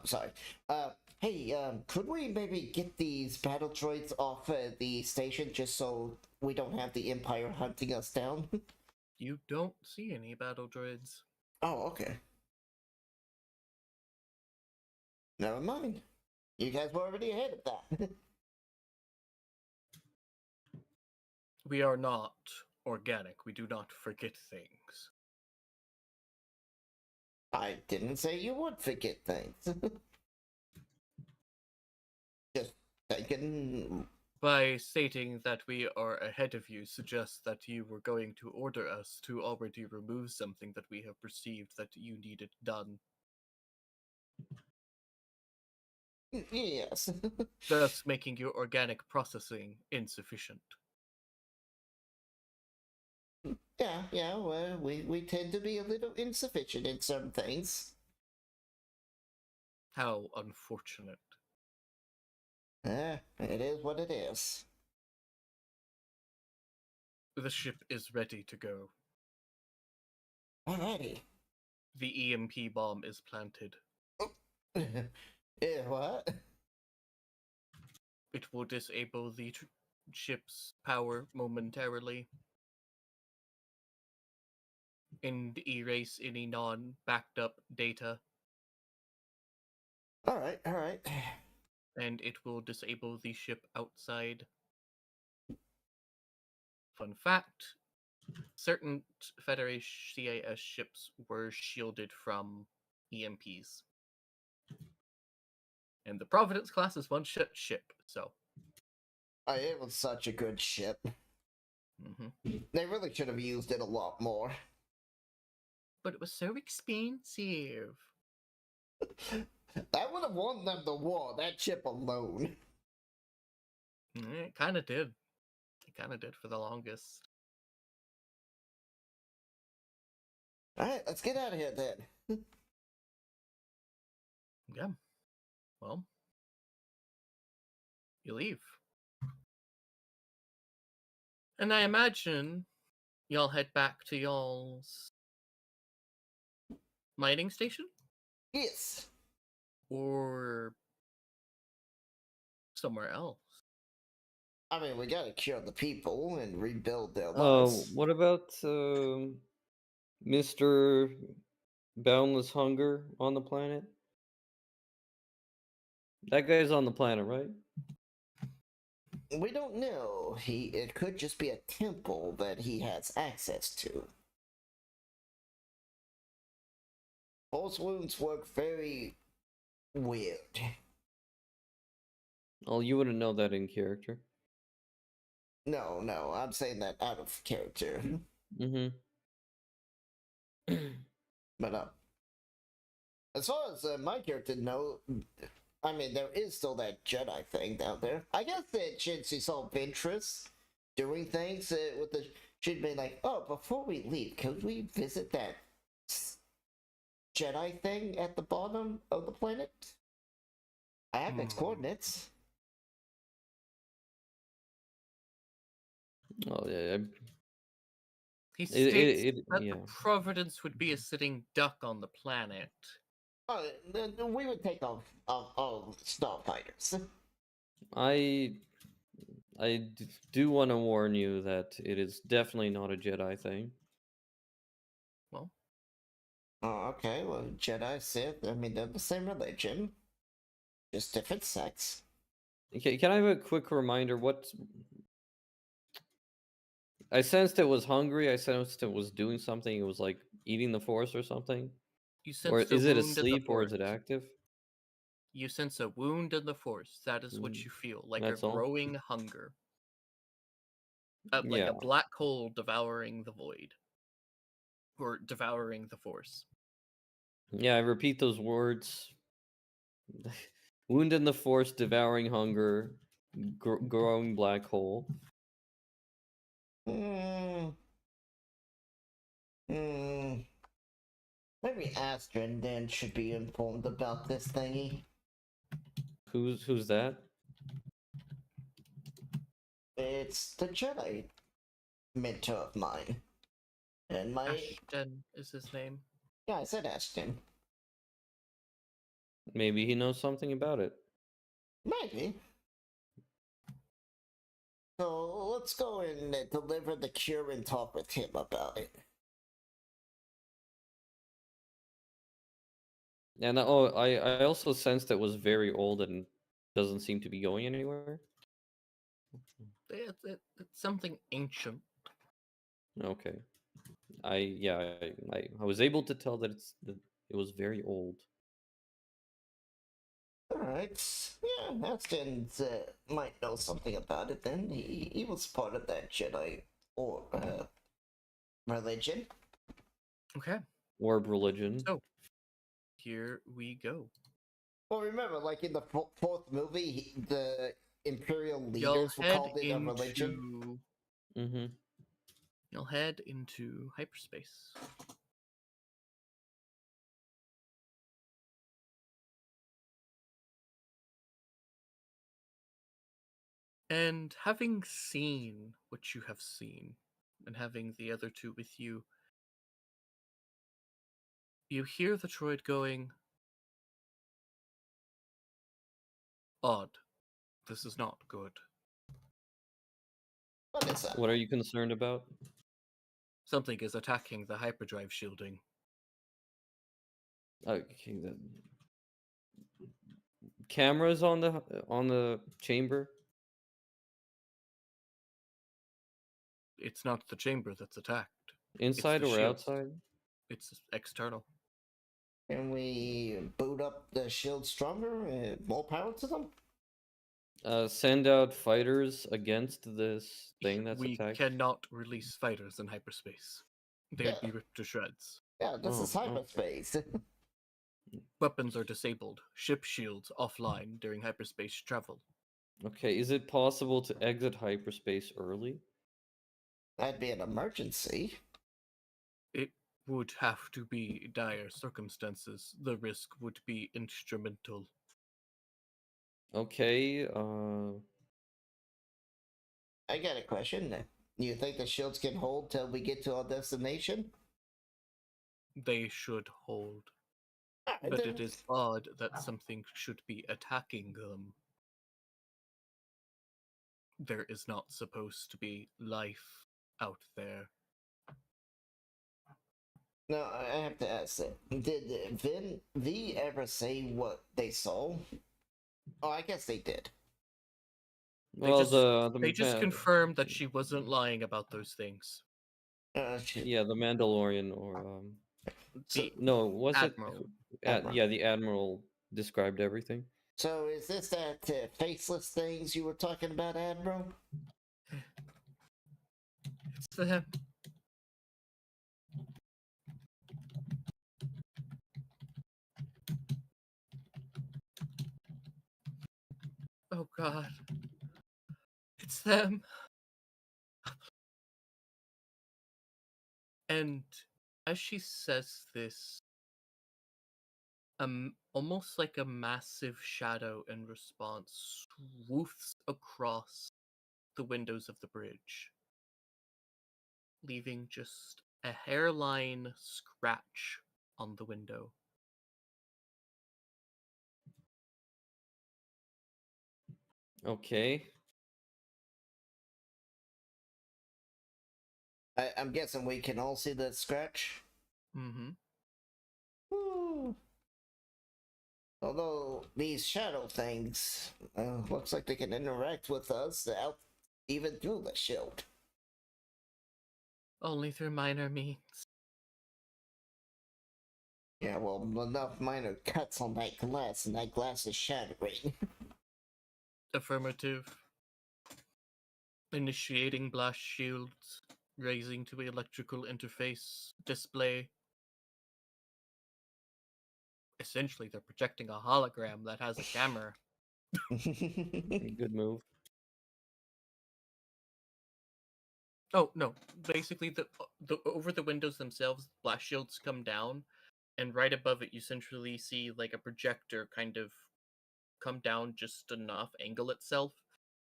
Sorry. Hey, could we maybe get these battle droids off the station just so we don't have the Empire hunting us down? You don't see any battle droids. Oh, okay. Never mind. You guys were already ahead of that. We are not organic. We do not forget things. I didn't say you would forget things. Just thinking. By stating that we are ahead of you suggests that you were going to order us to already remove something that we have perceived that you needed done, Yes. thus making your organic processing insufficient. Yeah, well, we tend to be a little insufficient in some things. How unfortunate. It is what it is. The ship is ready to go. Alrighty. The EMP bomb is planted. Yeah, what? it will disable the ship's power momentarily and erase any non-backed up data, Alright, alright. and it will disable the ship outside. Fun fact, certain Federation CAS ships were shielded from EMPs. And the Providence class is one ship, so. Oh, it was such a good ship. They really should have used it a lot more. But it was so expensive. I would have won them the war, that ship alone. It kind of did. It kind of did for the longest. Alright, let's get out of here then. Yeah. Well, you leave. And I imagine y'all head back to y'all's mining station? Yes. Or somewhere else? I mean, we gotta cure the people and rebuild their Oh, lives. what about Mr. Boundless Hunger on the planet? That guy's on the planet, right? We don't know. It could just be a temple that he has access to. Pulse wounds work very weird. Oh, you wouldn't know that in character. No, I'm saying that out of character. Mm-hmm. But as far as my character I mean, there is still that Jedi thing down there. I guess that since he saw Ventress doing things with the, she'd be like, oh, before we leave, could we visit that Jedi thing at the bottom of the planet? I have its coordinates. Oh yeah. He states that yeah. the Providence would be a sitting duck on the planet. Oh, we would take off starfighters. I do want to warn you that it is definitely not a Jedi thing. Well, Oh, okay. Well, Jedi, Sith, I mean, they're the same religion, just different sects. Okay, can I have a quick reminder? What I sensed it was hungry. I sensed it was doing something. It was like eating the force or something. you Or sense a is it wound in the asleep or is it force. active? You sense a wound in the force. That is what you feel, like a That's all? growing hunger. Like Yeah. a black hole devouring the void. Or devouring the force. Yeah, I repeat those words. Wound in the force, devouring hunger, growing black hole. Hmm. Maybe Astrid then should be informed about this thingy. Who's that? It's the Jedi mentor of mine. And my... Ashton is his name. Yeah, I said Ashton. Maybe he knows something about it. Maybe. So let's go and deliver the cure and talk with him about it. And I also sensed it was very old and doesn't seem to be going anywhere. It's something ancient. Okay. I was able to tell that it was very old. Alright. Yeah, Ashton might know something about it then. He was part of that Jedi or religion. Okay. Orb religion. So, here we go. Well, remember, like in the fourth movie, the Imperial You'll leaders were head called it a religion. Mm-hmm. You'll head into hyperspace. And having seen what you have seen, and having the other two with you, you hear the droid going, odd. This is not good. What is that? What are you concerned about? Something is attacking the hyperdrive shielding. Okay, the cameras on the chamber. It's not the chamber that's attacked. Inside the or shield. outside? It's external. Can we boot up the shield stronger? More power to them? Send out fighters against this thing that's We attacked. cannot release fighters in hyperspace. They'd Yeah. be ripped to shreds. Yeah, this is Oh, okay. hyperspace. Weapons are disabled. Ship shields offline during hyperspace travel. Okay, is it possible to exit hyperspace early? That'd be an emergency. It would have to be dire circumstances. The risk would be instrumental. Okay, I got a question. You think the shields can hold till we get to our destination? They should hold. Alright, But then. it is odd that something should be attacking them. There is not supposed to be life out there. No, I have to ask it. Did V ever say what they saw? Oh, I guess they did. well, They just confirmed that she wasn't lying about those things. yeah, the Mandalorian or The no, was Admiral. it? Admiral. Yeah, the Admiral described everything. So is this that faceless things you were talking about, Admiral? It's them. Oh god. It's them. And as she says this, almost like a massive shadow in response swoofs across the windows of the bridge, leaving just a hairline scratch on the window. Okay. I'm guessing we can all see that scratch. Mm-hmm. Woo. Although these shadow things looks like they can interact with us out even through the shield. Only through minor means. Yeah, well, enough minor cuts on that glass, and that glass is shattering. Affirmative. Initiating blast shields. Raising to electrical interface display. Essentially, they're projecting a hologram that has a camera. Good move. Oh no! Basically, the over the windows themselves, blast shields come down, and right above it, you centrally see like a projector kind of come down just enough, angle itself,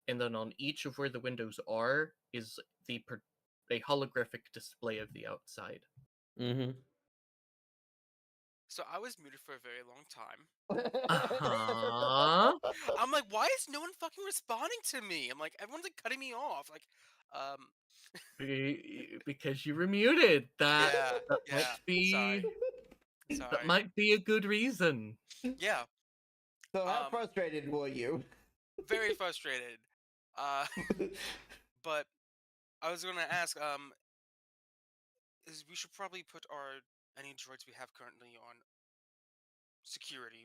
and then on each of where the windows are is a holographic display of the outside. Mm-hmm. So I was muted for a very long time. Uh-huh. I'm like, why is no one fucking responding to me? I'm like, everyone's like cutting me off. Like, Because you were muted. That yeah, might be sorry. that might be a good reason. Yeah, So how frustrated were you? very frustrated. But I was gonna ask, is we should probably put any droids we have currently on security,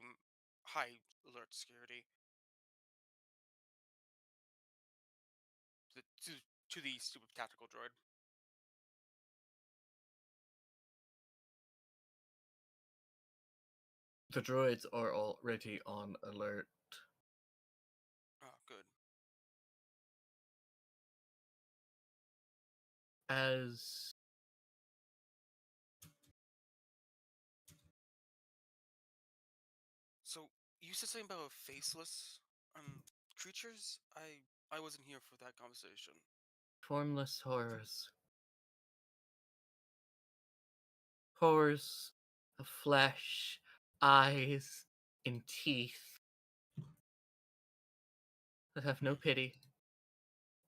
high alert security, to the stupid tactical droid. The droids are already on alert. Oh, good. As So you said something about faceless creatures. I wasn't here for that conversation. formless horrors. Horrors of flesh, eyes, and teeth. that have no pity,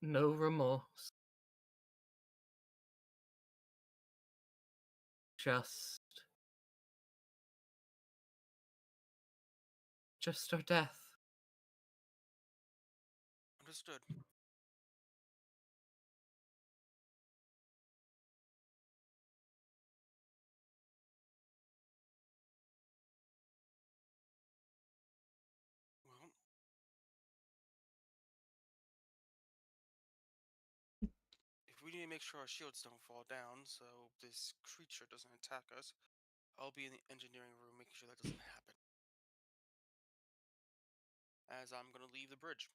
no remorse. Just our death. Understood. Well, if we need to make sure our shields don't fall down so this creature doesn't attack us, I'll be in the engineering room making sure that doesn't happen. As I'm gonna leave the bridge.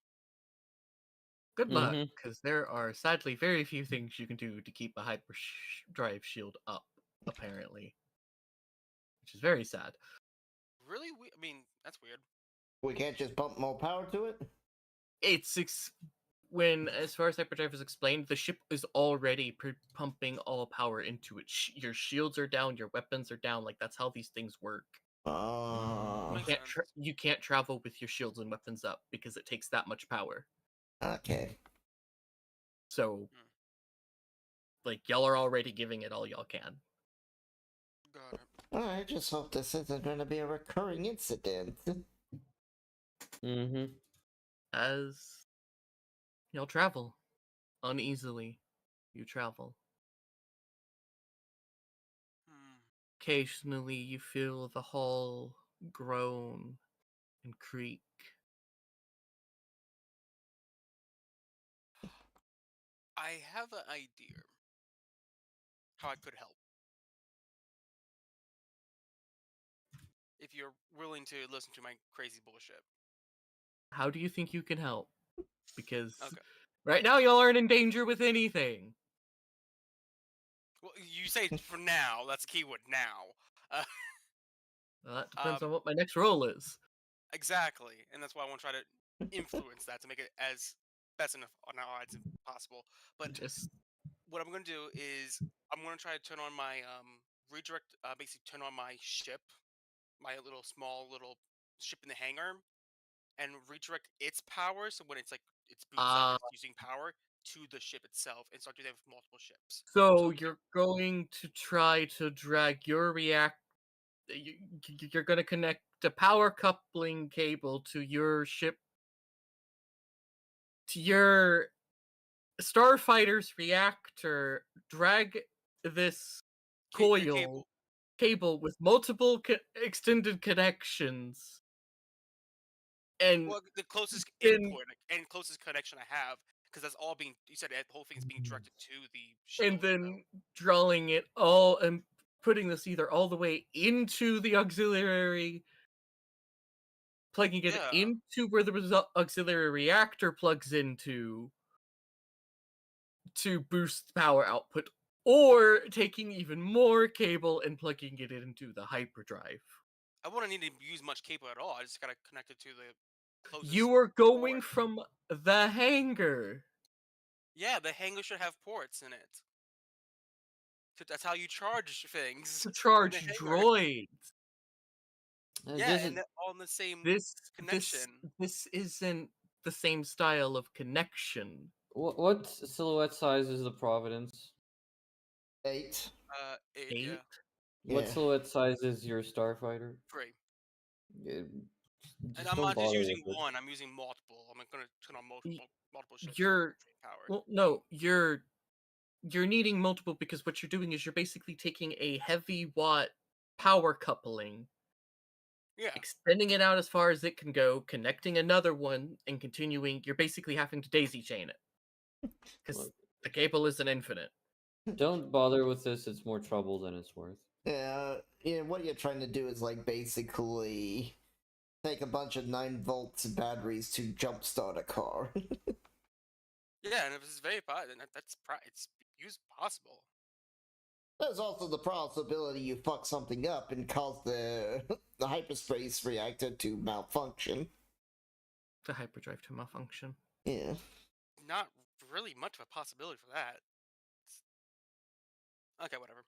Good luck, Mhm. because there are sadly very few things you can do to keep a hyperdrive shield up, apparently. Which is very sad. Really? I mean, that's weird. We can't just pump more power to it? It's when, as far as hyperdrive is explained, the ship is already pumping all power into it. Your shields are down, your weapons are down. Like, that's how these things work. Makes sense. You can't travel with your shields and weapons up because it takes that much power. Okay. So, like, y'all are already giving it all y'all can. Got it. I just hope this isn't going to be a recurring incident. Mhm. As y'all travel uneasily, you travel. Hmm. Occasionally, you feel the hull groan and creak. I have an idea how I could help. If you're willing to listen to my crazy bullshit. How do you think you can help? Because Okay. right now, y'all aren't in danger with anything. Well, you say for now. That's the keyword, now. Well, that depends on Um, what my next role is. exactly, and that's why I want to try to influence that to make it as best enough on our odds as possible. But Just what I'm gonna do is I'm gonna try to turn on my redirect, basically turn on my ship, my little small little ship in the hangar, and redirect its power. So when it's like it's boots up, uh it's using power to the ship itself, and start doing that with multiple ships. so So keep, you're going to try to drag your you're going to connect a power coupling cable to your ship, to your starfighter's reactor, drag this your coil cable. cable with multiple extended connections, and Well, the closest then input and closest connection I have, because that's all being. You said the whole thing is being directed to the and shield. So then drawing it all and putting this either all the way into the auxiliary, plugging it yeah, into where the auxiliary reactor plugs into to boost power output, or taking even more cable and plugging it into the hyperdrive. I wouldn't need to use much cable at all. I just gotta connect it to the closest You are going port. from the hangar Yeah, the hangar should have ports in it. That's how you charge things to in the charge hangar. droids. Yeah, and they're all in the same This this connection. this isn't the same style of connection. What silhouette size is the Providence? 8. 8, yeah, 8. What Yeah. silhouette size is your Starfighter? 3. Yeah, And just I'm don't not just bother using with it. one. I'm using multiple. I'm gonna turn on Y- multiple ships to You're trade power. well, no, you're needing multiple because what you're doing is you're basically taking a heavy watt power coupling, Yeah, extending it out as far as it can go, connecting another one, and continuing. You're basically having to daisy chain it because Look, the cable isn't infinite. don't bother with this. It's more trouble than it's worth. Yeah, what you're trying to do is like basically take a bunch of 9 volts batteries to jumpstart a car. yeah, and if it's very then it's use possible. There's also the possibility you fuck something up and cause the the hyperspace reactor to malfunction. The hyperdrive to malfunction. Yeah. Not really much of a possibility for that. Okay, whatever.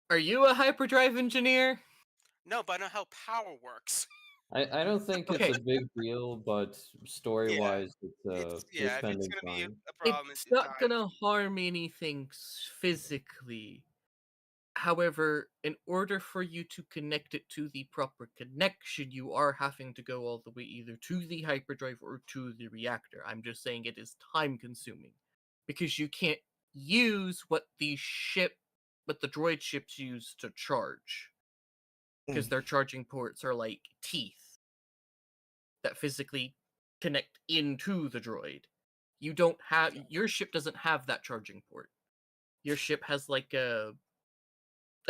Are you a hyperdrive engineer? No, but I know how power works. I don't think Okay. it's a big deal, but story-wise, you're If it's spending gonna be time. a problem, It's it's not time. gonna harm anything physically. However, in order for you to connect it to the proper connection, you are having to go all the way either to the hyperdrive or to the reactor. I'm just saying it is time consuming because you can't use what the droid ships use to charge because their charging ports are like teeth that physically connect into the droid. You don't have your ship doesn't have that charging port. Your ship has like a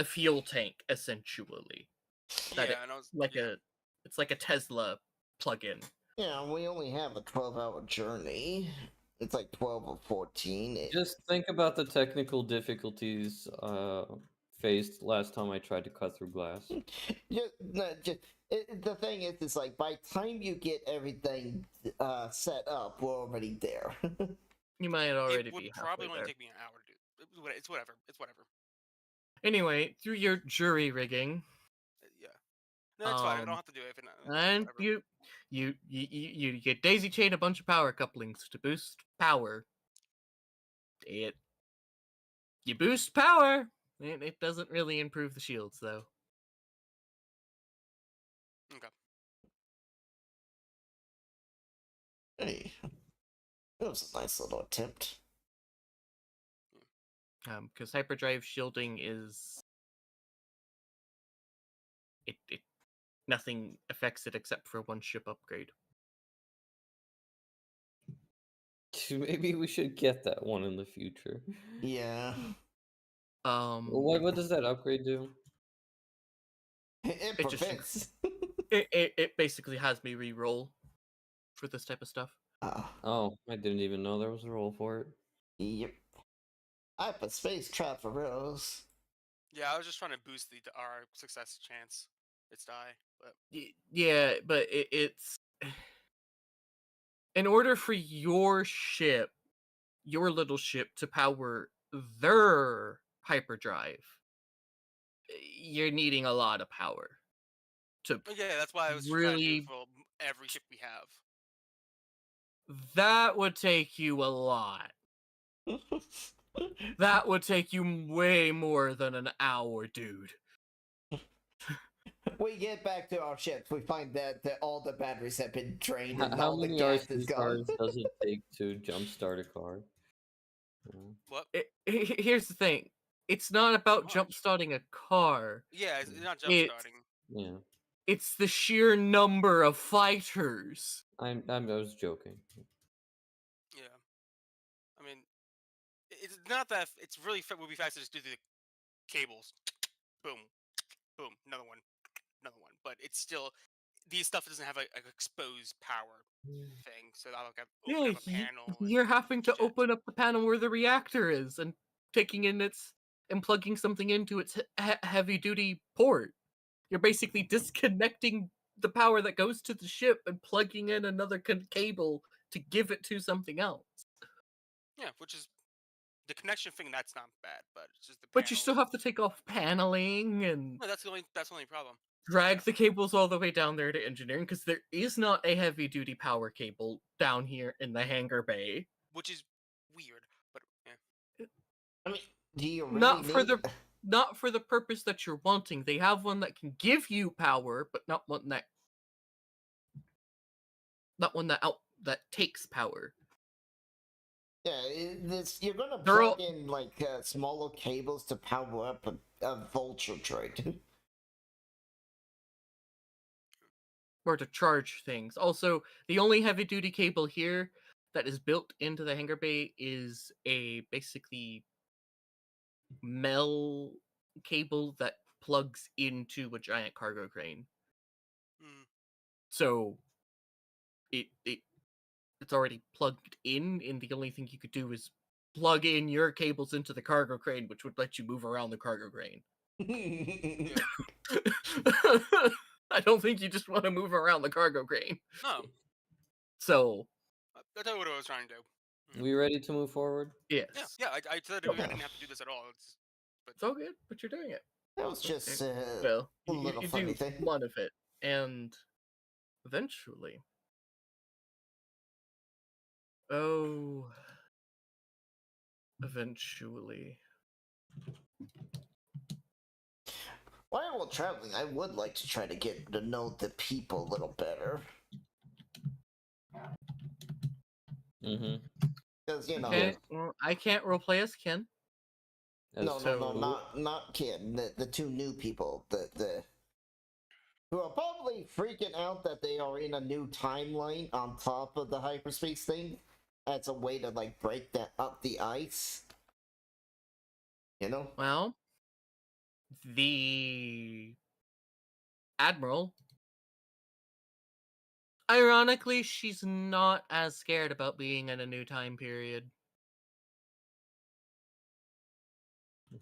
fuel tank essentially. It's like a Tesla plug-in. Yeah, we only have a 12-hour journey. It's like 12 or 14. Just think about the technical difficulties faced last time I tried to cut through glass. The thing is, it's like by the time you get everything set up, we're already there. You might already It would be probably halfway only there. take me an hour to do. It's whatever. It's whatever. Anyway, through your jury rigging, Yeah. No, it's fine. I don't have to do it. and Whatever. you get daisy chain a bunch of power couplings to boost power. You boost power. It doesn't really improve the shields though. Okay. Hey, that was a nice little attempt. Because hyperdrive shielding is it nothing affects it except for one ship upgrade. Maybe we should get that one in the future. Yeah. What does that upgrade do? It just prevents. it basically has me re-roll for this type of stuff. Oh, I didn't even know there was a roll for it. Yep. Hyperspace traverse. Yeah, I was just trying to boost our success chance. It's die, but Yeah, but it's in order for your little ship, to power their hyperdrive, you're needing a lot of power to yeah, that's why I was trying to do it for every ship we have. That would take you a lot. That would take you way more than an hour, dude. We get back to our ships. We find that all the batteries have been drained and How all the many gas is RC gone. cars does it take to jumpstart a car? What? Here's the thing. It's not about jump-starting a car. Yeah, it's not jump-starting. Yeah. It's the sheer number of fighters. I was joking. Yeah. I mean, it's not that. It's really would be fast to just do the cables. Boom, boom, another one. But it's still these stuff doesn't have an exposed power thing, so I'll open up a panel. You're having to open up the panel where the reactor is and taking in and plugging something into its heavy-duty port. You're basically disconnecting the power that goes to the ship and plugging in another cable to give it to something else. Yeah, which is the connection thing. That's not bad, but it's just the. But you still have to take off paneling and. No, that's the only problem. Drag the cables all the way down there to engineering because there is not a heavy-duty power cable down here in the hangar bay. Which is weird, but yeah. I mean, do you really not for the purpose that you're wanting. They have one that can give you power, but not one that takes power. Yeah, you're gonna plug in like smaller cables to power up a vulture droid. Or to charge things. Also, the only heavy-duty cable here that is built into the hangar bay is a basically Mel cable that plugs into a giant cargo crane. So it's already plugged in, and the only thing you could do is plug in your cables into the cargo crane, which would let you move around the cargo crane. I don't think you just want to move around the cargo crane. No. So that's what I was trying to do. We ready to move forward? Yes. Yeah. I said I didn't have to do this at all. It's all good, but you're doing it. That was just well, a little funny do thing. one of it, and Eventually. Oh. Eventually. While traveling, I would like to try to get to know the people a little better. Mm-hmm. Because, you know... Okay, well, I can't roleplay as Ken. No, So- not Kim. The two new people. The who are probably freaking out that they are in a new timeline on top of the hyperspace thing as a way to, like, break that up the ice. You know? Well, the Admiral. Ironically, she's not as scared about being in a new time period.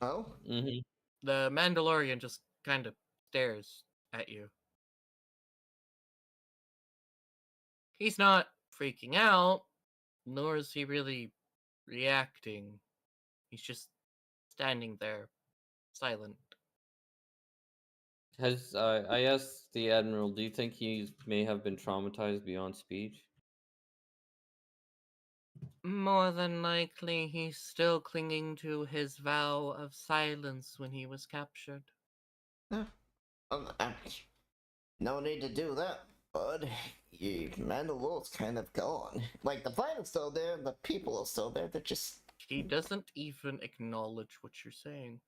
Oh? Mm-hmm. The Mandalorian just kind of stares at you. He's not freaking out, nor is he really reacting. He's just standing there, silent. I asked the Admiral, do you think he may have been traumatized beyond speech? More than likely, he's still clinging to his vow of silence when he was captured. No need to do that, bud. Mandalore's kind of gone. Like, the planet's still there, and the people are still there. They're just... He doesn't even acknowledge what you're saying.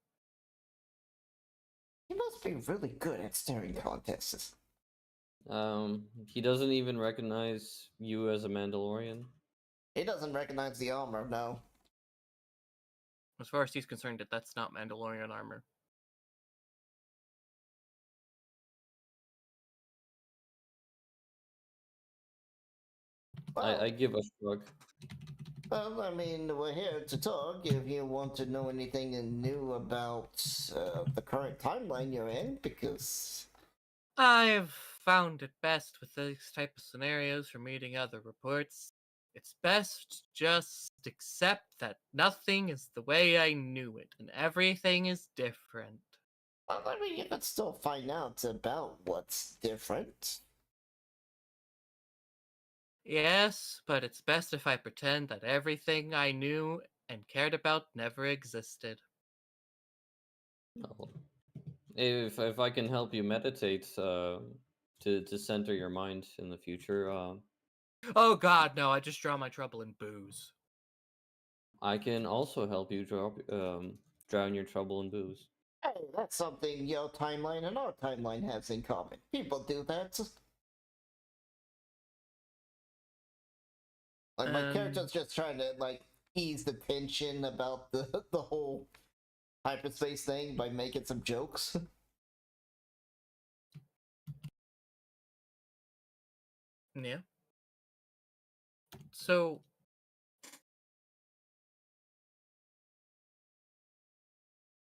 He must be really good at staring contests. He doesn't even recognize you as a Mandalorian. He doesn't recognize the armor, no. As far as he's concerned, that's not Mandalorian armor. Well, I give a shrug. well, I mean, we're here to talk if you want to know anything new about the current timeline you're in, because... I've found it best with these type of scenarios from reading other reports. It's best just accept that nothing is the way I knew it, and everything is different. Well, I mean, you could still find out about what's different. Yes, but it's best if I pretend that everything I knew and cared about never existed. Oh. If I can help you meditate to center your mind in the future, Oh god, no, I just draw my trouble in booze. I can also help you drown your trouble in booze. Hey, that's something your timeline and our timeline has in common. People do that. Like, my character's just trying to, like, ease the tension about the whole hyperspace thing by making some jokes. Yeah. So,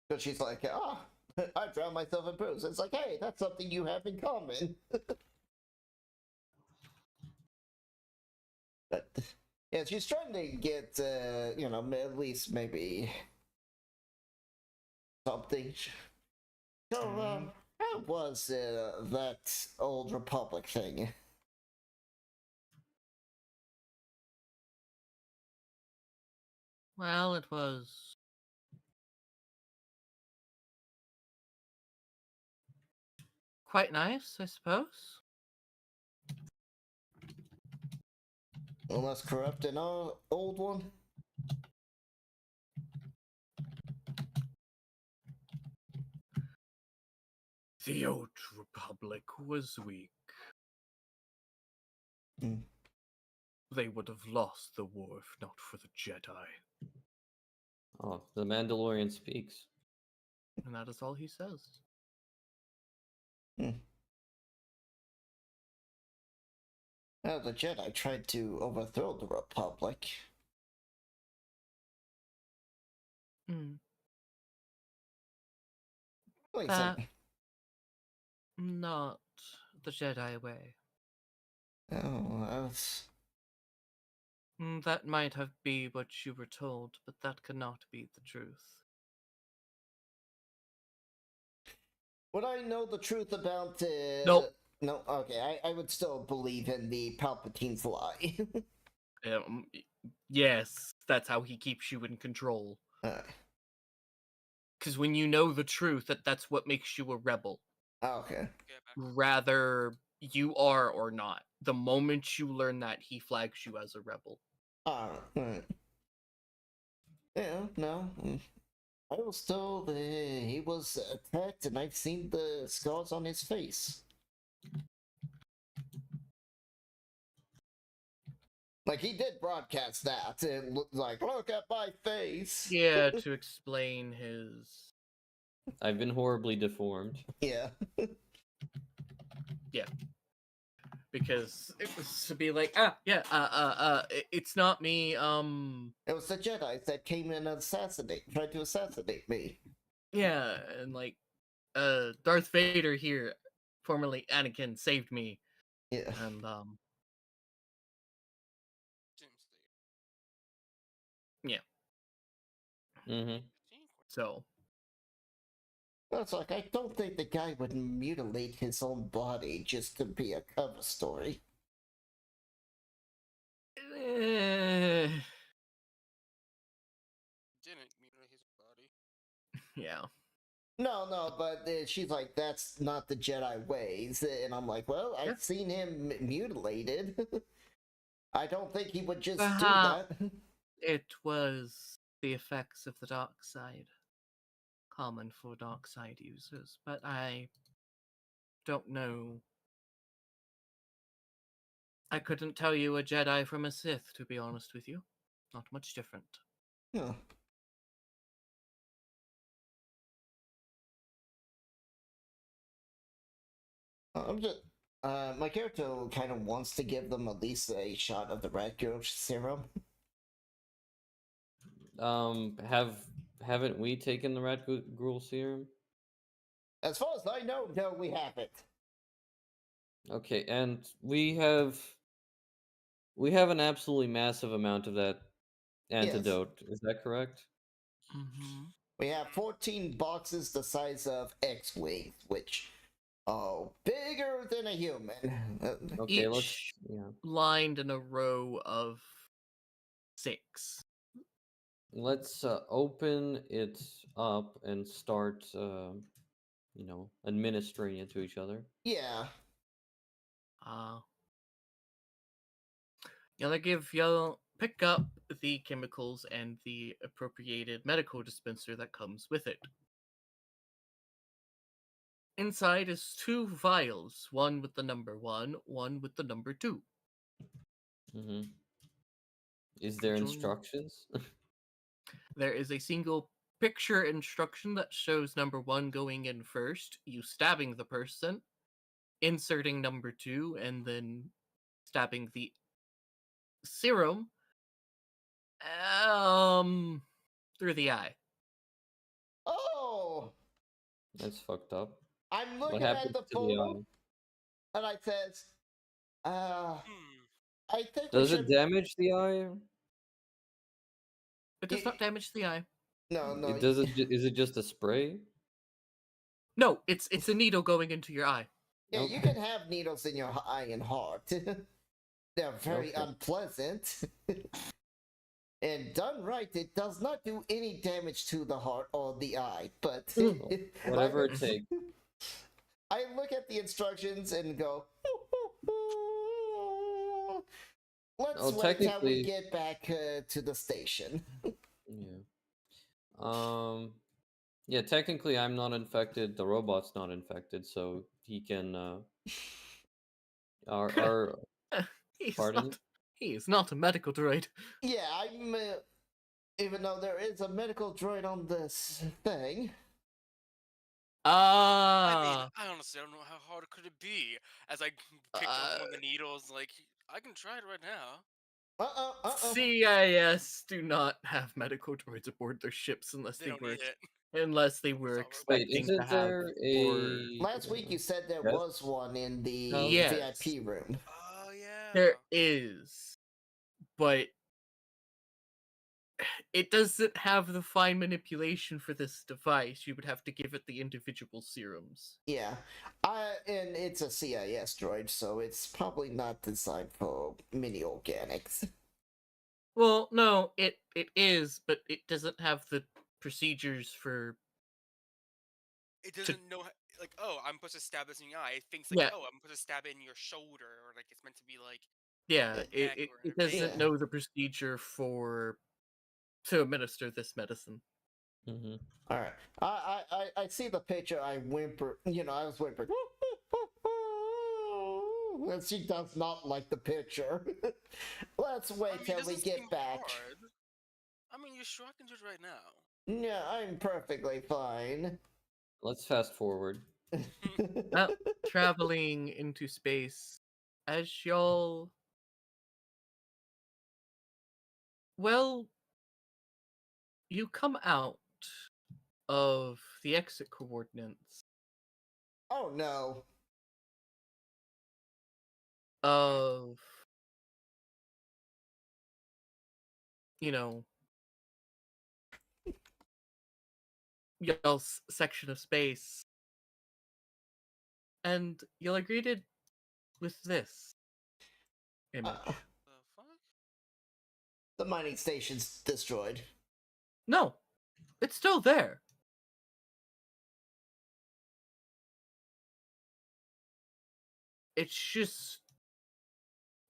Because she's like, I drowned myself in booze. It's like, hey, that's something you have in common. But, yeah, she's trying to get, you know, at least maybe something. So, how was that old Republic thing? well, it was quite nice, I suppose. Less corrupt than our old one? The old Republic was weak. Hmm. They would have lost the war if not for the Jedi. Oh, the Mandalorian speaks. And that is all he says. Hmm. Well, the Jedi tried to overthrow the Republic. Wait a That second. not the Jedi way. Oh, that's... That might have been what you were told, but that cannot be the truth. Would I know the truth about Nope. No, okay, I would still believe in the Palpatine fly. Um, yes, that's how he keeps you in control. uh, Because when you know the truth, that's what makes you a rebel. okay. Get back. Rather you are or not. The moment you learn that, he flags you as a rebel. Alright. Yeah, no. I was told he was attacked, and I've seen the scars on his face. Like, he did broadcast that. It looked like, look at my face. Yeah, to explain his. I've been horribly deformed. Yeah. Because it was to be like, it's not me. It was the Jedi that came in and tried to assassinate me. Yeah, and like, Darth Vader here, formerly Anakin, saved me, Yeah. and yeah. Mm-hmm. So It's like, I don't think the guy would mutilate his own body just to be a cover story. eh, Didn't mutilate his body. yeah. No, but she's like, that's not the Jedi ways. And I'm like, well, Yeah. I've seen him mutilated. I don't think he would just do Perhaps. that. It was the effects of the dark side, common for dark side users, but I don't know. I couldn't tell you a Jedi from a Sith, to be honest with you. Not much different. Huh. I'm just. My character kind of wants to give them at least a shot of the red girl serum. Haven't we taken the rat gruel serum? As far as I know, no, we haven't. Okay, and we have an absolutely massive amount of that antidote. Is that correct? Mm-hmm. We have 14 boxes the size of X-Wing, which, oh, bigger than a human. Okay, let's. Each Yeah. lined in a row of 6. Let's open it up and start, administering it to each other. Yeah. You'll pick up the chemicals and the appropriated medical dispenser that comes with it. Inside is 2 vials, one with the number 1, one with the number 2. Mm-hmm. Is there Which one? instructions? There is a single picture instruction that shows number 1 going in first, you stabbing the person, inserting number 2, and then stabbing the serum through the eye. Oh! That's fucked up. I'm What looking at happens the to the photo, eye? and I says, Hmm. I think Does we it should... damage the eye? It does not damage the eye. No. Is it just a spray? No, it's a needle going into your eye. Yeah, Okay. you can have needles in your eye and heart. They're very Okay. unpleasant. And done right, it does not do any damage to the heart or the eye, but... Whatever it takes. I look at the instructions and go... Let's Oh, wait till we technically- get back to the station. Yeah. Yeah, technically I'm not infected, the robot's not infected, so he can our Pardon? He is not a medical droid. Yeah, I'm... even though there is a medical droid on this thing... I honestly don't know how hard could it be. As I picked up one of the needles, like I can try it right now. CIS do not have medical droids aboard their ships unless They they don't were need it. unless they were It's all Wait, expecting isn't to have. there a Last week you said there Yes. was one in the Yes. VIP room. Oh yeah. There is, but it doesn't have the fine manipulation for this device. You would have to give it the individual serums. Yeah, and it's a CIS droid, so it's probably not designed for mini organics. Well, no, it is, but it doesn't have the procedures for. It doesn't know, like, oh, I'm supposed to stab this in the eye. It thinks, like, Yeah. oh, I'm supposed to stab it in your shoulder, or, like, it's meant to be, like, Yeah, neck it or doesn't Yeah. know the procedure to administer this medicine. Mm-hmm. All right, I see the picture. I whimper. I was whimpering. And she does not like the picture. Let's I wait mean, it till we doesn't seem get back. hard. I mean, you're shocking to it right now. Yeah, I'm perfectly fine. Let's fast forward. Well, traveling into space, as y'all. Well, you come out of the exit coordinates Oh no. of, you know, y'all's section of space, and you'll are greeted with this image. The fuck? The mining station's destroyed. No, it's still there. It's just,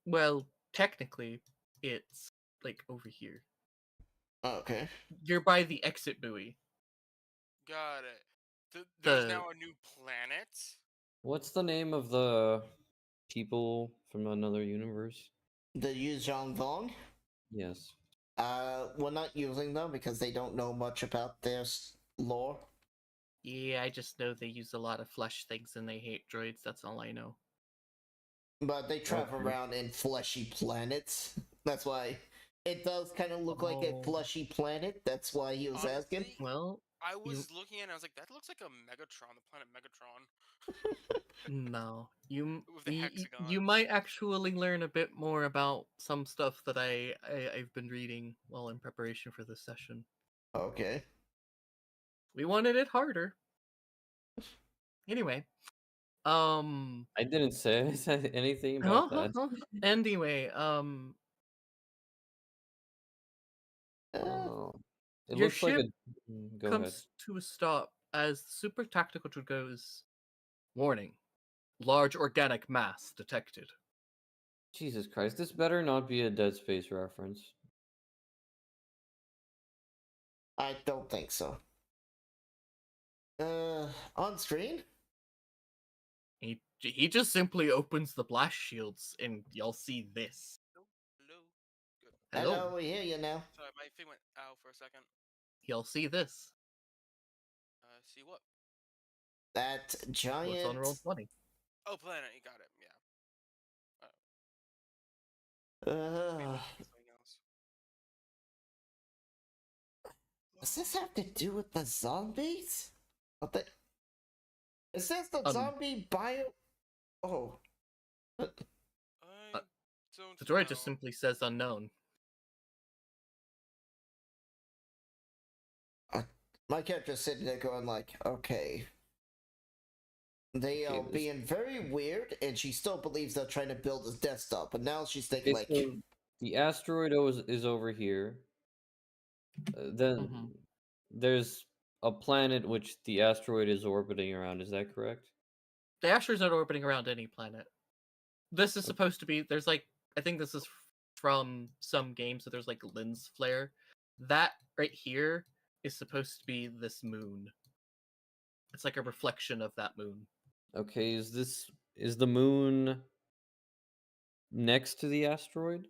well, technically, it's like over here. Okay. You're by the exit buoy. Got it. There's The now a new planet. What's the name of the people from another universe? The Yuzhong Vong? Yes. We're not using them because they don't know much about their lore. yeah, I just know they use a lot of flesh things and they hate droids. That's all I know. But they travel Okay. around in fleshy planets. That's why it does kind of look like a Oh. fleshy planet. That's why he was asking. Honestly, Well, I was looking at it and I was like, that looks like a Megatron, the planet Megatron. no, you With the hexagons. you might actually learn a bit more about some stuff that I've been reading while in preparation for this session. Okay. We wanted it harder. Anyway, I didn't say anything about that. Anyway, Oh, it your looks like ship a. Go comes ahead. to a stop as the super tactical droid goes, warning, large organic mass detected. Jesus Christ, this better not be a Dead Space reference. I don't think so. On screen? He just simply opens the blast shields and y'all see this. Hello. Good. Hello. We hear you now. Sorry, my thing went out for a second. Y'all see this. See what? That giant. What's on roll 20? Oh, planet. You got it. Yeah. Something else. Does this have to do with the zombies? What the? Is this the zombie bio? Oh. I don't The droid know. just simply says unknown. My character's sitting there going like, okay. They are Okay, being very weird, and she still believes they're trying to build his desktop, but now she's thinking Okay, like, so the asteroid is over here. Then Mhm. there's a planet which the asteroid is orbiting around. Is that correct? The asteroid's not orbiting around any planet. This is supposed to be. There's like, I think this is from some game, so there's like lens flare. That right here is supposed to be this moon. It's like a reflection of that moon. Okay, is the moon next to the asteroid?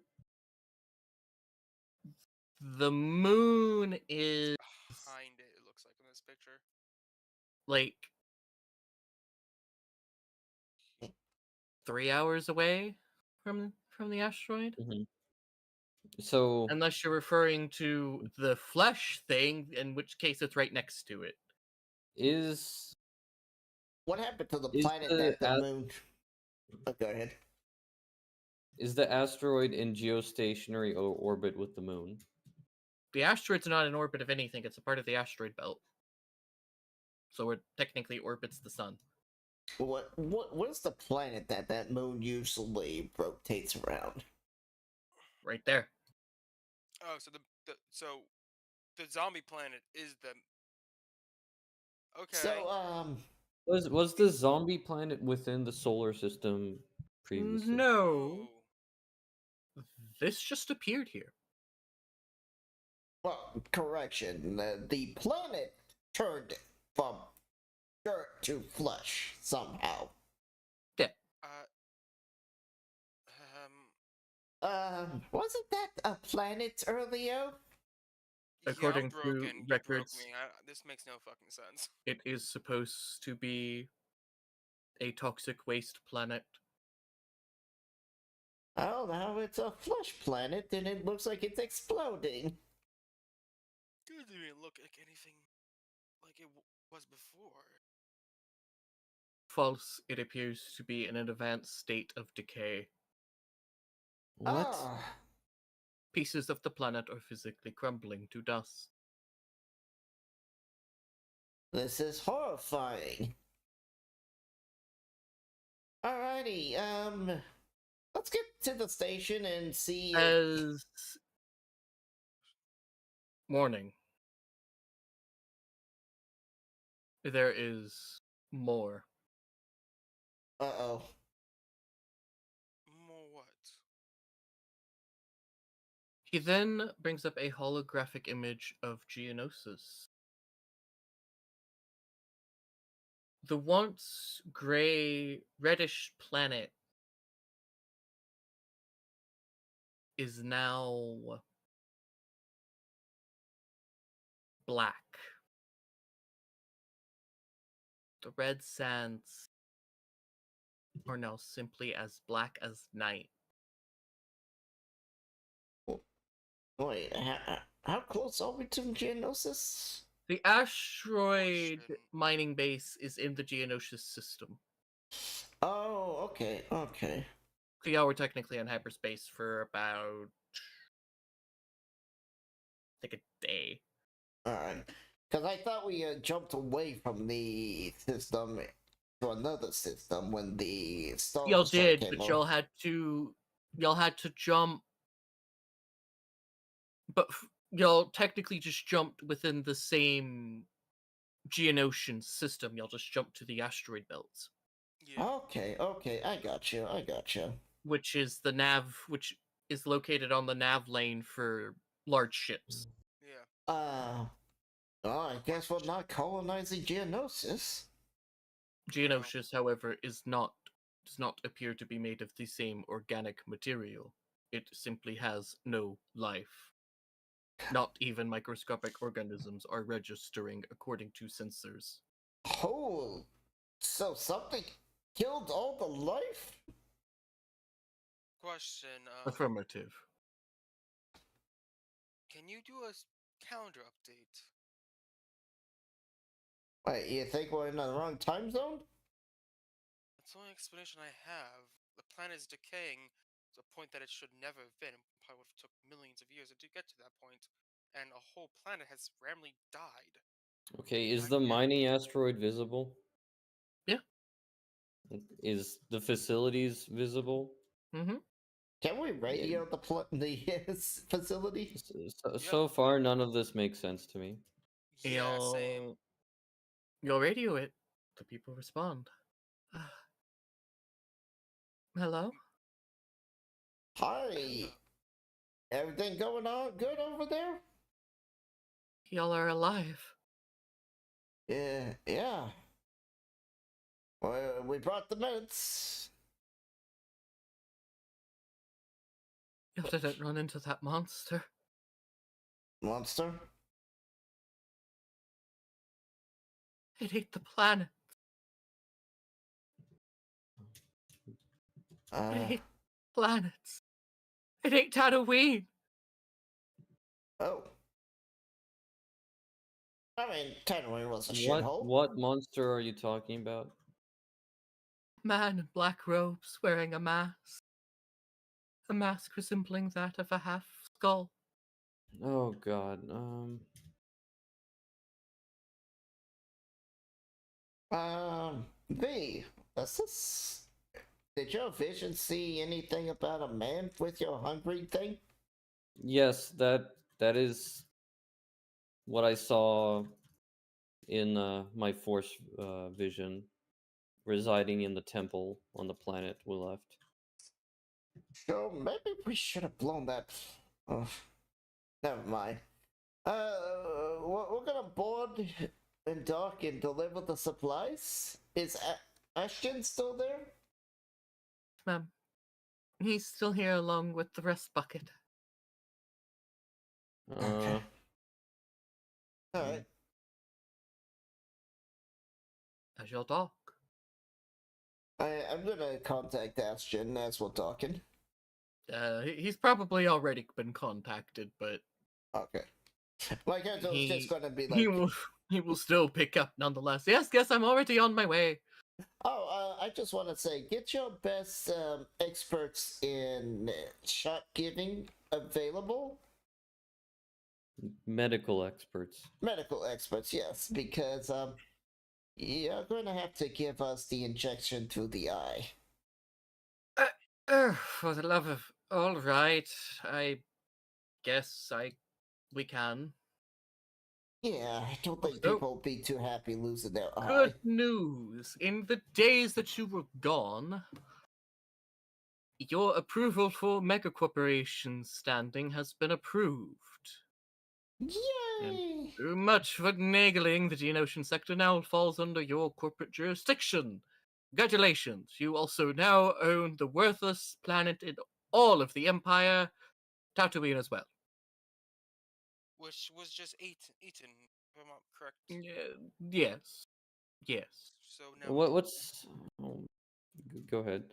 The moon is Behind it, it looks like in this picture. like 3 hours away from the asteroid. Mm-hmm. So Unless you're referring to the flesh thing, in which case it's right next to it. is what happened to the Is planet the that the ast- moon? Oh, go ahead. is the asteroid in geostationary orbit with the moon? The asteroid's not in orbit of anything, it's a part of the asteroid belt. So it technically orbits the sun. What's the planet that moon usually rotates around? Right there. Oh, so the zombie planet is the okay. So Was the zombie planet within the solar system previously? No. This just appeared here. well, correction. The planet turned from dirt to flesh somehow. Wasn't that a planet earlier? According I'm to broken. You broke records, me. This makes no fucking sense. it is supposed to be a toxic waste planet. Oh, now it's a flesh planet, and it looks like it's exploding. Doesn't even look like anything like it was before. False, it appears to be in an advanced state of decay. What? Ah, Pieces of the planet are physically crumbling to dust. this is horrifying. Alrighty, let's get to the station and see. As warning, there is more. Uh-oh. More what? He then brings up a holographic image of Geonosis. The once gray, reddish planet is now black. The red sands are now simply as black as night. Wait, how close are we to Geonosis? The asteroid Question. mining base is in the Geonosis system. Oh, okay, okay. So yeah, we're technically in hyperspace for about like a day. Alright. Because I thought we jumped away from the system to another system when the Star Y'all Destroyer did, came but over. y'all had to jump, but y'all technically just jumped within the same Geonosian system. Y'all just jumped to the asteroid belts, Yeah. Okay, okay, I got you, I got you. which is which is located on the nav lane for large ships. Yeah. Oh, I guess we're not colonizing Geonosis. Geonosis, however, does not appear to be made of the same organic material. It simply has no life. Not even microscopic organisms are registering according to sensors. Oh, so something killed all the life? Question. Affirmative. Can you do a calendar update? Wait, you think we're in the wrong time zone? That's the only explanation I have. The planet is decaying to a point that it should never have been. It probably would have took millions of years to get to that point, and a whole planet has randomly died. Okay, is I the get- mining asteroid visible? Yeah. Is the facilities visible? Mm-hmm. Can we radio the facility? So far, none of this makes sense to me. Yeah, same. You'll radio it. The people respond. Hello? Hi. Everything going on good over there? Y'all are alive. Yeah. Well, we brought the meds. Y'all didn't run into that monster. Monster? It ate the planet. It ate planets. It ate Tatooine. Oh. I mean, Tatooine was a shithole. What monster are you talking about? Man in black robes wearing a mask. A mask resembling that of a half skull. Oh God. V, does this? Did your vision see anything about a man with your hungry thing? Yes, that is what I saw in my force vision, residing in the temple on the planet we left. So maybe we should have blown that. Oh, never mind. We're gonna board and dock and deliver the supplies. Is Ashton still there? Ma'am, he's still here along with the rest bucket. Okay. All Hmm. right. As you'll dock. I'm gonna contact Ashton as we're talking. He's probably already been contacted, but Okay. My character was just gonna be he like, he will still pick up nonetheless. Yes, I'm already on my way. oh, I just want to say, get your best experts in shot giving available. Medical experts. Medical experts, yes, because you're going to have to give us the injection to the eye. For the love of all right, I guess we can. Yeah, I don't think Also, people will be too happy losing their good eye. news. In the days that you were gone, your approval for mega corporation standing has been approved. And Yay! through much finagling, the Geonosian sector now falls under your corporate jurisdiction. Congratulations, you also now own the worthless planet in all of the Empire, Tatooine as well. Which was just eaten, if I'm not correct. Yes. Yes. So now What's? Oh, go ahead.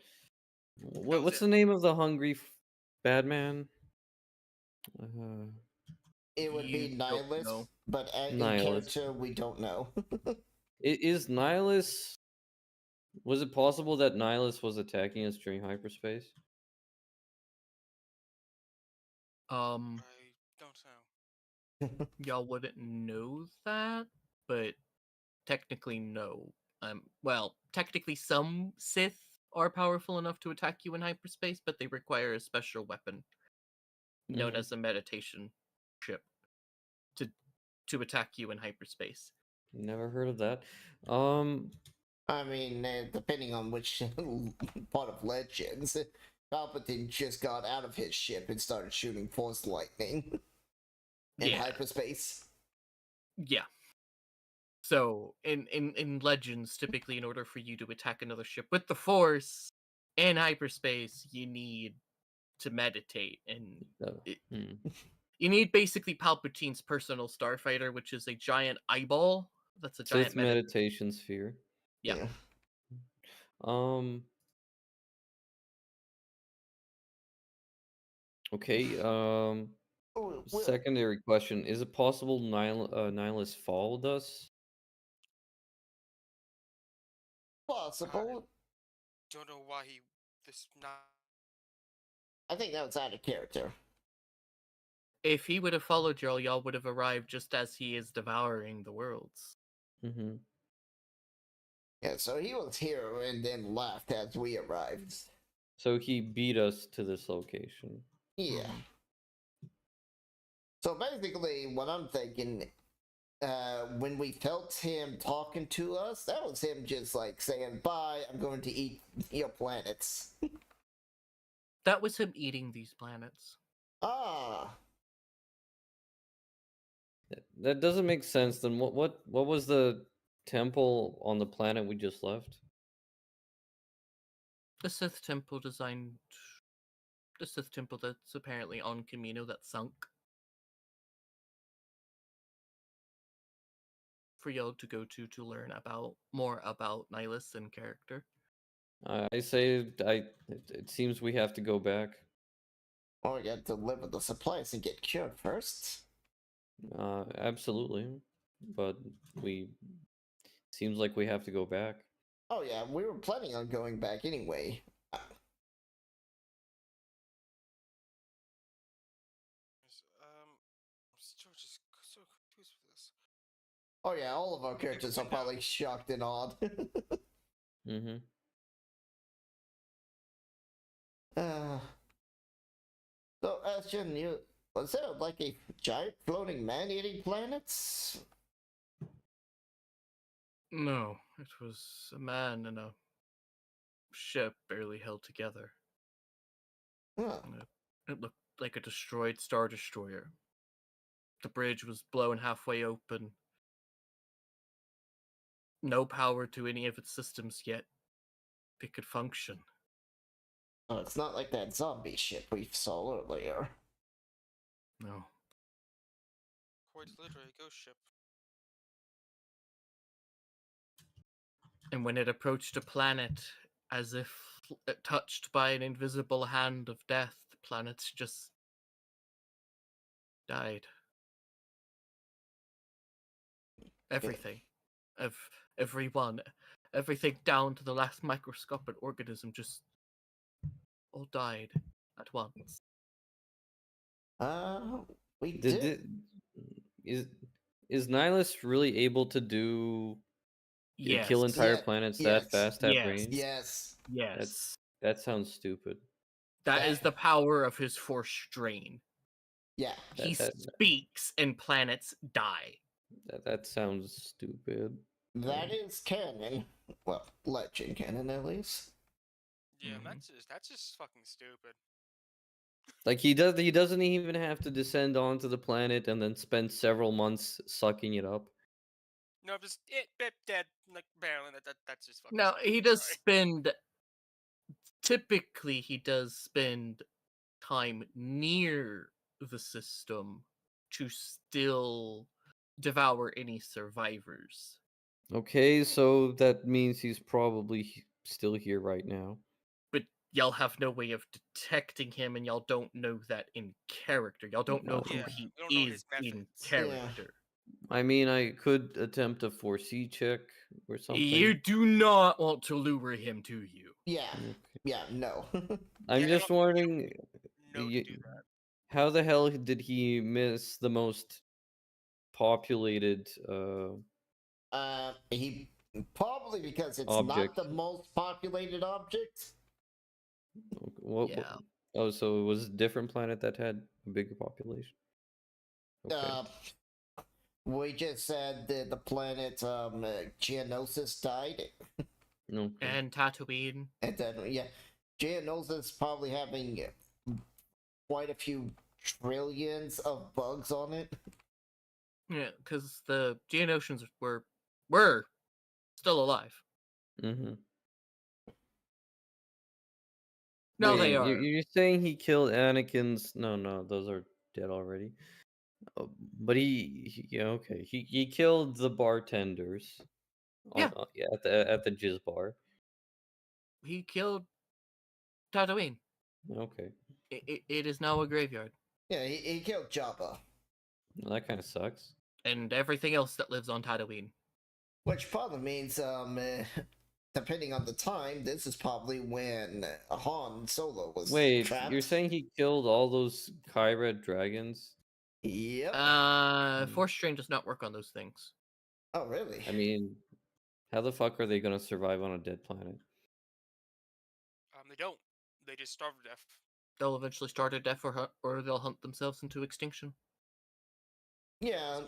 that was What's it. the name of the hungry bad man? Uh, It would be You don't Nihilus, know. but in Nihilus. character, we don't know. Is Nihilus? Was it possible that Nihilus was attacking us during hyperspace? I don't know. Y'all wouldn't know that, but technically no. Well, technically some Sith are powerful enough to attack you in hyperspace, but they require a special weapon known Mhm. as a meditation ship to attack you in hyperspace. Never heard of that. I mean, depending on which part of Legends, Palpatine just got out of his ship and started shooting Force lightning in Yeah. hyperspace. Yeah. So in Legends, typically in order for you to attack another ship with the Force in hyperspace, you need to meditate, and Hmm. you need basically Palpatine's personal starfighter, which is a giant eyeball. That's a So giant it's meditation sphere. Yeah. Um. Okay. Oh, Secondary question: is it possible Nihilus followed us? possible. Don't know why this not. I think that was out of character. If he would have followed y'all would have arrived just as he is devouring the worlds. Mm-hmm. Yeah, so he was here and then left as we arrived. So he beat us to this location. Yeah. So basically, what I'm thinking, when we felt him talking to us, that was him just like saying, "Bye, I'm going to eat your planets." That was him eating these planets. Ah, That doesn't make sense. Then what was the temple on the planet we just left? The Sith temple designed. The Sith temple that's apparently on Camino that sunk. For y'all to go to learn about more about Nihilus and character. I say it seems we have to go back. or we got to deliver the supplies and get cured first. Absolutely, but we seems like we have to go back. Oh yeah, we were planning on going back anyway. just so confused with this. Oh yeah, all of our characters are window. probably shocked and awed. Mm-hmm. uh, so, Ashton, was there like a giant floating man eating planets? No, it was a man in a ship barely held together. Huh. It looked like a destroyed Star Destroyer. The bridge was blown halfway open. No power to any of its systems yet. It could function. Oh, it's not like that zombie ship we saw earlier. No. Quite literally a ghost ship. And when it approached a planet, as if touched by an invisible hand of death, the planets just died. Everything. Everyone. Everything down to the last microscopic organism just all died at once. We Did, did. is Nihilus really able to do Yes. kill entire Yeah, planets yes, that fast at yes, range? Yes. Yes. That sounds stupid. That is the power of his force strain. Yeah. He That- speaks and planets die. That sounds stupid. That is canon. Well, legend canon at least. Yeah, Mhm. that's just fucking stupid. Like he doesn't even have to descend onto the planet and then spend several months sucking it up. No, just dead. Like barely. That's just fucking. Now, stupid. he does Sorry. spend. Typically, he does spend time near the system to still devour any survivors. Okay, so that means he's probably still here right now. But y'all have no way of detecting him, and y'all don't know that in character. Y'all don't know who Yeah, he we don't know his is in methods. character. I mean, I could attempt a 4C check or something. You do not want to lure him to you. Yeah. Okay. Yeah, no. I'm Yeah, just wondering, No, to do that. how the hell did he miss the most populated He probably because it's Object. not the most populated object. what? Yeah. Oh, so it was a different planet that had a bigger population. Okay. We just said that the planet Geonosis died, Okay. And Tatooine. and then yeah, Geonosis probably having quite a few trillions of bugs on it. Yeah, because the Geonosians were still alive. Mm-hmm. No, Wait, they are. You're saying he killed Anakin's? No, those are dead already. But yeah, okay. He killed the bartenders. Yeah. Yeah, at the Jizz bar. He killed Tatooine. Okay, It is now a graveyard. Yeah, he killed Jabba, well, that kind of sucks. And everything else that lives on Tatooine. which probably means depending on the time, this is probably when Han Solo was Wait, trapped. you're saying he killed all those Kyred dragons? Yep. Force strain does not work on those things. Oh, really? I mean, how the fuck are they gonna survive on a dead planet? They don't. They just starve to death. They'll eventually start a death or they'll hunt themselves into extinction. Yeah,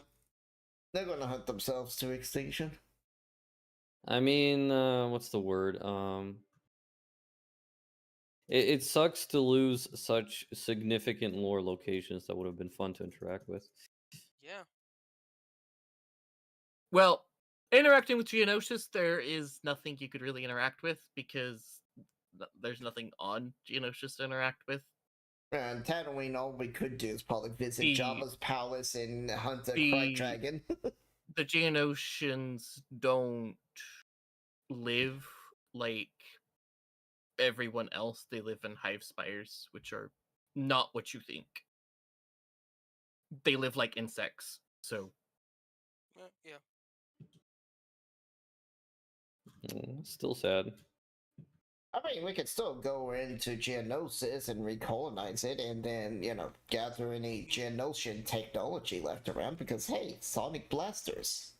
they're gonna hunt themselves to extinction. I mean, what's the word? It sucks to lose such significant lore locations that would have been fun to interact with. Yeah. Well, interacting with Geonosis, there is nothing you could really interact with because there's nothing on Geonosis to interact with. And Tatooine, all we could do is probably visit The- Jabba's palace and hunt a the- Krayt dragon. The Geonosians don't live like everyone else. They live in hive spires, which are not what you think. They live like insects, so Yeah. Still sad. I mean, we could still go into Geonosis and recolonize it, and then, gather any Geonosian technology left around, because hey, sonic blasters.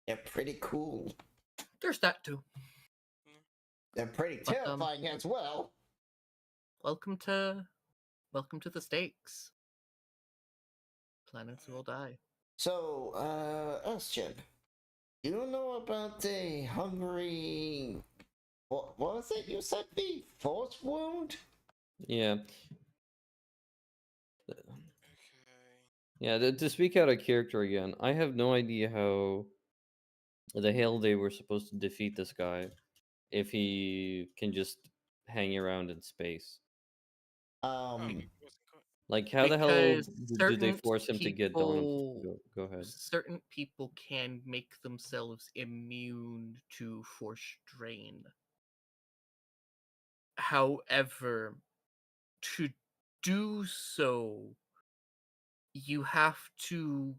They're pretty cool. There's that too. They're pretty But, terrifying as well. Welcome to the stakes. Planets will die. So, Estian, do you know about the Hungary... What was it you said? The force wound? Yeah. Okay. Yeah, to speak out of character again, I have no idea how the hell they were supposed to defeat this guy if he can just hang around in space. Oh, Um, he wasn't going. Like, how the hell Because did they force him to get down? Go ahead. certain people can make themselves immune to force drain. However, to do so, you have to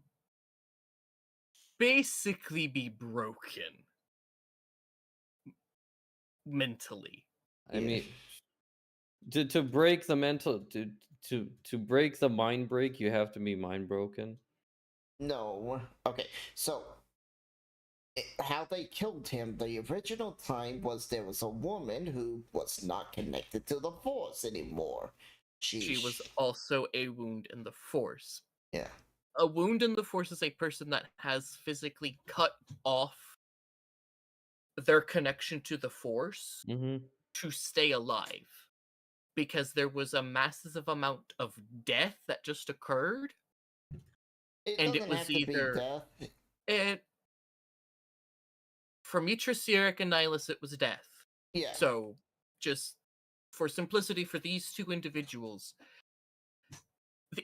basically be broken mentally. I mean, to break the mental to break the mind break, you have to be mind broken. no. Okay, so how they killed him the original time was there was a woman who was not connected to the force anymore. She was also a wound in the force. Yeah. A wound in the force is a person that has physically cut off their connection to the force Mm-hmm. to stay alive. Because there was a massive amount of death that just occurred. It And doesn't it was have to be either death. For Mitra, Sirik, and Nihilus, it was death. Yeah. So, just for simplicity for these two individuals,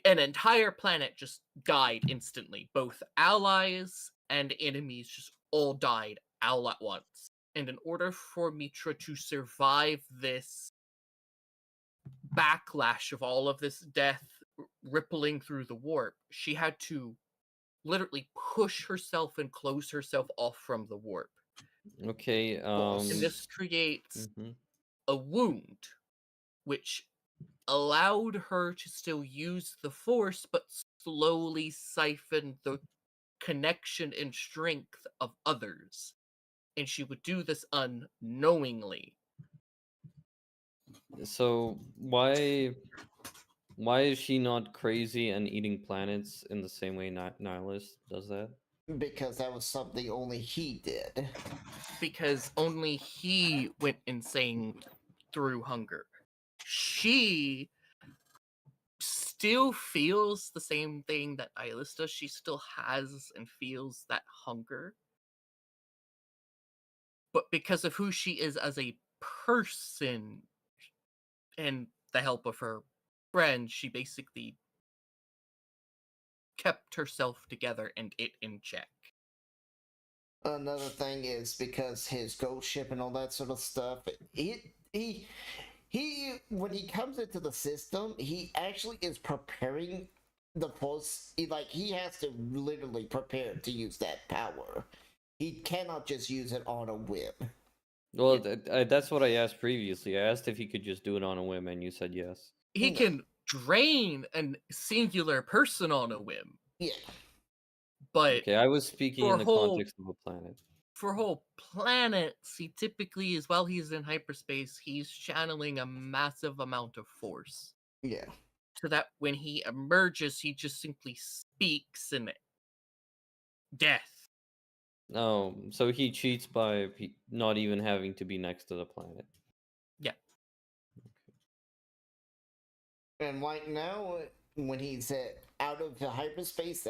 an entire planet just died instantly. Both allies and enemies just all died all at once. And in order for Mitra to survive this backlash of all of this death rippling through the warp, she had to literally push herself and close herself off from the warp. Okay. And this creates mhm. a wound, which allowed her to still use the force, but slowly siphon the connection and strength of others. And she would do this unknowingly. So why is she not crazy and eating planets in the same way Nihilus does that? Because that was something only he did. Because only he went insane through hunger. She still feels the same thing that Nihilus does. She still has and feels that hunger. But because of who she is as a person and the help of her friend, she basically kept herself together and it in check. Another thing is because his ghost ship and all that sort of stuff, he when he comes into the system, he actually is preparing the force. He has to literally prepare to use that power. He cannot just use it on a whim. Well, that's what I asked previously. I asked if he could just do it on a whim, and you said yes. He No. can drain a singular person on a whim. Yeah. But Okay, I was speaking in the context of a planet. For whole planets, he typically is, while he's in hyperspace, he's channeling a massive amount of force. Yeah. So that when he emerges, he just simply speaks in death. No, so he cheats by not even having to be next to the planet. Yeah. And right now, when he's out of the hyperspace,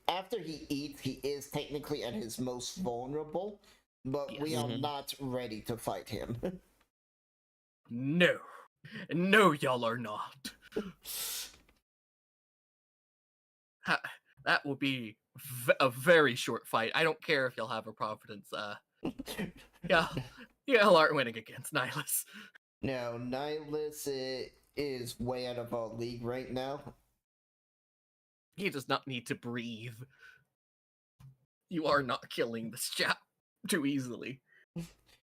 after he eats, he is technically at his most vulnerable, but Yes. we are not ready to fight him. No. No, y'all are not. That will be a very short fight. I don't care if y'all have a Providence. Yeah, y'all aren't winning against Nihilus. No, Nihilus is way out of our league right now. He does not need to breathe. You are not killing this chap too easily.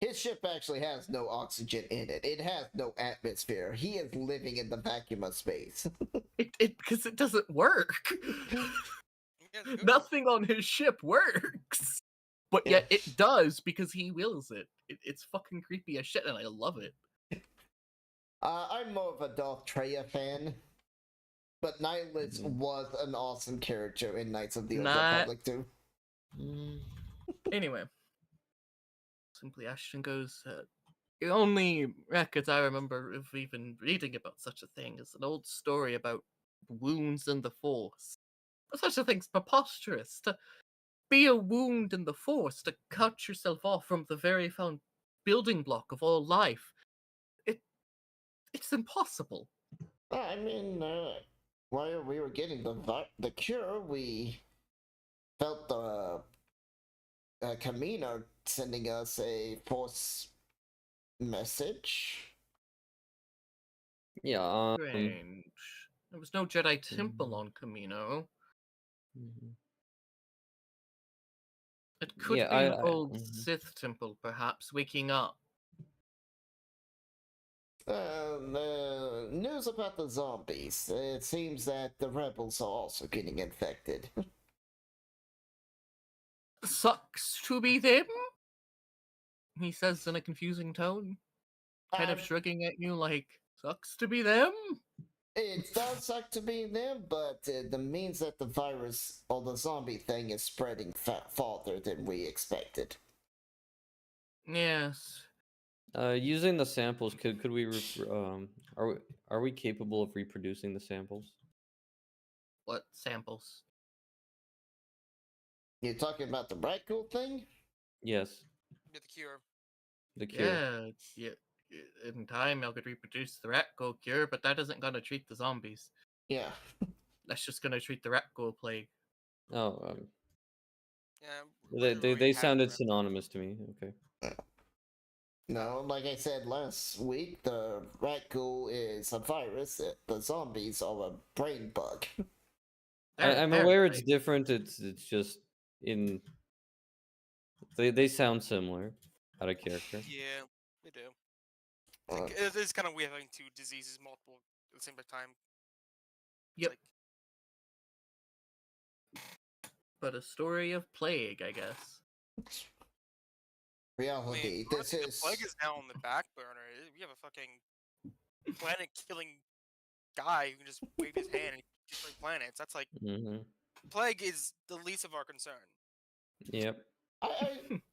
His ship actually has no oxygen in it. It has no atmosphere. He is living in the vacuum of space. It because it doesn't work. Yeah, it's good. Nothing on his ship works. But yet Yeah. it does because he wills it. It's fucking creepy as shit, and I love it. I'm more of a Darth Treya fan, but Nihilus was an awesome character in Knights of the Old Not- Republic too. Anyway, Simply Ashton goes. The only records I remember of even reading about such a thing is an old story about wounds in the Force. Such a thing's preposterous. To be a wound in the Force, to cut yourself off from the very found building block of all life. It's impossible. I mean, while we were getting the cure, we felt the Camino sending us a Force message. Yeah. Strange. There was no Jedi temple on Camino. It could Yeah, be an I- old Sith temple, perhaps, waking up. News about the zombies. It seems that the rebels are also getting infected. Sucks to be them, he says in a confusing tone, kind of I- shrugging at you like, sucks to be them? It does suck to be them, but it means that the virus or the zombie thing is spreading farther than we expected. Yes. Using the samples, could we are we capable of reproducing the samples? What samples? You're talking about the rat ghoul thing? Yes, Get the cure. the cure. Yeah. In time, y'all could reproduce the rat ghoul cure, but that isn't gonna treat the zombies. Yeah. That's just gonna treat the rat ghoul plague. Oh, Yeah. they sounded synonymous to me. Okay. No, like I said last week, the rat ghoul is a virus. The zombies are a brain bug. I'm aware it's different. It's just in they sound similar out of character. Yeah, they do. Uh, It is kind of weird having two diseases multiple at the same time. Yep. Like, But a story of plague, I guess. reality. This honestly, is. the plague is now on the back burner. We have a fucking planet-killing guy who can just wave his hand and destroy planets. That's like plague is the least of our concern. Yep.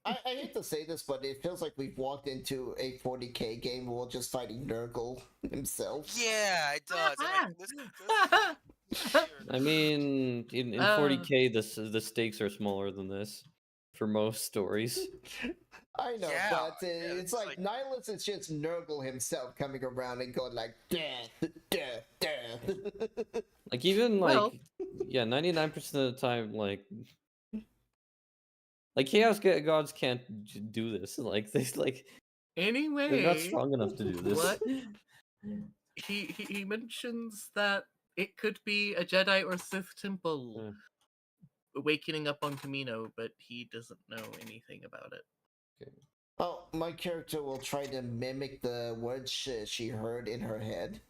I hate to say this, but it feels like we've walked into a 40k game while just fighting Nurgle himself. Yeah, it does. And, like, this I mean, in 40k, the stakes are smaller than this for most stories. I know, Yeah, but yeah, it's like Nihilus is just Nurgle himself coming around and going like, death, death, death. Like even like Well- yeah, 99% of the time, like Chaos Gods can't do this. Like Anyway, they're not strong enough to do this. What? He mentions that it could be a Jedi or Sith temple awakening up on Camino, but he doesn't know anything about it. Oh, my character will try to mimic the words she heard in her head.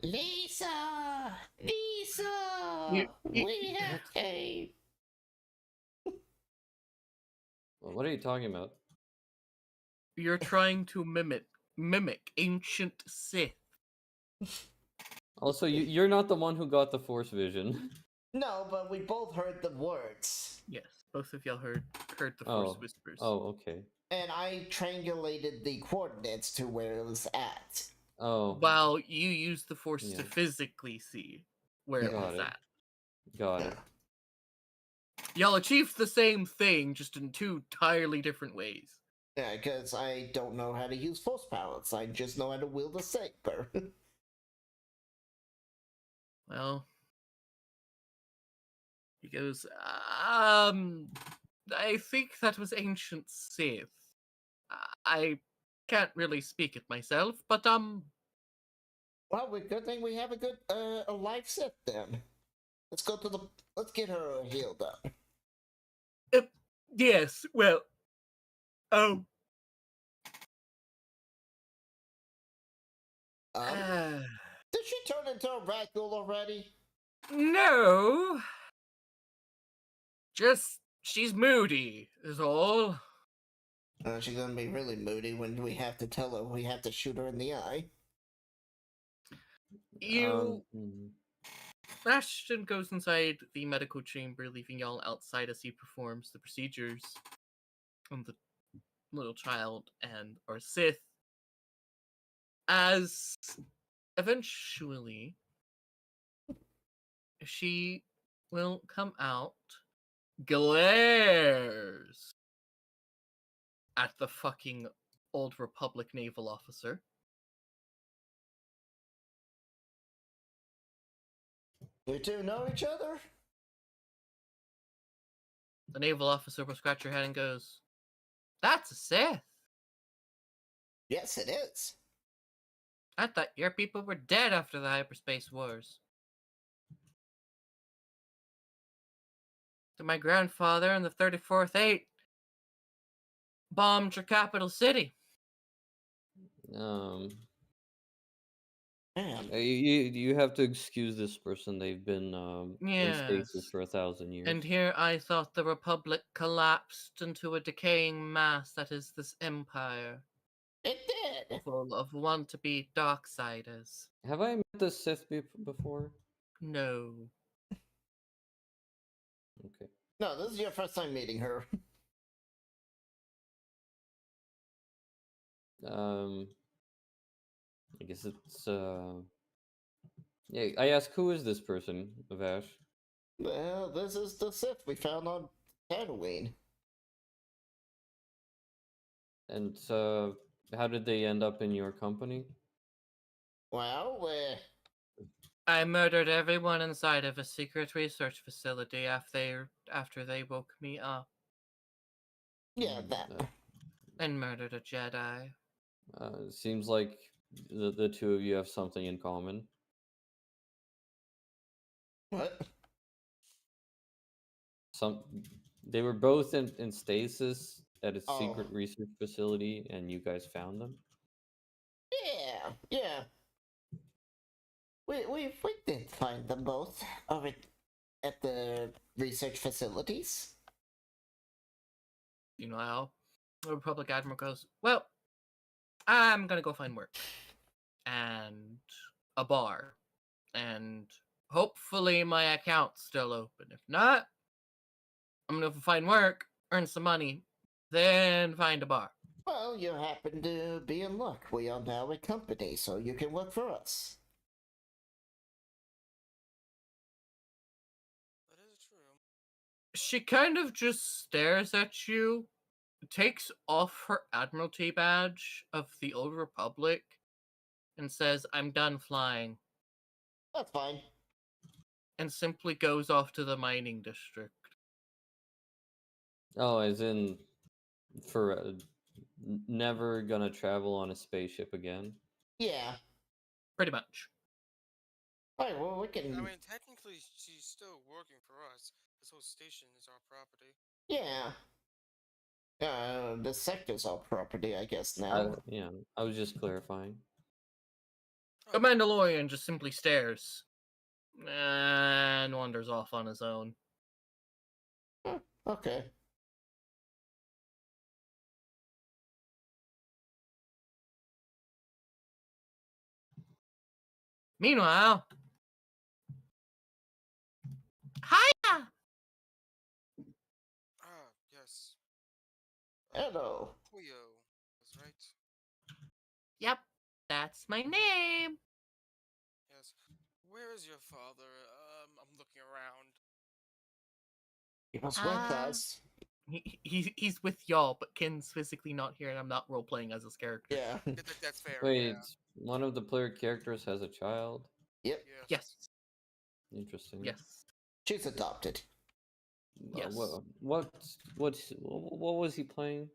Lisa! Lisa! We have came! Well, what are you talking about? You're trying to mimic ancient Sith. Also, you're not the one who got the Force vision. No, but we both heard the words. Yes, both of y'all heard the Force whispers. Oh, okay. And I triangulated the coordinates to where it was at. Oh. While you used the Force Yeah. to physically see where it Got was it. at. Got it. Y'all achieved the same thing, just in two entirely different ways. Yeah, because I don't know how to use force powers. I just know how to wield a saber. Well, he goes, I think that was ancient Sith. I can't really speak it myself, but Well, good thing we have a good a life set then. Let's get her healed up. Yes, well, oh. Did she turn into a raccoon already? No. Just, she's moody, is all. She's gonna be really moody when we have to tell her we have to shoot her in the eye. You. Hmm. Ashton goes inside the medical chamber, leaving y'all outside as he performs the procedures on the little child and or Sith. As eventually she will come out, glares at the fucking Old Republic naval officer. We two know each other? The naval officer will scratch her head and goes, "That's a Sith. Yes, it is. I thought your people were dead after the hyperspace wars." "My grandfather and the 34th 8 bombed your capital city." Man. You have to excuse this person. They've been in stasis Yes. for 1,000 years. And here I thought the Republic collapsed into a decaying mass that is this empire, It did. full of want-to-be darksiders. Have I met the Sith before? No. Okay. No, this is your first time meeting her. I guess it's yeah. I ask, who is this person, Vash? Well, this is the Sith we found on Tatooine. And how did they end up in your company? Well, I murdered everyone inside of a secret research facility after they woke me up, yeah, that. and murdered a Jedi. Seems like the two of you have something in common. What? They were both in stasis at a Oh. secret research facility, and you guys found them. Yeah. We did find them both over at the research facilities. You know how the Republic Admiral goes, "Well, I'm gonna go find work. And a bar. And hopefully my account's still open. If not, I'm gonna find work, earn some money, then find a bar." Well, you happen to be in luck. We are now a company, so you can work for us. That is true. She kind of just stares at you, takes off her Admiralty badge of the Old Republic, and says, "I'm done flying," That's fine. and simply goes off to the mining district. Oh, as in for never gonna travel on a spaceship again. Yeah. Pretty much. Alright, well, we can. I mean, technically, she's still working for us. This whole station is our property. Yeah. The sector's our property, I guess, now. Yeah, I was just clarifying. The Mandalorian just simply stares and wanders off on his own. Okay. Meanwhile, hiya! Ah, yes. Hello. Cleo. That's right. Yep, that's my name. Yes. Where is your father? I'm looking around. He was with us. He's with y'all, but Ken's physically not here, and I'm not role playing as his character. Yeah. That's fair. Wait, Yeah. one of the player characters has a child? Yep. Yes. Interesting. Yes. She's adopted. Yes. What was he playing?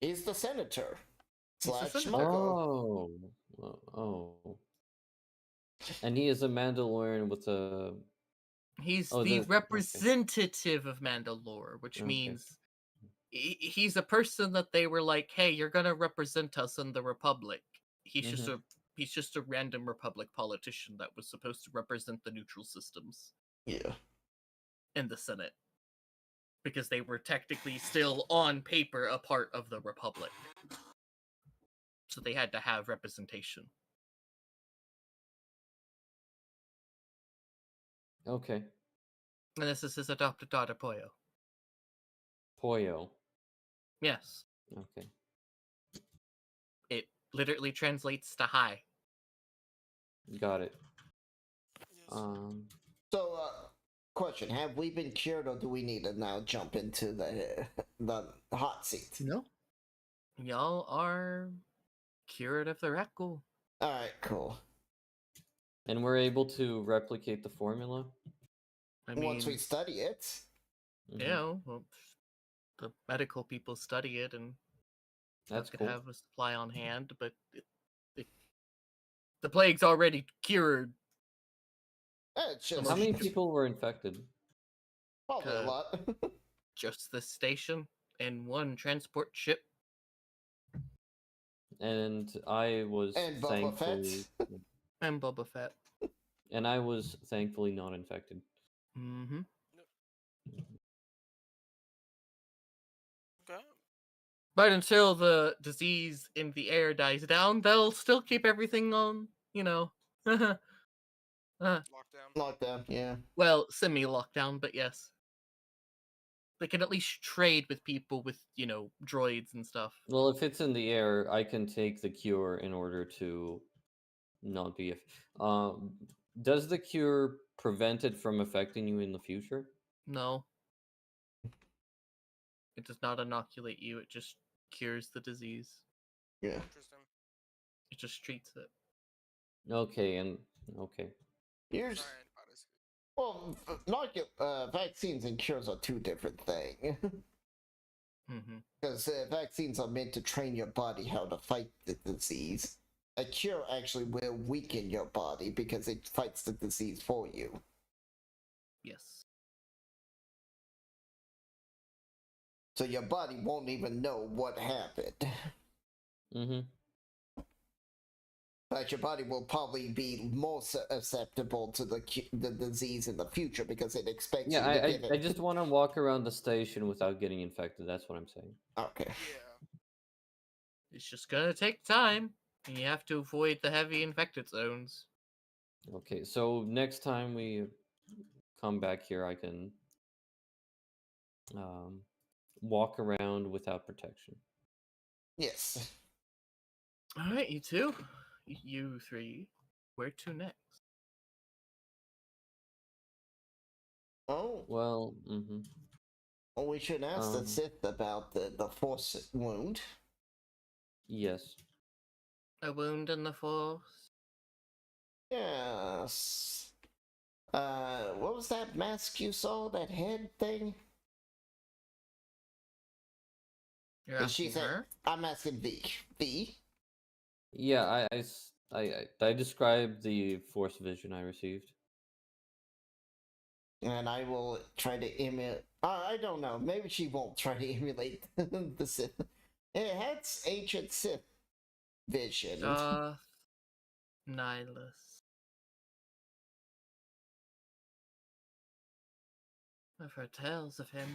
He's the senator. He's the Slash senator. Smuggler. Oh. And he is a Mandalorian with a. He's Oh, the okay. representative of Mandalore, which Okay. means he's a person that they were like, hey, you're gonna represent us in the Republic. He's just Mhm. a he's just a random Republic politician that was supposed to represent the neutral systems Yeah. in the Senate. Because they were technically still on paper a part of the Republic. So they had to have representation. Okay. And this is his adopted daughter, Poyo. Poyo. Yes. Okay. It literally translates to hi. Got it. Yes. So, question: have we been cured, or do we need to now jump into the hot seat? No. Y'all are cured of the Rekul. All right, cool. And we're able to replicate the formula. I mean, Once we study it, Mhm. you know, well, the medical people study it and That's could cool. have a supply on hand, but the plague's already cured. it's just How many Just- people were infected? probably a lot. Just this station and one transport ship. And I was And Boba Fett. thankfully, And Boba Fett. and I was thankfully not infected. Mm-hmm. Okay. But until the disease in the air dies down, they'll still keep everything on, Lockdown. Lockdown, yeah. well, semi-lockdown, but yes. They can at least trade with people with, droids and stuff. Well, if it's in the air, I can take the cure in order to not be. Does the cure prevent it from affecting you in the future? No. It does not inoculate you, it just cures the disease. Yeah. Interesting. It just treats it. Okay, and okay. Here's Sorry, antibiotics. well, vaccines and cures are two different things. Mm-hmm. Because vaccines are meant to train your body how to fight the disease. A cure actually will weaken your body because it fights the disease for you. Yes. So your body won't even know what happened. Mm-hmm. But your body will probably be more susceptible to the disease in the future because it expects Yeah, you to get it. I just want to walk around the station without getting infected. That's what I'm saying. Okay. Yeah. It's just gonna take time, and you have to avoid the heavy infected zones. Okay, so next time we come back here, I can walk around without protection. Yes. Alright, you two. You three. Where to next? Oh, Well, well, we should ask the Um, Sith about the force wound. yes. A wound in the force. Yes. What was that mask you saw? That head thing? You're Did she asking say? her? I'm asking V. V. Yeah, I described the force vision I received. And I will try to emulate. I don't know. Maybe she won't try to emulate the Sith. It has ancient Sith vision. Darth Nihilus. I've heard tales of him.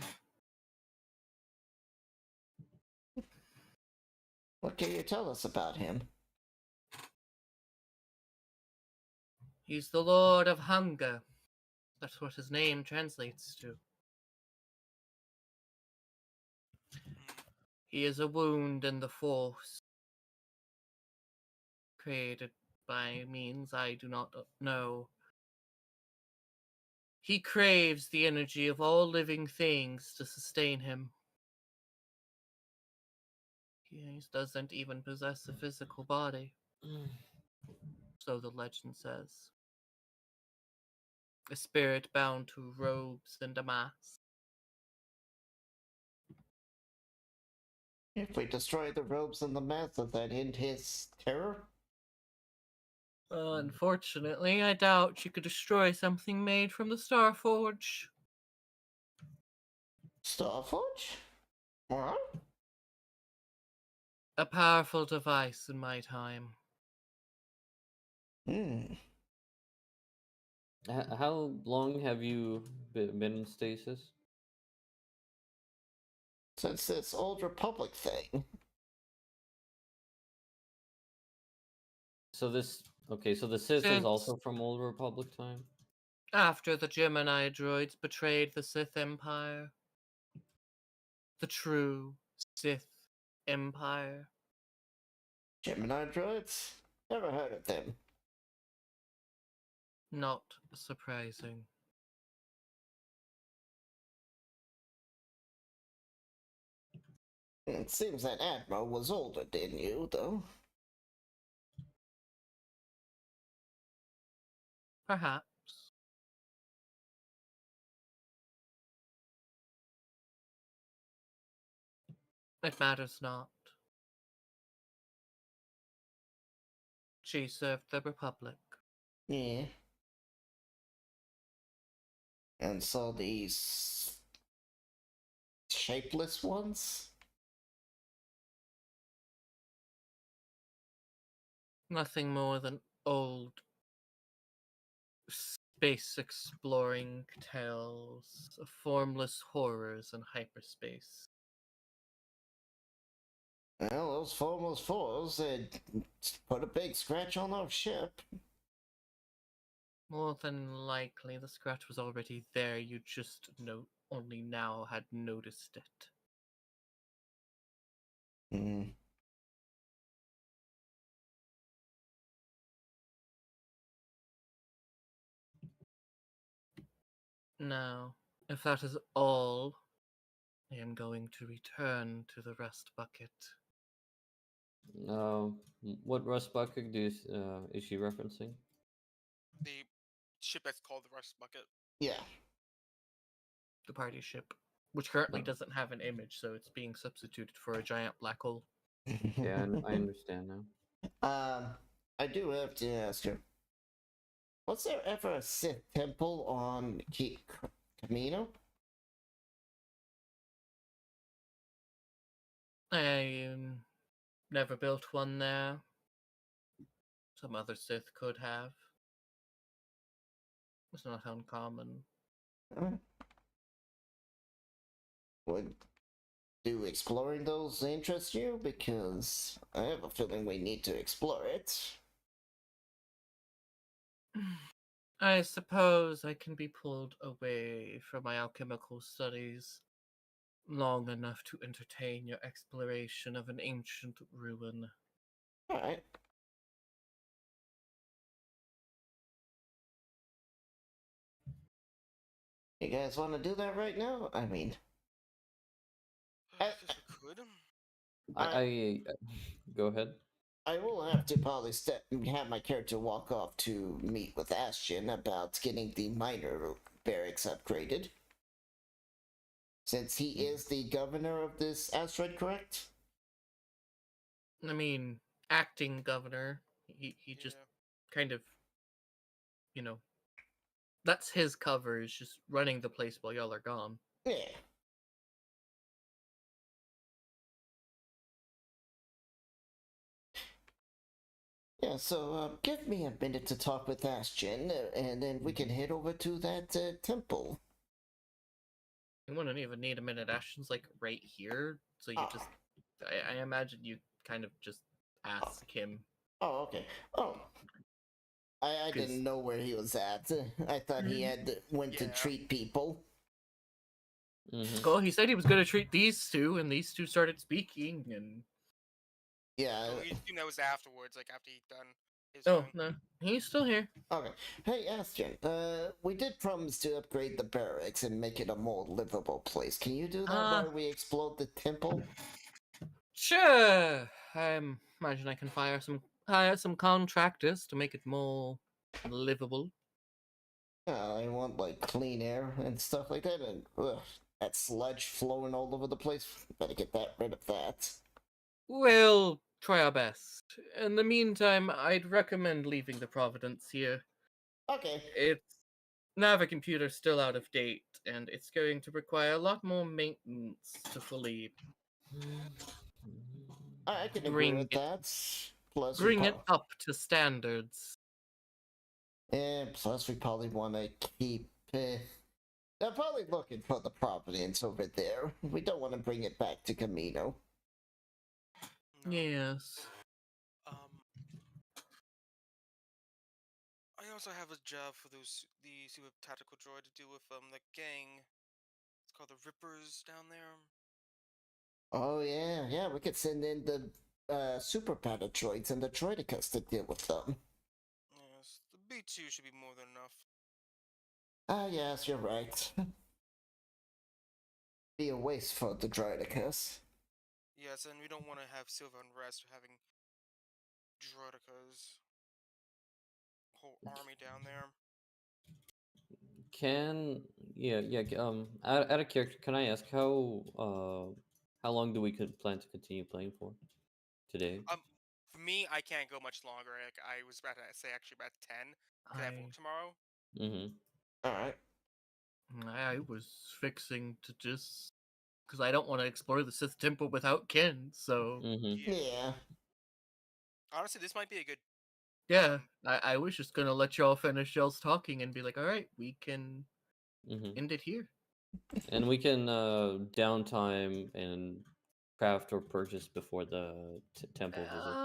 What can you tell us about him? He's the Lord of Hunger. That's what his name translates to. He is a wound in the force, created by means I do not know. He craves the energy of all living things to sustain him. He doesn't even possess a physical body, so the legend says. A spirit bound to robes and a mask. If we destroy the robes and the mask, does that end his terror? Unfortunately, I doubt you could destroy something made from the Starforge. Starforge? What? A powerful device in my time. Hmm. How long have you been in stasis? Since this Old Republic thing. So this okay, so the Sith is Since also from Old Republic time? after the Gemini droids betrayed the Sith Empire. The true Sith Empire. Gemini droids? Never heard of them. Not surprising. It seems that Admiral was older than you, though. Perhaps. It matters not. She served the Republic. Yeah. And so these shapeless ones? Nothing more than old space exploring tales of formless horrors in hyperspace. Well, those formless fours had put a big scratch on our ship. More than likely, the scratch was already there. You just only now had noticed it. Hmm. Now, if that is all, I am going to return to the rest bucket. What rust bucket is she referencing? The ship that's called the Rust Bucket. Yeah. The party ship, which currently Oh. doesn't have an image, so it's being substituted for a giant black hole. Yeah, I understand now. I do have to ask her. Was there ever a Sith temple on Camino? I never built one there. Some other Sith could have. It's not uncommon. Would do exploring those interest you? Because I have a feeling we need to explore it. I suppose I can be pulled away from my alchemical studies long enough to entertain your exploration of an ancient ruin. Alright. You guys want to do that right now? I mean, I guess we could. I go ahead. I will have to probably have my character walk off to meet with Ashton about getting the minor barracks upgraded. Since he is the governor of this asteroid, correct? I mean, acting governor. He just kind of, you know, that's his cover, is just running the place while y'all are gone. Yeah. Yeah, so give me a minute to talk with Ashton, and then we can head over to that temple. You wouldn't even need a minute. Ashton's like right here, so you Ah. just. I imagine you kind of just ask him. Oh, okay. Oh. I 'Cause- didn't know where he was at. I thought he had went to Yeah. treat people. Mhm. Well, he said he was going to treat these two, and these two started speaking, and Yeah. So he assumed that was afterwards, like after he'd done his oh thing. no, he's still here. Okay. Hey, Ashton. We did promise to upgrade the barracks and make it a more livable place. Can you do that while we explode the temple? Sure. I imagine I can hire some contractors to make it more livable. I want like clean air and stuff like that, and that sludge flowing all over the place. Better get rid of that. We'll try our best. In the meantime, I'd recommend leaving the Providence here. Okay. Its Navicomputer's still out of date, and it's going to require a lot more maintenance to fully I can agree Bring with it, that. Plus, bring it up to standards. and plus, we probably want to keep. They're probably looking for the Providence over there. We don't want to bring it back to Camino. No. Yes. I also have a job for the super tactical droid to deal with the gang. It's called the Rippers down there. Oh yeah, yeah. We could send in the super droids and the droidicas to deal with them. Yes, the B2 should be more than enough. Ah, yes, you're right. Be a waste for the droidicas. Yes, and we don't want to have Silver Unrest having droidicas. Whole army down there. Out of character, can I ask how long do we plan to continue playing for today? For me, I can't go much longer. Like, I was about to say actually about 10 because I have work tomorrow. Mm-hmm. All right. I was fixing to just because I don't want to explore the Sith Temple without Ken. So Mm-hmm. Yeah. Honestly, this might be a good. yeah, I was just gonna let y'all finish y'all's talking and be like, all right, we can Mm-hmm. end it here. And we can downtime and craft or purchase before the temple visit.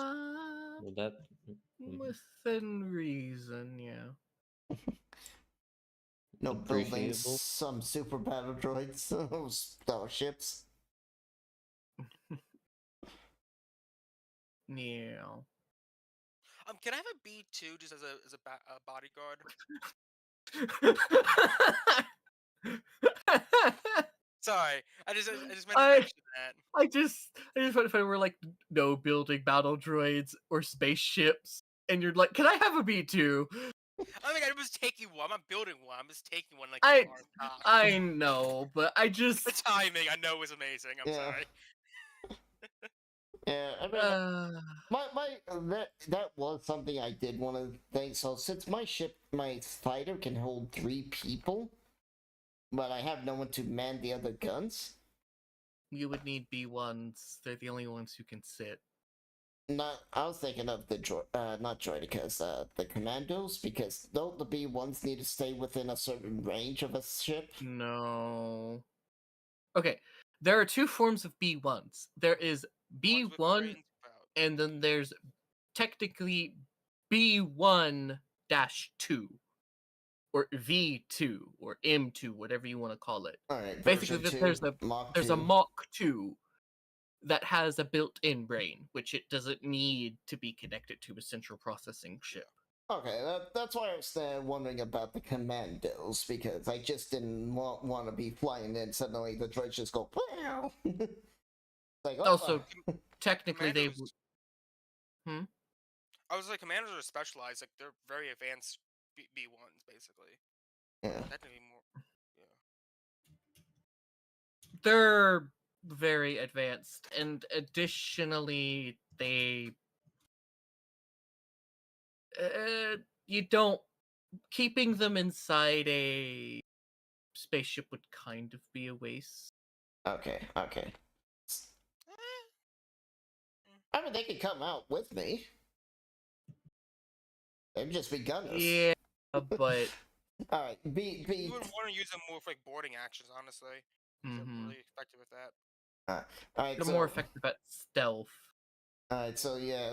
Would that? Mhm. Within reason, yeah. No building Appreciable. some super battle droids, starships. Yeah. Can I have a B2 just as a bodyguard? Sorry, I just meant to mention that. I just thought if I were like no building battle droids or spaceships, and you're like, can I have a B2? I mean, I'm just taking one. I'm not building one. I'm just taking one like I know, but I The just timing I know is amazing. I'm sorry. Yeah, I mean, that was something I did want to think. So since my fighter can hold 3 people, but I have no one to man the other guns. you would need B1s. They're the only ones who can sit. I was thinking of the not droidicas, the commandos, because don't the B1s need to stay within a certain range of a ship? No. Okay, there are 2 forms of B1s. There is Ones with B1, brains about. and then there's technically B1-2, or V2, or M2, whatever you want to call it. All right, Basically, version 2, there's a 2. Mach 2 that has a built-in brain, which it doesn't need to be connected to a central processing chip. Okay, that's why I was wondering about the commandos, because I just didn't want to be flying in suddenly the droids just go wow. Like, oh, Also, technically they Commandos. Hmm? I was like, commanders are specialized. Like, they're very advanced B1s, basically. yeah. Technically more. Yeah. They're very advanced, and additionally you don't keeping them inside a spaceship would kind of be a waste. Okay. I mean, they could come out with me. They'd just be gunners. Yeah, but All right, You would want to use them more for like boarding actions, honestly. They're really effective with that. all right, they're so, more effective at stealth. All right, so yeah,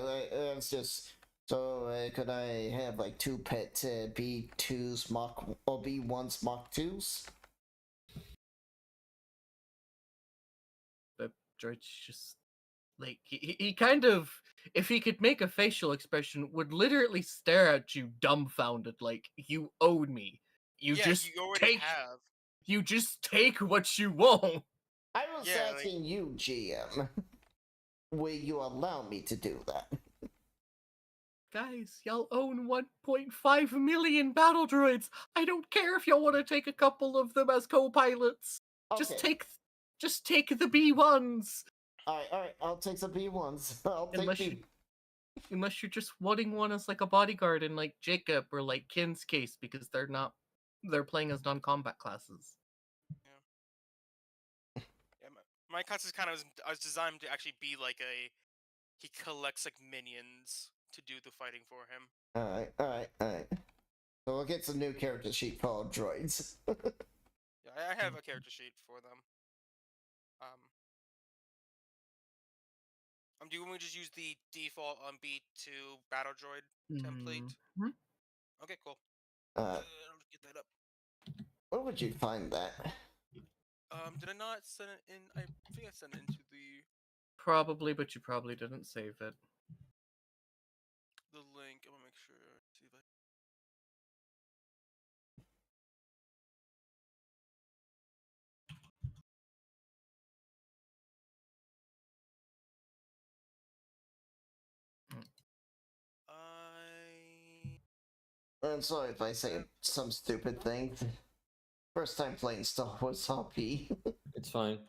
it's just so could I have like 2 pet B2s Mach or B1s Mach 2s? But George just like he kind of, if he could make a facial expression, would literally stare at you dumbfounded, like you owed me. You just take what you want. I was asking you, GM. Will you allow me to do that? Guys, y'all own 1.5 million battle droids. I don't care if y'all want to take a couple of them as co-pilots. Okay. Just take the B1s. All right. I'll take the B1s. Unless you're just wanting one as like a bodyguard in like Jacob or like Ken's case, because they're playing as non-combat classes. Yeah, My class is kind of was designed to actually be like he collects like minions to do the fighting for him. Alright. So we'll get some new character sheet called droids. Yeah, I have a character sheet for them. Do you want me to just use the default B2 battle droid template? Mhm. Okay, cool. Uh, I'll get that up. where would you find that? Did I not send it in? I think I sent it into the Probably, but you probably didn't save it. link. I'm gonna make sure. See if I. I'm sorry if I say some stupid thing. First time playing Star Wars RP. It's fine.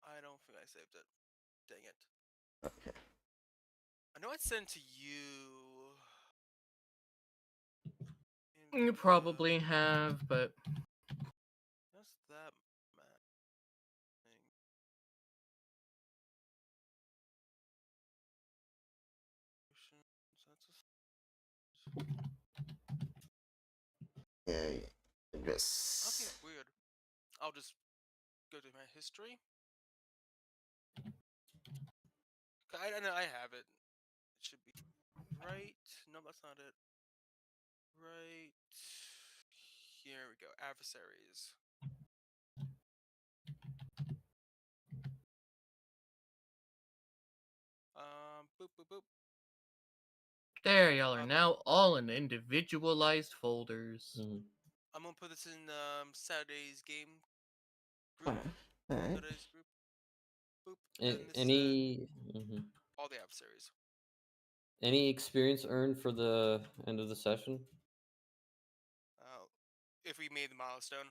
I don't think I saved it. Dang it. Okay. I know I sent it to you. You probably have, but Just that map thing. Yeah, Okay, just weird. I'll just go to my history. I know I have it. It should be right. No, that's not it. Right here we go. Adversaries. Boop boop boop. there y'all are now all in individualized folders. Mhm. I'm gonna put this in Saturday's game group. alright. Saturday's group. Boop. And this Any is all the adversaries. any experience earned for the end of the session? If we made the milestone,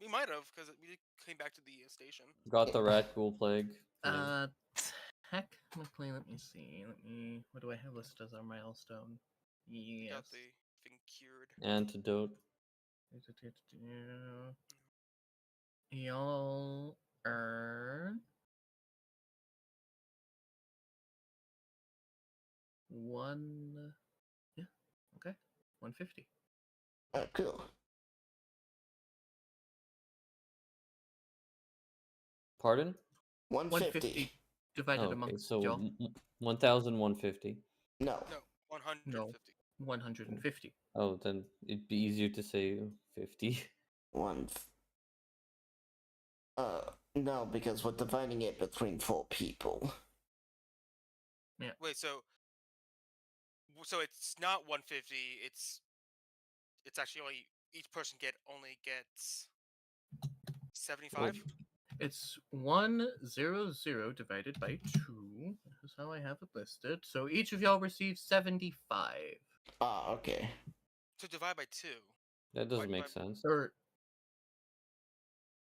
we might have because we came back to the station. Got the rat ghoul plague. Technically, let me see. What do I have listed as our milestone? We Yes. got the thing cured. Antidote. Y'all earn one. Yeah. Okay. 150. Cool. Pardon? 150. Divided Oh, among okay, so y'all. 1,150. No. No, 150. No. 150. Oh, then it'd be easier to say 50. No, because we're dividing it between 4 people. Yeah. Wait, so it's not 150. It's actually only each person only gets 75. It's 100 divided by 2. That's how I have it listed. So each of y'all receives 75. Ah, okay. So divide by 2. That doesn't make sense. Or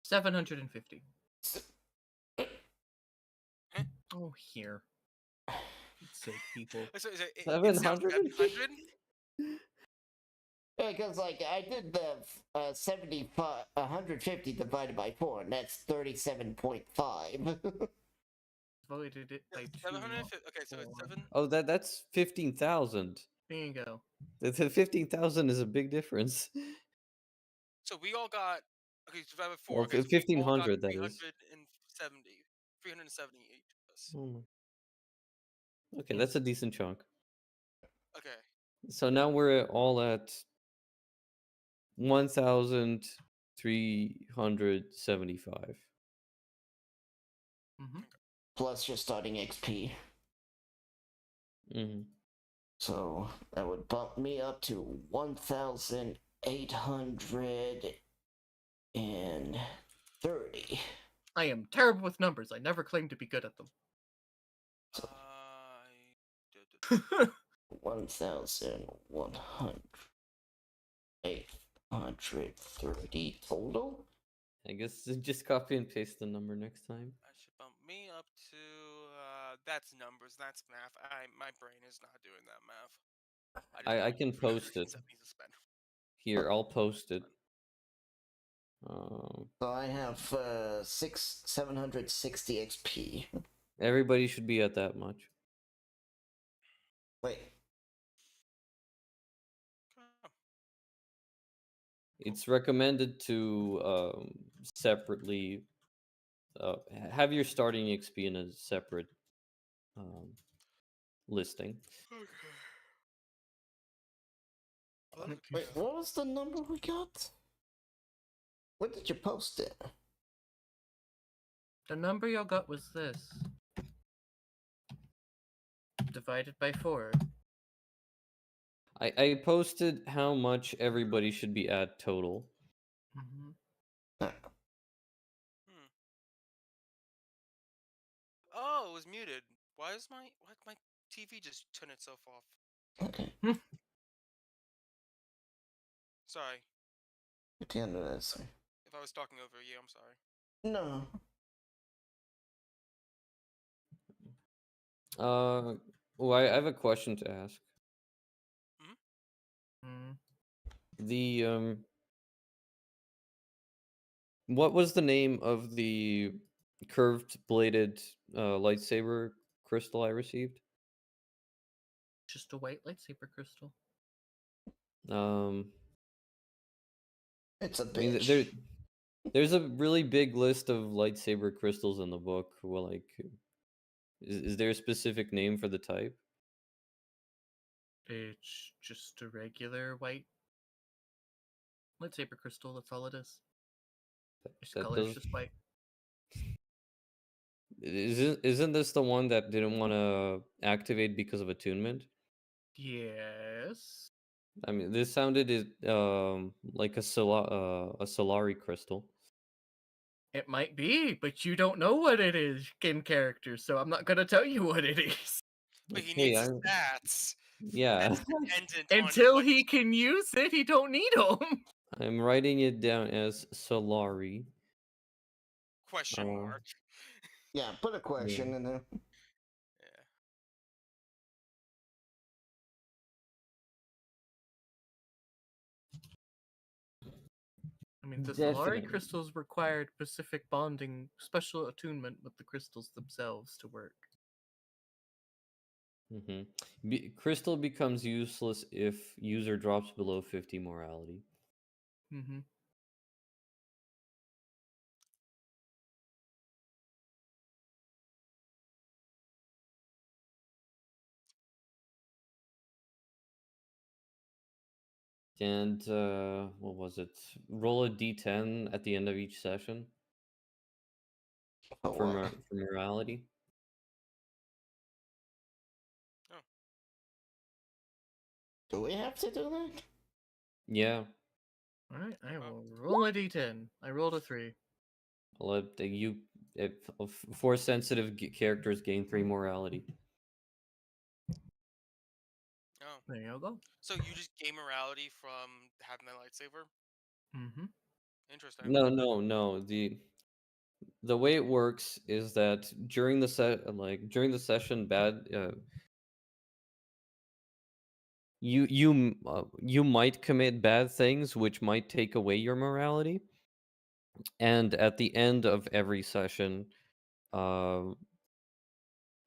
750. Huh? Oh, here. Sake, people. So is it 700? 700? Yeah, because, like, I did the 75, 150 divided by 4, and that's 37.5. Divided it by 2. 750. Okay, so it's 7. Oh, that's 15,000. There you go. The 15,000 is a big difference. So we all got. Okay, divided by 4. Well, Okay, so we all got 1,500, that is. 370. 370 each of us. Oh my. Okay, that's a decent chunk. Okay. So now we're all at 1,375. Mm-hmm. Plus your starting XP. Mm-hmm. So that would bump me up to 1,830. I am terrible with numbers. I never claimed to be good at them. 1,830 total? I guess just copy and paste the number next time. That should bump me up to. That's numbers. That's math. My brain is not doing that math. I can post it. To spend. Here, I'll post it. So I have 760 XP. Everybody should be at that much. Wait, Oh, It's recommended to separately have your starting XP in a separate um, listing. okay. Well, that'll keep wait, us- what was the number we got? When did you post it? The number you got was this. Divided by 4. I posted how much everybody should be at total. Mm-hmm. Hmm. Oh, it was muted. Why my TV just turn itself off? Okay, Sorry. at the end of this. If I was talking over you, I'm sorry. No. Oh, I have a question to ask. Mm. The what was the name of the curved bladed lightsaber crystal I received? Just a white lightsaber crystal. Um, It's a I mean, bitch. there's a really big list of lightsaber crystals in the book. Well, like, is there a specific name for the type? It's just a regular white lightsaber crystal. That's all it is. Its That color's does. just white. Isn't this the one that didn't want to activate because of attunement? Yes. I mean, this sounded like a Solari crystal. It might be, but you don't know what it is in character, so I'm not gonna tell you what it is. But he Hey, needs his stats. yeah, That's dependent on Until what he can use it, he don't need them. I'm writing it down as Solari. question mark. Yeah, put a question Yeah. in there. Yeah. I mean, the Definitely. Solari crystals required specific bonding, special attunement with the crystals themselves to work. Crystal becomes useless if user drops below 50 morality. Mm-hmm. And what was it? Roll a d10 at the end of each session Oh, for, what? for morality. Oh. Do we have to do that? Yeah, Alright, I will roll a d10. I rolled a 3. I'll let if, force sensitive characters gain 3 morality. Oh. There you go. So you just gain morality from having the lightsaber? Mm-hmm. Interesting. No. The way it works is that during the during the session, you might commit bad things which might take away your morality, and at the end of every session, uh,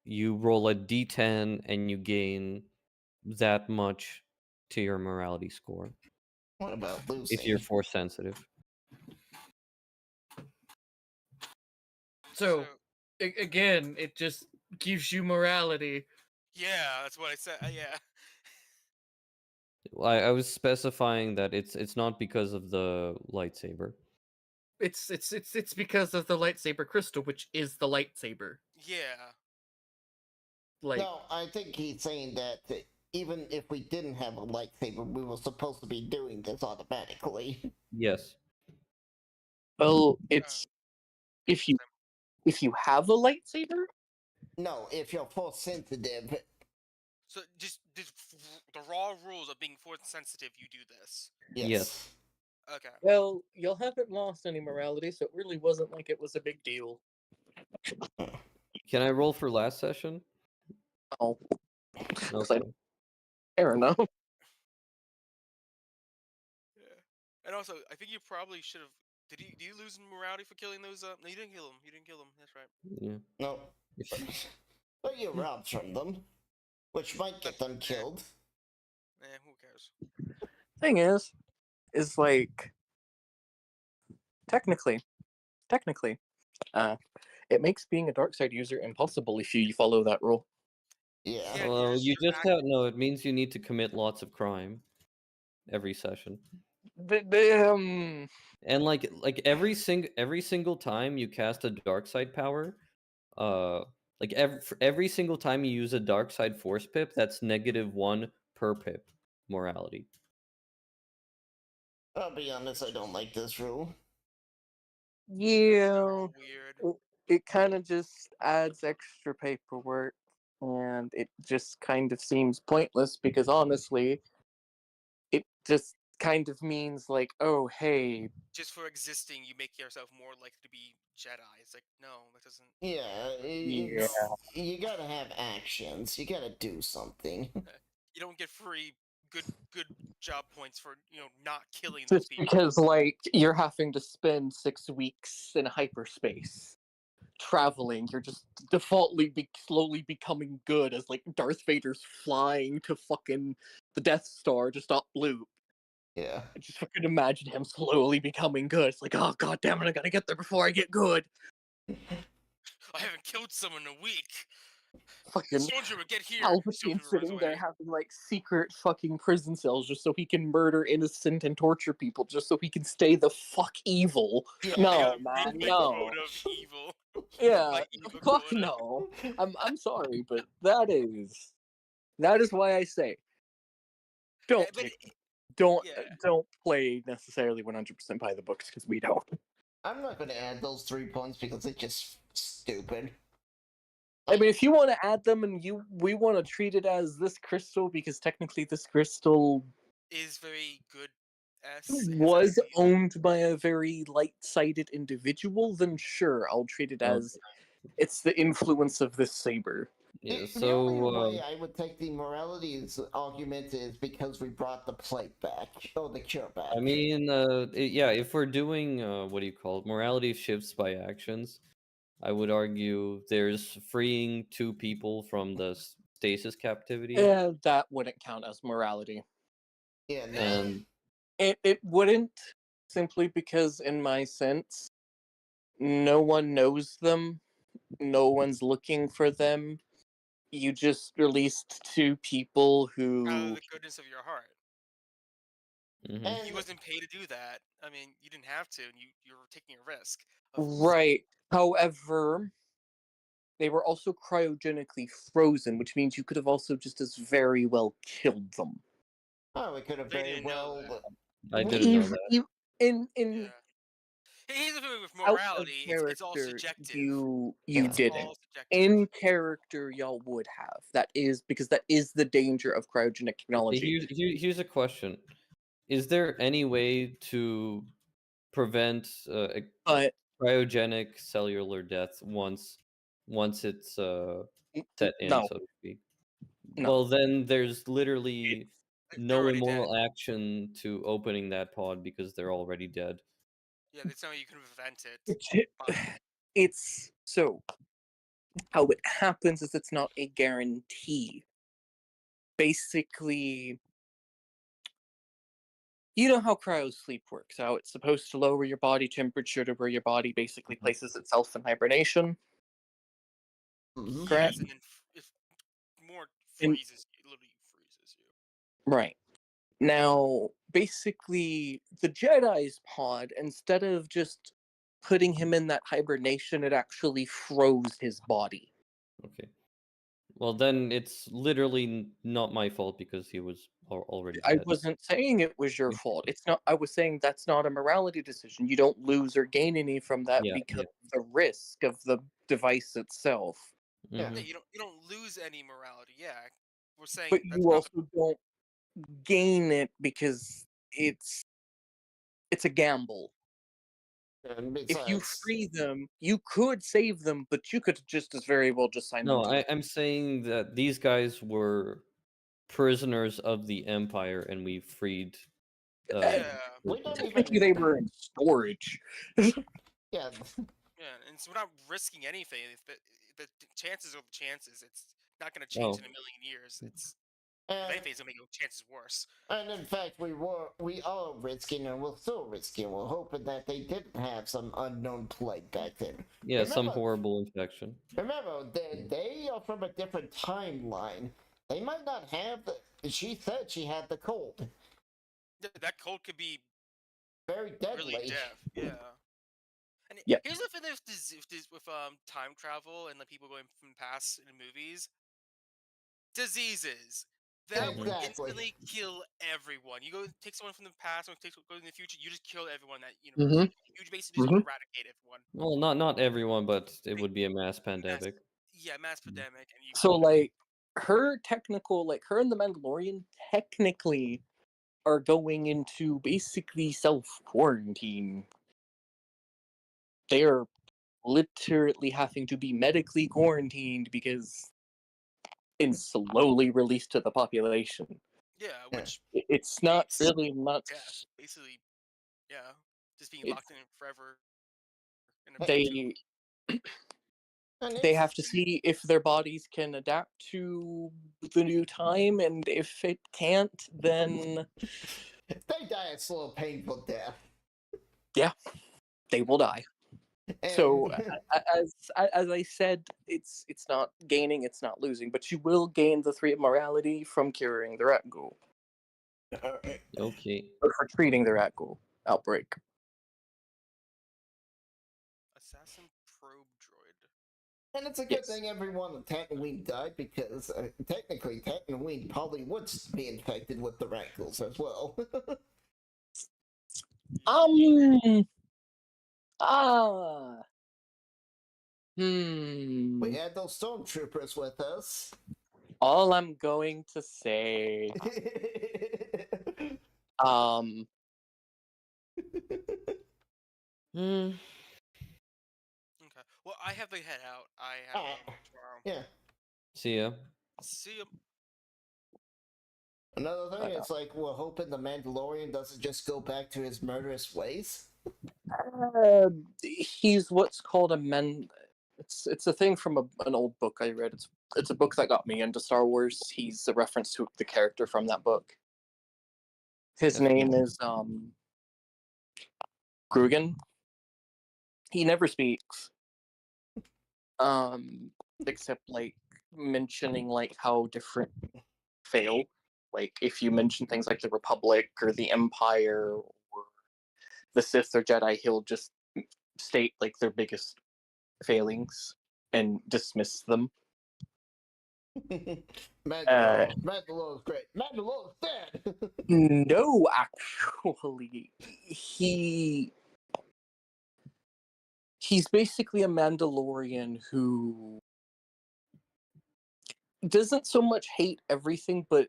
you roll a d10 and you gain that much to your morality score What about if you're losing? force sensitive. So, again, it just gives you morality. Yeah, that's what I said. Yeah. I was specifying that it's not because of the lightsaber. It's because of the lightsaber crystal, which is the lightsaber. Yeah. Like, No, I think he's saying that even if we didn't have a lightsaber, we were supposed to be doing this automatically. Yes. well, it's if you have a lightsaber. No, if you're force sensitive, So just the raw rules of being force sensitive, you do this. yes. Okay. Well, you haven't lost any morality, so it really wasn't like it was a big deal. Can I roll for last session? Oh, Okay. fair enough. Yeah. And also, I think you probably should have Do you lose morality for killing those? No, you didn't kill them. You didn't kill them. That's right. Yeah. No. But you robbed from them, which might get them killed. Who cares? Thing is like technically, it makes being a dark side user impossible if you follow that rule. Yeah. Yeah, Well, you you're just have no. It means you need to commit lots of crime every session, and like every single time you cast a dark side power, like every single time you use a dark side force pip, that's -1 per pip morality. I'll be honest, I don't like this rule. Yeah, weird. it kind of just adds extra paperwork, and it just kind of seems pointless because honestly, it just kind of means like, oh, hey, Just for existing, you make yourself more likely to be Jedi. It's like, no, that doesn't. Yeah, Yeah. you gotta have actions. You gotta do something. You don't get free good job points for not killing those just people. because like you're having to spend 6 weeks in hyperspace traveling, you're just defaultly slowly becoming good as like Darth Vader's flying to fucking the Death Star to stop Luke. Yeah. I just fucking imagine him slowly becoming good. It's like, oh god damn it, I gotta get there before I get good. I haven't killed someone in a week. Fucking Stormtrooper, get here! Palpatine Stormtrooper runs sitting there away. having like secret fucking prison cells just so he can murder innocent and torture people just so he can stay the fuck evil. Yeah. No, Meet man, my no. quota of evil. Yeah, My evil fuck quota. no. I'm sorry, but that is why I say don't But pick, don't yeah. don't play necessarily 100% by the books because we don't. I'm not gonna add those 3 points because it's just stupid. I mean, if you want to add them and we want to treat it as this crystal because technically this crystal Is very good. was owned by a very light-sided individual, then sure, I'll treat it as it's the influence of this saber. Yeah. The only So way I would take the moralities argument is because we brought the plate back, or the cure back. I mean, yeah, if we're doing what do you call it, morality shifts by actions, I would argue there's freeing 2 people from the stasis captivity. That wouldn't count as morality. Yeah, no. And It wouldn't, simply because in my sense, no one knows them, no one's looking for them. You just released 2 people Out of who the goodness of your heart. mhm. And He wasn't paid to do that. I mean, you didn't have to, and you were taking a risk. right. However, they were also cryogenically frozen, which means you could have also just as very well killed them. oh, we could have They very didn't know well. I didn't know Even, that. in Yeah. Here's the thing with out of morality. It's all character, subjective. you It's didn't. all subjective. In character, y'all would have. That is because that is the danger of cryogenic technology. Here's a question: is there any way to prevent But cryogenic cellular death once it's set in, no, so to speak? no. Well, then there's literally They're no already immoral action to opening that pod because they're already dead. Yeah, there's no way you can prevent it. It's so how it happens is it's not a guarantee. Basically, you know how cryosleep works, how it's supposed to lower your body temperature to where your body basically places itself in hibernation. Mhm. Correct? Yes, and then if more And- freezes, it literally freezes you. Right. Now, basically, the Jedi's pod, instead of just putting him in that hibernation, it actually froze his body. Okay. Well, then it's literally not my fault because he was already I dead. wasn't saying it was your fault. It's not. I was saying that's not a morality decision. You don't lose or gain any from that Yeah, because yeah. of the risk of the device itself. Yeah. Mhm. Yeah, you don't lose any morality. Yeah, we're saying But that's you not also don't gain it because it's a gamble. And If you besides, free them, you could save them, but you could just as very well just sign them No, to I'm saying that these guys were prisoners of the Empire, and we freed Yeah. We don't Technically, even. they were in storage. Yeah. Yeah, and so we're not risking anything. If the chances are the chances. It's not going to Oh. change in a million years. It's if And, anything, it's going to make your chances worse. and in fact, we are risking, and we're still risking. We're hoping that they didn't have some unknown plague back then. Yeah, some Remember- horrible infection. Remember, they are from a different timeline. They might not have the. She said she had the cold. That cold could be Very deadly. really deaf. Yeah. And Yeah. here's the thing with time travel and like people going from the past in movies. Diseases that would Exactly. instantly kill everyone. You go take someone from the past, or go in the future, you just kill everyone in that universe. You basically just eradicate everyone. Well, not everyone, but it would be a mass pandemic. Mass pandemic, and you. So like her and the Mandalorian technically are going into basically self-quarantine. They're literally having to be medically quarantined because and slowly released to the population. Yeah, which It's not makes really much. death, basically, yeah, just being It's- locked in forever. In a They And they it's- have to see if their bodies can adapt to the new time, and if it can't, then they die a slow, painful death. they will die. So as I said, it's not gaining, it's not losing, but you will gain the 3 of morality from curing the rat ghoul Okay. or for treating the rat ghoul outbreak. assassin probe droid. And it's a good Yes. thing everyone on Tatooine died because technically Tatooine probably would be infected with the rankles as well. We had those stormtroopers with us. All I'm going to say, Hmm. Okay. Well, I have to head out. I have tomorrow. Yeah. See ya. See ya. Another thing, it's like we're hoping the Mandalorian doesn't just go back to his murderous ways. he's what's called a men. It's a thing from an old book I read. It's a book that got me into Star Wars. He's a reference to the character from that book. His name is Grugan. He never speaks, except like mentioning like how different fail. Like if you mention things like the Republic or the Empire or the Sith or Jedi, he'll just state like their biggest failings and dismiss them. Mandalorian's great. Mandalorian's dead. No, actually, he's basically a Mandalorian who doesn't so much hate everything, but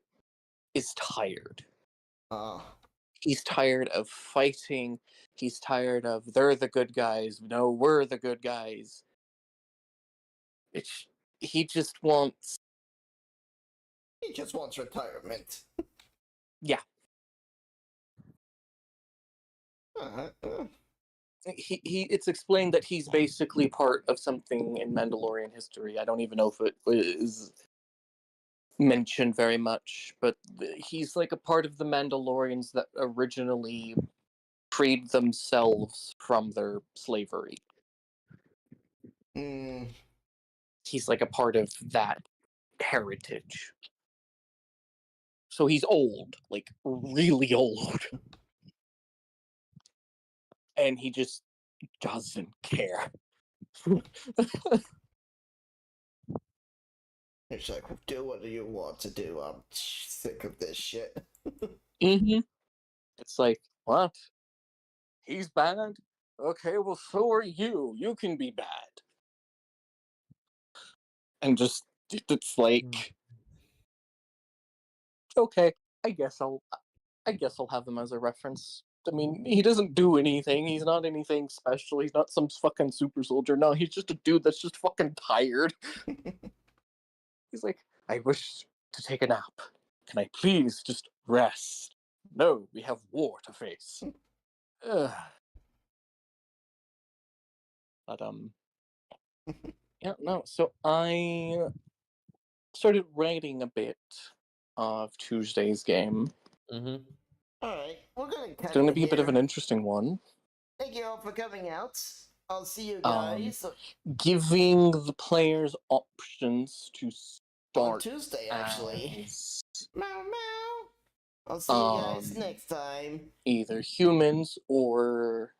is tired. He's tired of fighting. He's tired of they're the good guys. No, we're the good guys. He just wants. He just wants retirement. Yeah. It's explained that he's basically part of something in Mandalorian history. I don't even know if it is mentioned very much, but he's like a part of the Mandalorians that originally freed themselves from their slavery. He's like a part of that heritage. So he's old, like really old. And he just doesn't care. It's like, do what you want to do. I'm sick of this shit. It's like, what? He's bad? Okay, well, so are you. You can be bad. And just, it's like, okay, I guess I'll have him as a reference. I mean, he doesn't do anything. He's not anything special. He's not some fucking super soldier. No, he's just a dude that's just fucking tired. He's like, I wish to take a nap. Can I please just rest? No, we have war to face. Ugh. But yeah, no. So I started writing a bit of Tuesday's game. Mm-hmm. Alright, we're gonna cut It's going to it be a bit of here. an interesting one. Thank you all for coming out. I'll see you Um, guys Giving the players options to on start Tuesday, actually. as Meow meow. I'll see you guys Um, next time. either humans or